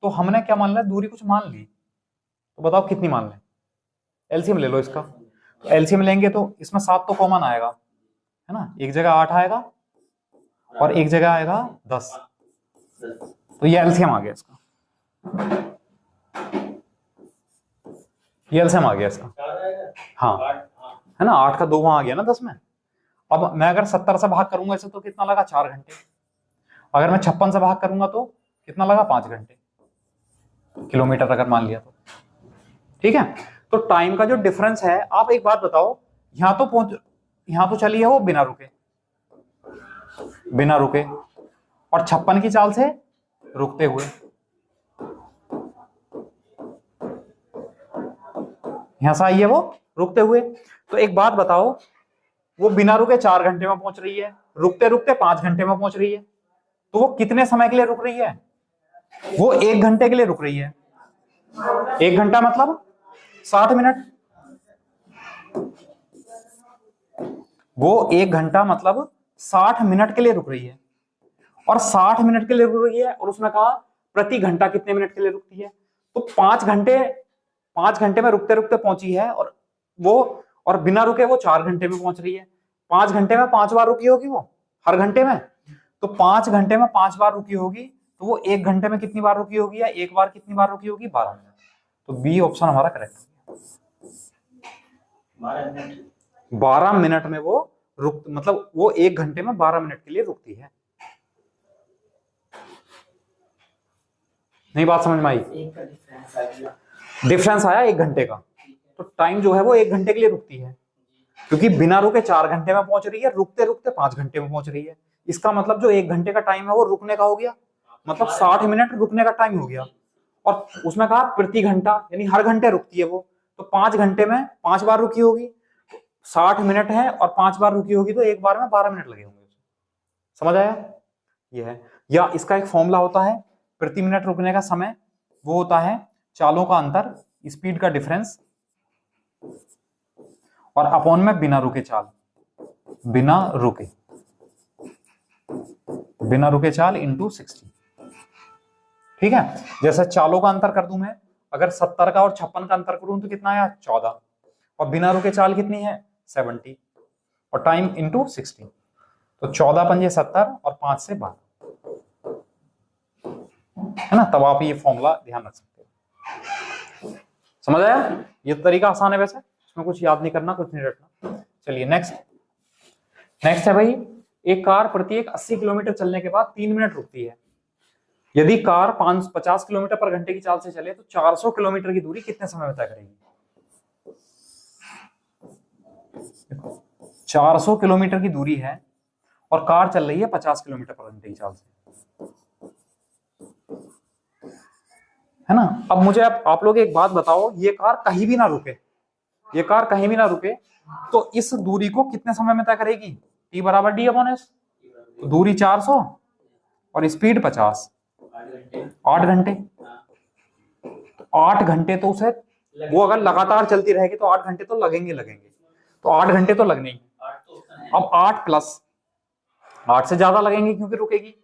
Speaker 1: तो हमने क्या मान लिया, दूरी कुछ मान ली, तो बताओ कितनी मान लें, एलसीएम ले लो इसका। तो एलसीएम लेंगे तो इसमें 7 तो कॉमन आएगा, है ना, एक जगह 8 आएगा और एक जगह आएगा 10, तो ये एलसीएम आ गया इसका, ये एलसीएम आ गया इसका, हाँ है ना, 8 का 2 वहां आ गया ना 10 में। अब मैं अगर 70 से भाग करूंगा इसे तो कितना लगा, 4 घंटे। अगर मैं 56 से भाग करूंगा तो कितना लगा, 5 घंटे किलोमीटर अगर मान लिया तो। ठीक है, तो टाइम का जो डिफरेंस है, आप एक बात बताओ, यहां तो चली है वो बिना रुके और 56 की चाल से रुकते हुए, यहां से आई है वो रुकते हुए। तो एक बात बताओ, वो बिना रुके 4 घंटे में पहुंच रही है, रुकते रुकते 5 घंटे में पहुंच रही है, तो वो कितने समय के लिए रुक रही है, वो 1 घंटे के लिए रुक रही है। 1 घंटा मतलब 60 मिनट, वो 1 घंटा मतलब 60 मिनट के लिए रुक रही है, और 60 मिनट के लिए रुक रही है, और उसने कहा प्रति घंटा कितने मिनट के लिए रुकती है, तो 5 घंटे में रुकते रुकते पहुंची है, और बिना रुके वो 4 घंटे में पहुंच रही है। 5 घंटे में 5 बार रुकी होगी वो हर घंटे में, तो 5 घंटे में 5 बार रुकी होगी, तो वो 1 घंटे में कितनी बार रुकी होगी, या एक बार कितनी बार रुकी होगी, 12 मिनट। तो बी ऑप्शन हमारा करेक्ट है, 12 मिनट में वो मतलब वो 1 घंटे में 12 मिनट के लिए रुकती है। नहीं बात समझ में आई, डिफरेंस आया 1 घंटे का, तो टाइम जो है वो 1 घंटे के लिए रुकती है, क्योंकि बिना रुके 4 घंटे में पहुंच रही है, रुकते रुकते 5 घंटे में पहुंच रही है। इसका मतलब जो 1 घंटे का टाइम है वो रुकने का हो गया, मतलब 60 मिनट रुकने का टाइम हो गया, और उसमें कहा प्रति घंटा यानी हर घंटे रुकती है वो, तो 5 घंटे में 5 बार रुकी होगी, 60 मिनट है और 5 बार रुकी होगी, तो एक बार में 12 मिनट लगे होंगे। समझ आया, ये है। या इसका एक फॉर्मूला होता है प्रति मिनट रुकने का समय वो होता है चालों का अंतर, स्पीड का डिफरेंस, और अपॉन में बिना रुके चाल, बिना रुके चाल इंटू 60। ठीक है, जैसे चालों का अंतर कर दूं मैं, अगर 70 का और 56 का अंतर करूं तो कितना आया 14, और बिना रुके चाल कितनी है 70, और टाइम इंटू 60, तो 14 पंजे 70 और 5 से 12, है ना। तब आप ये फॉर्मूला ध्यान रख सकते हो। समझ आया? ये तरीका आसान है, वैसे इसमें कुछ याद नहीं करना, कुछ नहीं रटना। चलिए नेक्स्ट है भाई, एक कार प्रत्येक 80 किलोमीटर चलने के बाद 3 मिनट रुकती है। यदि कार 50 किलोमीटर पर घंटे की चाल से चले तो 400 किलोमीटर की दूरी कितने समय में तय करेगी? 400 किलोमीटर की दूरी है और कार चल रही है 50 किलोमीटर पर घंटे की चाल से, है ना। अब मुझे आप लोग एक बात बताओ, ये कार कहीं भी ना रुके, तो इस दूरी को कितने समय में तय करेगी? T बराबर D/S, तो दूरी 400 और स्पीड 50, 8 घंटे। तो 8 घंटे तो उसे, वो अगर लगातार चलती रहेगी तो 8 घंटे तो लगेंगे, तो 8 घंटे तो लगने ही। अब 8 प्लस 8 से ज्यादा लगेंगे क्योंकि रुकेगी।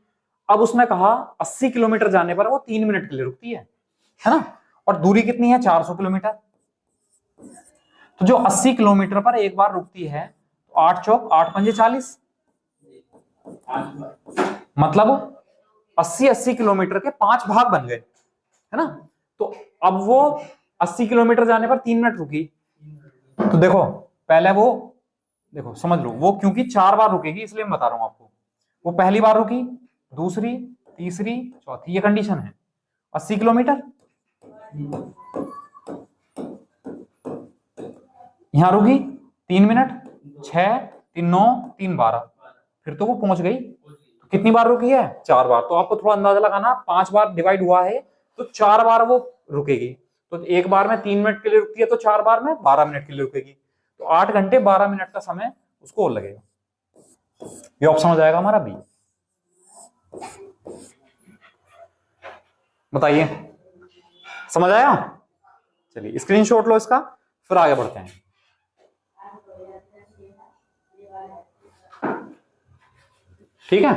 Speaker 1: अब उसने कहा 80 किलोमीटर जाने पर वो 3 मिनट के लिए रुकती है ना, और दूरी कितनी है 400 किलोमीटर। तो जो 80 किलोमीटर पर एक बार रुकती है, तो 8 चौक 8 पंजे 40, मतलब 80 किलोमीटर के 5 भाग बन गए, है ना। तो अब वो 80 किलोमीटर जाने पर 3 मिनट रुकी, तो देखो पहले वो, देखो समझ लो, वो क्योंकि 4 बार रुकेगी इसलिए मैं बता रहा हूं आपको। वो पहली बार रुकी, दूसरी, तीसरी, चौथी, ये कंडीशन है। 80 किलोमीटर यहां रुकी 3 मिनट, 6 3 9 3 12, फिर तो वो पहुंच गई। तो कितनी बार रुकी है 4 बार। तो आपको थोड़ा अंदाजा लगाना, 5 बार डिवाइड हुआ है तो 4 बार वो रुकेगी। तो एक बार में 3 मिनट के लिए रुकती है, तो 4 बार में 12 मिनट के लिए रुकेगी, तो 8 घंटे 12 मिनट का समय उसको और लगेगा। ये ऑप्शन हो जाएगा हमारा बी। बताइए, समझ आया? चलिए स्क्रीनशॉट लो इसका, फिर आगे बढ़ते हैं। ठीक है,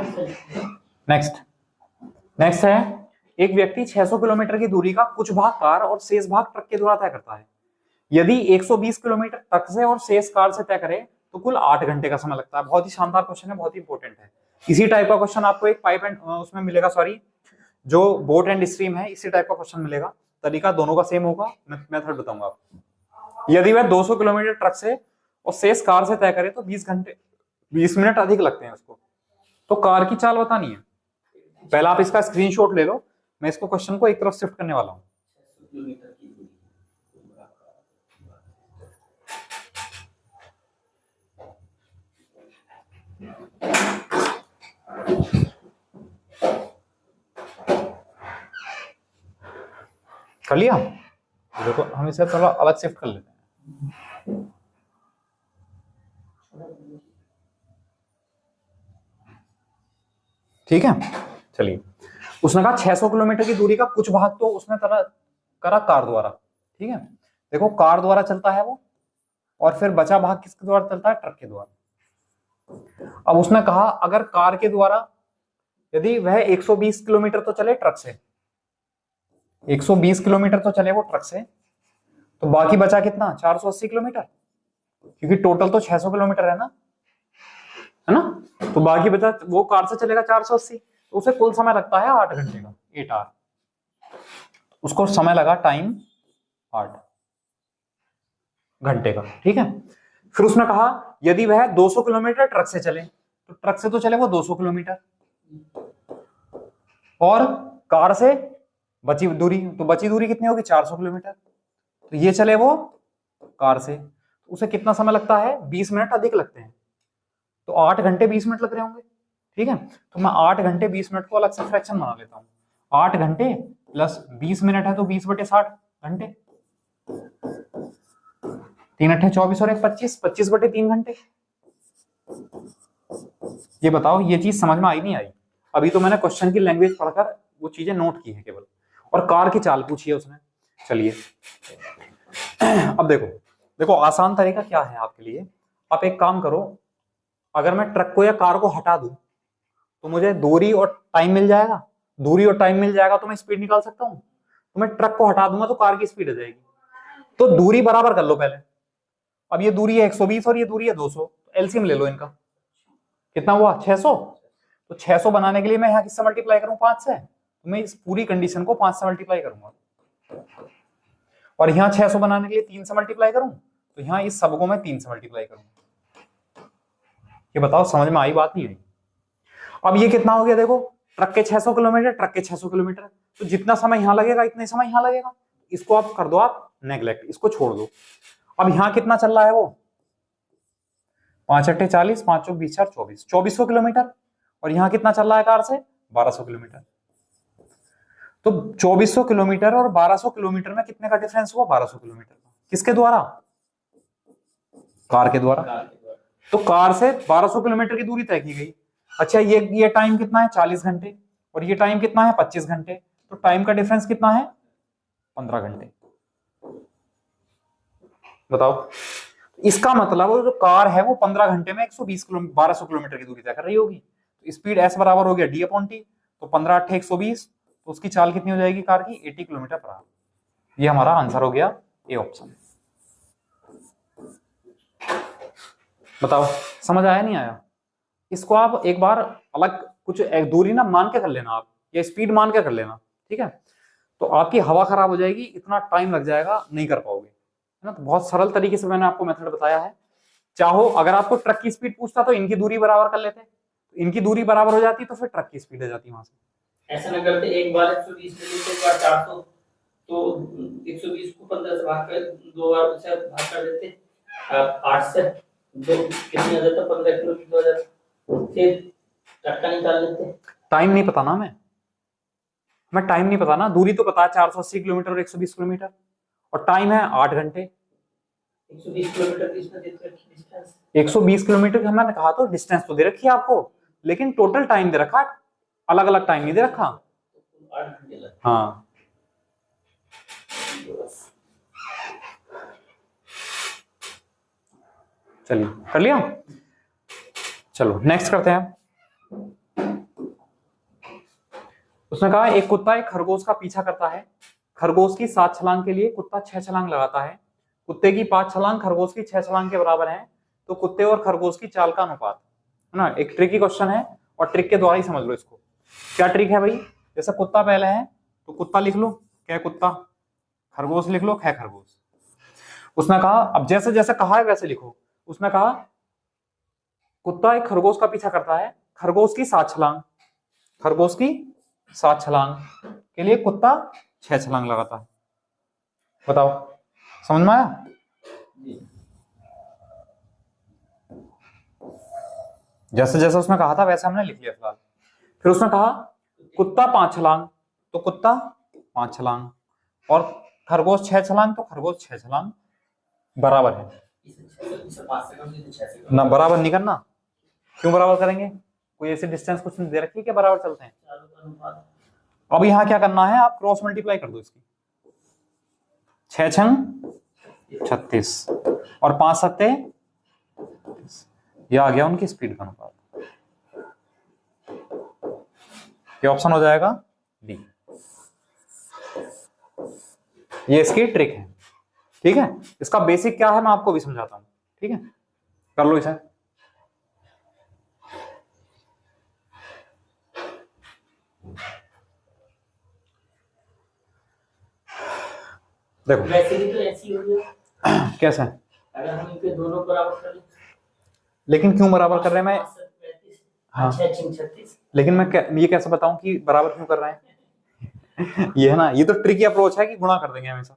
Speaker 1: नेक्स्ट है, एक व्यक्ति 600 किलोमीटर की दूरी का कुछ भाग कार और शेष भाग ट्रक के द्वारा तय करता है। यदि 120 किलोमीटर ट्रक से और शेष कार से तय करे तो कुल 8 घंटे का समय लगता है। बहुत ही शानदार क्वेश्चन है, बहुत ही इंपॉर्टेंट है। इसी टाइप का क्वेश्चन आपको एक पाइप एंड उसमें मिलेगा, सॉरी जो बोट एंड स्ट्रीम है, इसी टाइप का क्वेश्चन मिलेगा। तरीका दोनों का सेम होगा, मैं मेथड बताऊंगा आपको। यदि वह 200 किलोमीटर ट्रक से और शेष कार से तय करे तो 20 मिनट अधिक लगते हैं उसको। तो कार की चाल बतानी है। पहला आप इसका स्क्रीनशॉट ले लो, मैं इसको क्वेश्चन को एक तरफ शिफ्ट करने वाला हूं। कर लिया? देखो हम इसे थोड़ा अलग शिफ्ट कर लेते हैं। ठीक है, चलिए। उसने कहा 600 किलोमीटर की दूरी का कुछ भाग तो उसने करा कार द्वारा। ठीक है, देखो कार द्वारा चलता है वो, और फिर बचा भाग किसके द्वारा चलता है? ट्रक के द्वारा। अब उसने कहा अगर कार के द्वारा यदि वह 120 किलोमीटर तो चले ट्रक से, 120 किलोमीटर तो चले वो ट्रक से, तो बाकी बचा कितना? 480 किलोमीटर, क्योंकि टोटल तो 600 किलोमीटर है ना, तो बाकी बचा, वो कार से चलेगा 480, तो उसे कुल समय लगता है 8 घंटे का, 8 आवर। उसको समय लगा टाइम 8 घंटे का। ठीक है, फिर उसने कहा यदि वह 200 किलोमीटर ट्रक से चले, तो ट्रक से तो चले वो 200 किलोमीटर, और कार से बची दूरी, तो बची दूरी कितनी होगी? 400 किलोमीटर। तो ये चले वो कार से, तो उसे कितना समय लगता है? 20 मिनट अधिक लगते हैं, तो 8 घंटे 20 मिनट लग रहे होंगे। ठीक है, तो मैं 8 घंटे 20 मिनट को अलग से फ्रैक्शन बना लेता हूं। 8 घंटे प्लस 20 मिनट है तो 20/60 घंटे, 3 8 24 और 1 25, 25/3 घंटे। ये बताओ ये चीज समझ में आई नहीं आई? अभी तो मैंने क्वेश्चन की लैंग्वेज पढ़कर वो चीजें नोट की हैं केवल, और कार की चाल पूछी है उसने। चलिए अब देखो, देखो आसान तरीका क्या है आपके लिए, आप एक काम करो, अगर मैं ट्रक को या कार को हटा दूं तो मुझे दूरी और टाइम मिल जाएगा, दूरी और टाइम मिल जाएगा तो मैं स्पीड निकाल सकता हूं। तो मैं ट्रक को हटा दूंगा तो कार की स्पीड आ जाएगी। तो दूरी बराबर कर लो पहले। अब ये दूरी है 120 और ये दूरी है 200, एलसीएम ले लो इनका, कितना हुआ 600। तो 600 बनाने के लिए मैं यहाँ किससे मल्टीप्लाई करूं 5 से, तो मैं इस पूरी कंडीशन को 5 से मल्टीप्लाई करूंगा, और यहाँ 600 बनाने के लिए 3 से मल्टीप्लाई करूं, तो यहाँ इस सब को मैं 3 से मल्टीप्लाई करूंगा। ये बताओ समझ में आई बात नहीं आई। अब ये कितना हो गया देखो, ट्रक के 600 किलोमीटर, ट्रक के 600 किलोमीटर, तो जितना समय यहां लगेगा इतने समय यहां लगेगा। इसको आप कर दो, आप नेग्लेक्ट, इसको छोड़ दो। अब यहां कितना चल रहा है वो 5 अट्ठे 40, 5 चौक 20 4 24, 2400 किलोमीटर, और यहां कितना चल रहा है कार से 1200 किलोमीटर। तो 2400 किलोमीटर और 1200 किलोमीटर में कितने का डिफरेंस हुआ 1200 किलोमीटर का, किसके द्वारा, कार के द्वारा। तो कार से 1200 किलोमीटर की दूरी तय की गई। अच्छा ये टाइम कितना है 40 घंटे, और ये टाइम कितना है 25 घंटे, तो टाइम का डिफरेंस कितना है 15 घंटे। बताओ, इसका मतलब जो कार है वो 15 घंटे में 120 किलोमीटर 1200 किलोमीटर की दूरी तय कर रही होगी। तो स्पीड एस बराबर हो गया डी अपॉन टी, तो 15 अट्ठे 120, तो उसकी चाल कितनी हो जाएगी कार की 80 किलोमीटर पर आवर। ये हमारा आंसर हो गया ए ऑप्शन। बताओ समझ आया नहीं आया। इसको आप एक बार अलग कुछ एक दूरी ना मान के कर लेना आप, या स्पीड मान के कर लेना, ठीक है। तो आपकी हवा खराब हो जाएगी, इतना टाइम लग जाएगा, नहीं कर पाओगे, है ना। तो बहुत सरल तरीके से मैंने आपको मेथड बताया है। चाहो अगर आपको ट्रक की स्पीड पूछता तो इनकी दूरी बराबर कर लेते, इनकी दूरी बराबर हो जाती तो फिर ट्रक की स्पीड आ जाती वहां से।
Speaker 2: ऐसा ना करते, एक बार 120 ले लेते, एक बार 400, तो 120 को 15 से भाग कर, दो बार से भाग कर देते 8 से, जो कितनी आ जाता 15 किलोमीटर हो जाता, फिर टक्का निकाल लेते।
Speaker 1: टाइम नहीं पता ना मैं टाइम नहीं पता ना, दूरी तो पता है 480 किलोमीटर और 120 किलोमीटर, और टाइम है 8 घंटे।
Speaker 2: 120 किलोमीटर की इसमें देख रखी डिस्टेंस,
Speaker 1: 120 किलोमीटर की मैंने कहा तो डिस्टेंस तो दे रखी है आपको, लेकिन टोटल टाइम दे रखा, अलग अलग टाइम नहीं दे रखा।
Speaker 2: 8 घंटे लगते।
Speaker 1: हाँ चलिए कर लिया। चलो नेक्स्ट करते हैं। उसने कहा एक कुत्ता एक खरगोश का पीछा करता है, खरगोश की 7 छलांग के लिए कुत्ता 6 छलांग लगाता है, कुत्ते की 5 छलांग खरगोश की 6 छलांग के बराबर है, तो कुत्ते और खरगोश की चाल का अनुपात, है ना। एक ट्रिकी क्वेश्चन है, और ट्रिक के द्वारा ही समझ लो इसको। क्या ट्रिक है भाई, जैसे कुत्ता पहले है तो कुत्ता लिख लो क्या कुत्ता, खरगोश लिख लो कै खरगोश। उसने कहा अब जैसे जैसे कहा है वैसे लिखो। उसने कहा कुत्ता एक खरगोश का पीछा करता है, खरगोश की 7 छलांग, खरगोश की 7 छलांग के लिए कुत्ता 6 छलांग लगाता है। बताओ समझ में आया। जैसे जैसे उसने कहा था वैसे हमने लिख लिया फिलहाल। फिर उसने कहा कुत्ता 5 छलांग, तो कुत्ता 5 छलांग, और खरगोश 6 छलांग, तो खरगोश 6 छलांग, बराबर है ना। बराबर नहीं करना, क्यों बराबर करेंगे, कोई ऐसी डिस्टेंस कुछ दे रखी है क्या बराबर चलते हैं। अब यहां क्या करना है, आप क्रॉस मल्टीप्लाई कर दो इसकी, 6 छंग 36 और 5 सत्ते, ये आ गया उनकी स्पीड का अनुपात। ये ऑप्शन हो जाएगा डी। ये इसकी ट्रिक है, ठीक है। इसका बेसिक क्या है मैं आपको भी समझाता हूं, ठीक है। कर लो इसे। देखो
Speaker 2: वैसे भी तो ऐसी हो गया
Speaker 1: कैसे,
Speaker 2: अगर हम इनके दोनों बराबर कर लें।
Speaker 1: लेकिन क्यों बराबर कर रहे हैं मैं, हाँ
Speaker 2: 36,
Speaker 1: लेकिन मैं ये कैसे बताऊं कि बराबर क्यों कर रहे हैं ये है ना, ये तो ट्रिकी अप्रोच है कि गुणा कर देंगे हमेशा।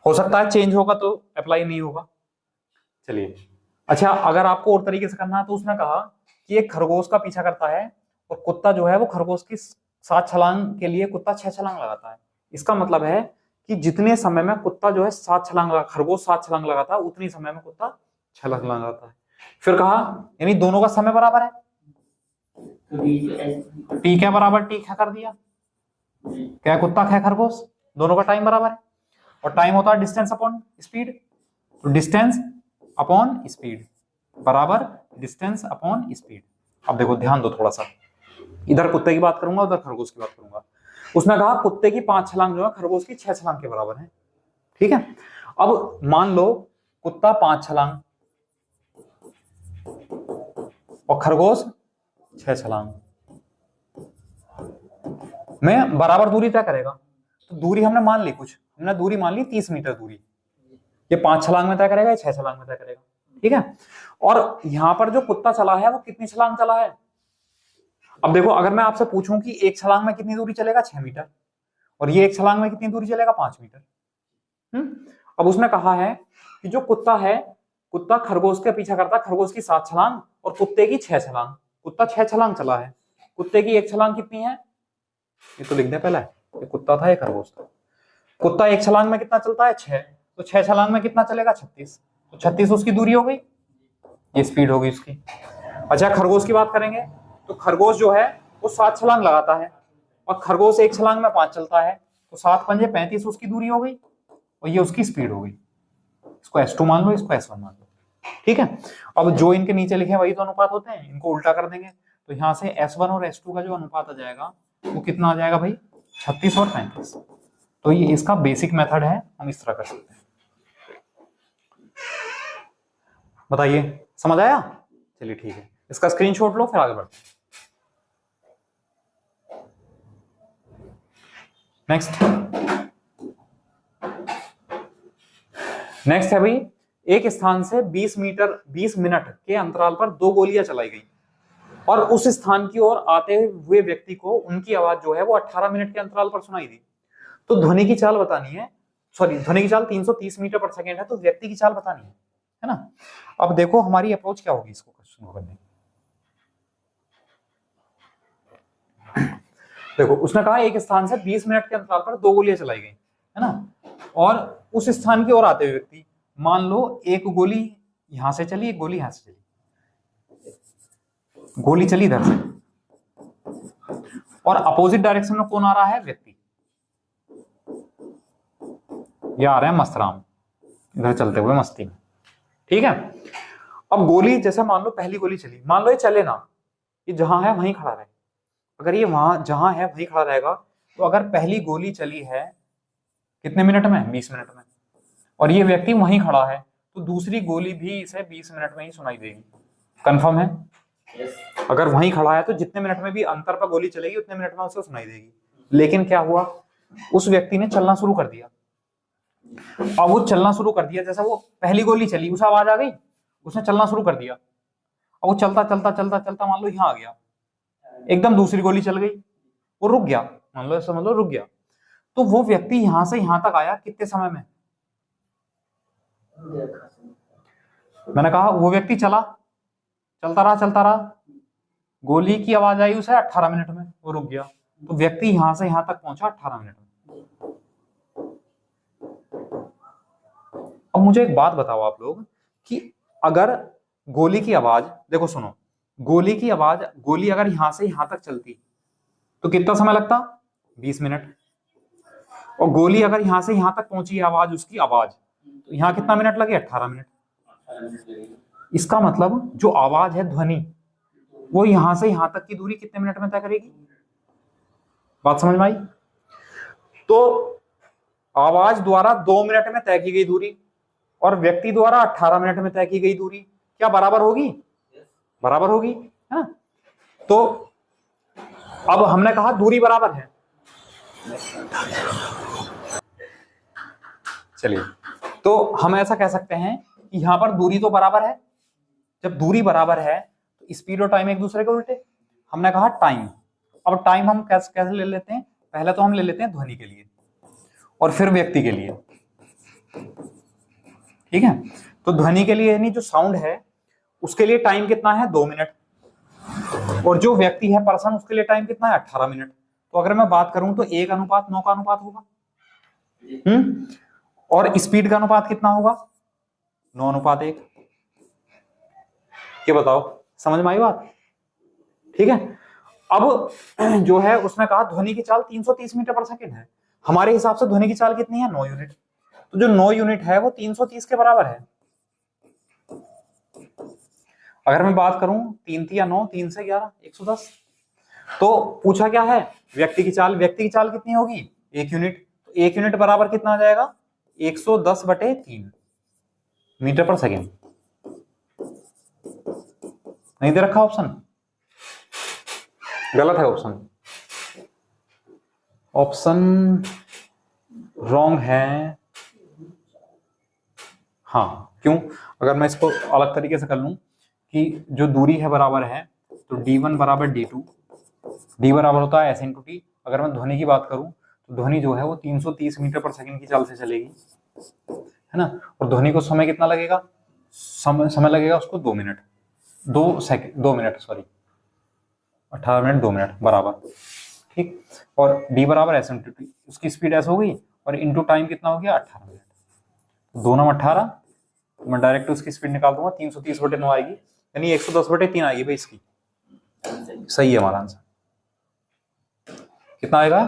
Speaker 1: हो सकता है चेंज होगा तो अप्लाई नहीं होगा। चलिए अच्छा, अगर आपको और तरीके से करना है तो उसने कहा कि एक खरगोश का पीछा करता है और कुत्ता जो है वो खरगोश की 7 छलांग के लिए कुत्ता 6 छलांग लगाता है। इसका मतलब है कि जितने समय में कुत्ता जो है 7 छलांग खरगोश 7 छलांग लगाता है, उतनी समय में कुत्ता 6 छलांग लगाता है। फिर कहा यानी दोनों का समय बराबर है,
Speaker 2: तो डी से एस
Speaker 1: टी क्या बराबर टी ख कर दिया, क्या कुत्ता ख खरगोश, दोनों का टाइम बराबर है, और टाइम होता है डिस्टेंस अपॉन स्पीड, तो डिस्टेंस अपॉन स्पीड बराबर डिस्टेंस अपॉन स्पीड। अब देखो ध्यान दो थोड़ा सा, इधर कुत्ते की बात करूंगा उधर खरगोश की बात करूंगा। उसने कहा कुत्ते की 5 छलांग जो है खरगोश की 6 छलांग के बराबर है, ठीक है। अब मान लो कुत्ता 5 छलांग और खरगोश 6 छलांग में बराबर दूरी तय करेगा, तो दूरी हमने मान ली, कुछ हमने दूरी मान ली 30 मीटर दूरी, ये 5 छलांग में तय करेगा, ये 6 छलांग में तय करेगा, ठीक है। और यहां पर जो कुत्ता चला है वो कितनी छलांग चला है, अब देखो अगर मैं आपसे पूछूं कि एक छलांग में कितनी दूरी चलेगा 6 मीटर, और ये एक छलांग में कितनी दूरी चलेगा 5 मीटर। अब उसने कहा है कि जो कुत्ता है, कुत्ता खरगोश के पीछा करता, खरगोश की 7 छलांग और कुत्ते की 6 छलांग, कुत्ता 6 छलांग चला है, कुत्ते की एक छलांग कितनी है, ये तो लिख दे पहले, ये कुत्ता था ये खरगोश था। कुत्ता एक छलांग में कितना चलता है 6, तो 6 छलांग में कितना चलेगा 36, तो 36 उसकी दूरी हो गई, ये स्पीड हो गई उसकी। अच्छा खरगोश की बात करेंगे तो खरगोश जो है वो 7 छलांग लगाता है और खरगोश एक छलांग में 5 चलता है, तो 7 पंजे 35 उसकी दूरी हो गई और ये उसकी स्पीड हो गई। इसको S2 मान लो, इसको S1 मान लो, ठीक है। अब जो इनके नीचे लिखे वही तो अनुपात होते हैं, इनको उल्टा कर देंगे तो यहाँ से S1 और S2 का जो अनुपात आ जाएगा वो कितना आ जाएगा भाई, 36 और 35। तो ये इसका बेसिक मेथड है, हम इस तरह कर सकते हैं। बताइए समझ आया, चलिए ठीक है, इसका स्क्रीनशॉट लो फिर आगे बढ़ते हैं। नेक्स्ट है भाई, एक स्थान से 20 मिनट के अंतराल पर 2 गोलियां चलाई गई और उस स्थान की ओर आते हुए व्यक्ति को उनकी आवाज जो है वो 18 मिनट के अंतराल पर सुनाई दी। तो ध्वनि की चाल बतानी है, सॉरी ध्वनि की चाल 330 मीटर पर सेकेंड है, तो व्यक्ति की चाल बतानी है ना। अब देखो हमारी अप्रोच क्या होगी इसको क्वेश्चन को करने। देखो उसने कहा एक स्थान से 20 मिनट के अंतराल पर 2 गोलियां चलाई गई, है ना, और उस स्थान की ओर आते हुए व्यक्ति, मान लो एक गोली यहां से चली, एक गोली यहां से चली, गोली चली इधर से और अपोजिट डायरेक्शन में कौन आ रहा है, व्यक्ति, ये आ रहे हैं मस्तराम इधर चलते हुए मस्ती में, ठीक है। अब गोली जैसे मान लो पहली गोली चली, मान लो ये चले ना, ये जहां है वहीं खड़ा रहे, अगर ये वहां जहां है वहीं खड़ा रहेगा, तो अगर पहली गोली चली है कितने मिनट में, 20 मिनट में, और ये व्यक्ति वहीं खड़ा है, तो दूसरी गोली भी इसे 20 मिनट में ही सुनाई देगी, कंफर्म है। अगर वहीं खड़ा है तो जितने मिनट में भी अंतर पर गोली चलेगी उतने मिनट में उसे सुनाई देगी। लेकिन क्या हुआ, उस व्यक्ति ने चलना शुरू कर दिया, अब वो चलना शुरू कर दिया, जैसा वो पहली गोली चली उसे आवाज आ गई, उसने चलना शुरू कर दिया, अब वो चलता चलता चलता चलता मान लो यहाँ आ गया, एकदम दूसरी गोली चल गई, वो रुक गया, मान लो समझ लो रुक गया, तो वो व्यक्ति यहां से यहां तक आया कितने समय में, मैंने कहा वो व्यक्ति चलता रहा, गोली की आवाज आई उसे 18 मिनट में, वो रुक गया, तो व्यक्ति यहां से यहां तक पहुंचा 18 मिनट में। अब मुझे एक बात बताओ आप लोग कि अगर गोली की आवाज, देखो सुनो, गोली की आवाज, गोली अगर यहां से यहां तक चलती तो कितना समय लगता, 20 मिनट, और गोली अगर यहां से यहां तक पहुंची आवाज, उसकी आवाज, तो यहां कितना मिनट लगे, 18 मिनट। इसका मतलब जो आवाज है ध्वनि, वो यहां से यहां तक की दूरी कितने मिनट में तय करेगी, बात समझ में आई। तो आवाज द्वारा 2 मिनट में तय की गई दूरी और व्यक्ति द्वारा 18 मिनट में तय की गई दूरी क्या बराबर होगी, बराबर होगी, है ना। तो अब हमने कहा दूरी बराबर है, चलिए तो हम ऐसा कह सकते हैं कि यहां पर दूरी तो बराबर है, जब दूरी बराबर है तो स्पीड और टाइम एक दूसरे के उल्टे, हमने कहा टाइम। अब टाइम हम कैसे ले लेते हैं, पहले तो हम ले लेते हैं ध्वनि के लिए और फिर व्यक्ति के लिए, ठीक है। तो ध्वनि के लिए यानी जो साउंड है उसके लिए टाइम कितना है, 2 मिनट, और जो व्यक्ति है पर्सन उसके लिए टाइम कितना है, 18 मिनट। तो अगर मैं बात करूं तो 1:9 का अनुपात होगा, और स्पीड का अनुपात कितना होगा, 9:1। ये बताओ समझ में आई बात, ठीक है। अब जो है उसने कहा ध्वनि की चाल 330 मीटर पर सेकंड है, हमारे हिसाब से ध्वनि की चाल कितनी है 9 यूनिट, तो जो 9 यूनिट है वो 330 के बराबर है। अगर मैं बात करूं 3 या 9, 3 से 11 110, तो पूछा क्या है व्यक्ति की चाल, व्यक्ति की चाल कितनी होगी 1 यूनिट, तो 1 यूनिट बराबर कितना आ जाएगा 110/3 मीटर पर सेकेंड। नहीं दे रखा ऑप्शन, गलत है ऑप्शन, ऑप्शन रॉन्ग है। हाँ क्यों, अगर मैं इसको अलग तरीके से कर लूं कि जो दूरी है बराबर है, तो d1 बराबर d2, d बराबर होता है s इंटू टी। अगर मैं ध्वनि की बात करूं तो ध्वनि जो है वो 330 मीटर पर सेकंड की चाल से चलेगी, है ना, और ध्वनि को समय कितना लगेगा, समय लगेगा उसको 2 minute 2 minute sorry 18 minute 2 minute बराबर, ठीक। और d बराबर s इंटू टी, उसकी स्पीड s हो गई और इंटू टाइम कितना हो गया 18 मिनट, 2 9 18, तो मैं डायरेक्ट उसकी स्पीड निकाल दूंगा 330/9 आएगी, यानी 110/3 आएगी भाई इसकी, सही है हमारा आंसर। कितना आएगा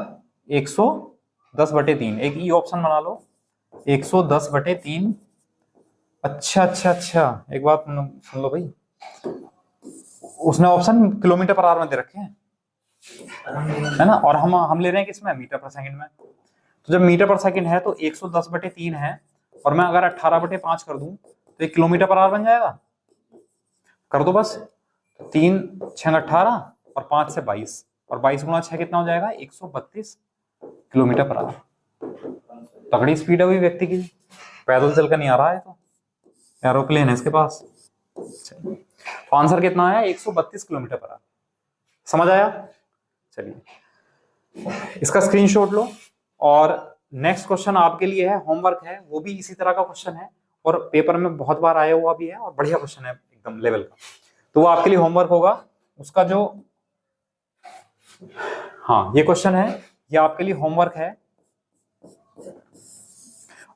Speaker 1: 110/3, एक ई ऑप्शन बना लो 110/3। अच्छा अच्छा अच्छा, एक बात सुन लो भाई, उसने ऑप्शन किलोमीटर पर आवर में दे रखे हैं, है ना, और हम ले रहे हैं किसमें मीटर पर सेकंड में, तो जब मीटर पर सेकंड है तो 110/3 है, और मैं अगर 18/5 कर दूं तो 1 किलोमीटर पर आवर बन जाएगा, कर दो बस, 3 6 18 और 5 से 22, और 22 गुणा 6 कितना हो जाएगा 132 किलोमीटर पर आवर। तगड़ी स्पीड है हुई व्यक्ति की, पैदल चलकर नहीं आ रहा है, तो एरोप्लेन है इसके पास। तो आंसर कितना है 132 किलोमीटर पर आवर, समझ आया। चलिए इसका स्क्रीनशॉट लो, और नेक्स्ट क्वेश्चन आपके लिए है, होमवर्क है, वो भी इसी तरह का क्वेश्चन है और पेपर में बहुत बार आया हुआ भी है और बढ़िया क्वेश्चन है एकदम लेवल का, तो वो आपके लिए होमवर्क होगा उसका जो, हाँ ये क्वेश्चन है, ये आपके लिए होमवर्क है,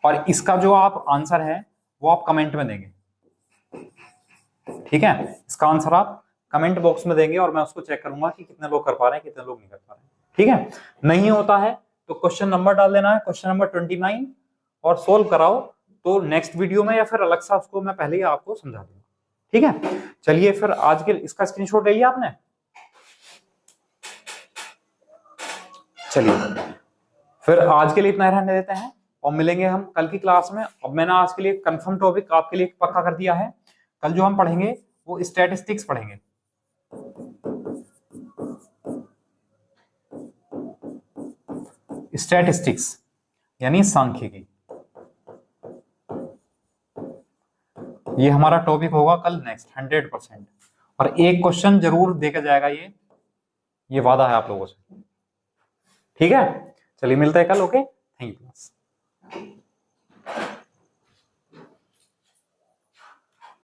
Speaker 1: और इसका जो आप आंसर है वो आप कमेंट में देंगे, ठीक है, इसका आंसर आप कमेंट बॉक्स में देंगे और मैं उसको चेक करूंगा कि कितने लोग कर पा रहे हैं कितने लोग नहीं कर पा रहे हैं, ठीक है। नहीं होता है तो क्वेश्चन नंबर डाल देना है, क्वेश्चन नंबर 29, और सोल्व कराओ, तो नेक्स्ट वीडियो में या फिर अलग सा उसको मैं पहले ही आपको समझा दूंगा, ठीक है। चलिए फिर आज के इसका स्क्रीनशॉट ले लिया आपने, चलिए फिर आज के लिए इतना रहने देते हैं और मिलेंगे हम कल की क्लास में। अब मैंने आज के लिए कंफर्म टॉपिक आपके लिए पक्का कर दिया है, कल जो हम पढ़ेंगे वो स्टैटिस्टिक्स पढ़ेंगे, स्टैटिस्टिक्स यानी सांख्यिकी, ये हमारा टॉपिक होगा कल नेक्स्ट 100%, और एक क्वेश्चन जरूर देखा जाएगा, ये वादा है आप लोगों से, ठीक है। चलिए मिलते हैं कल, ओके, थैंक यू।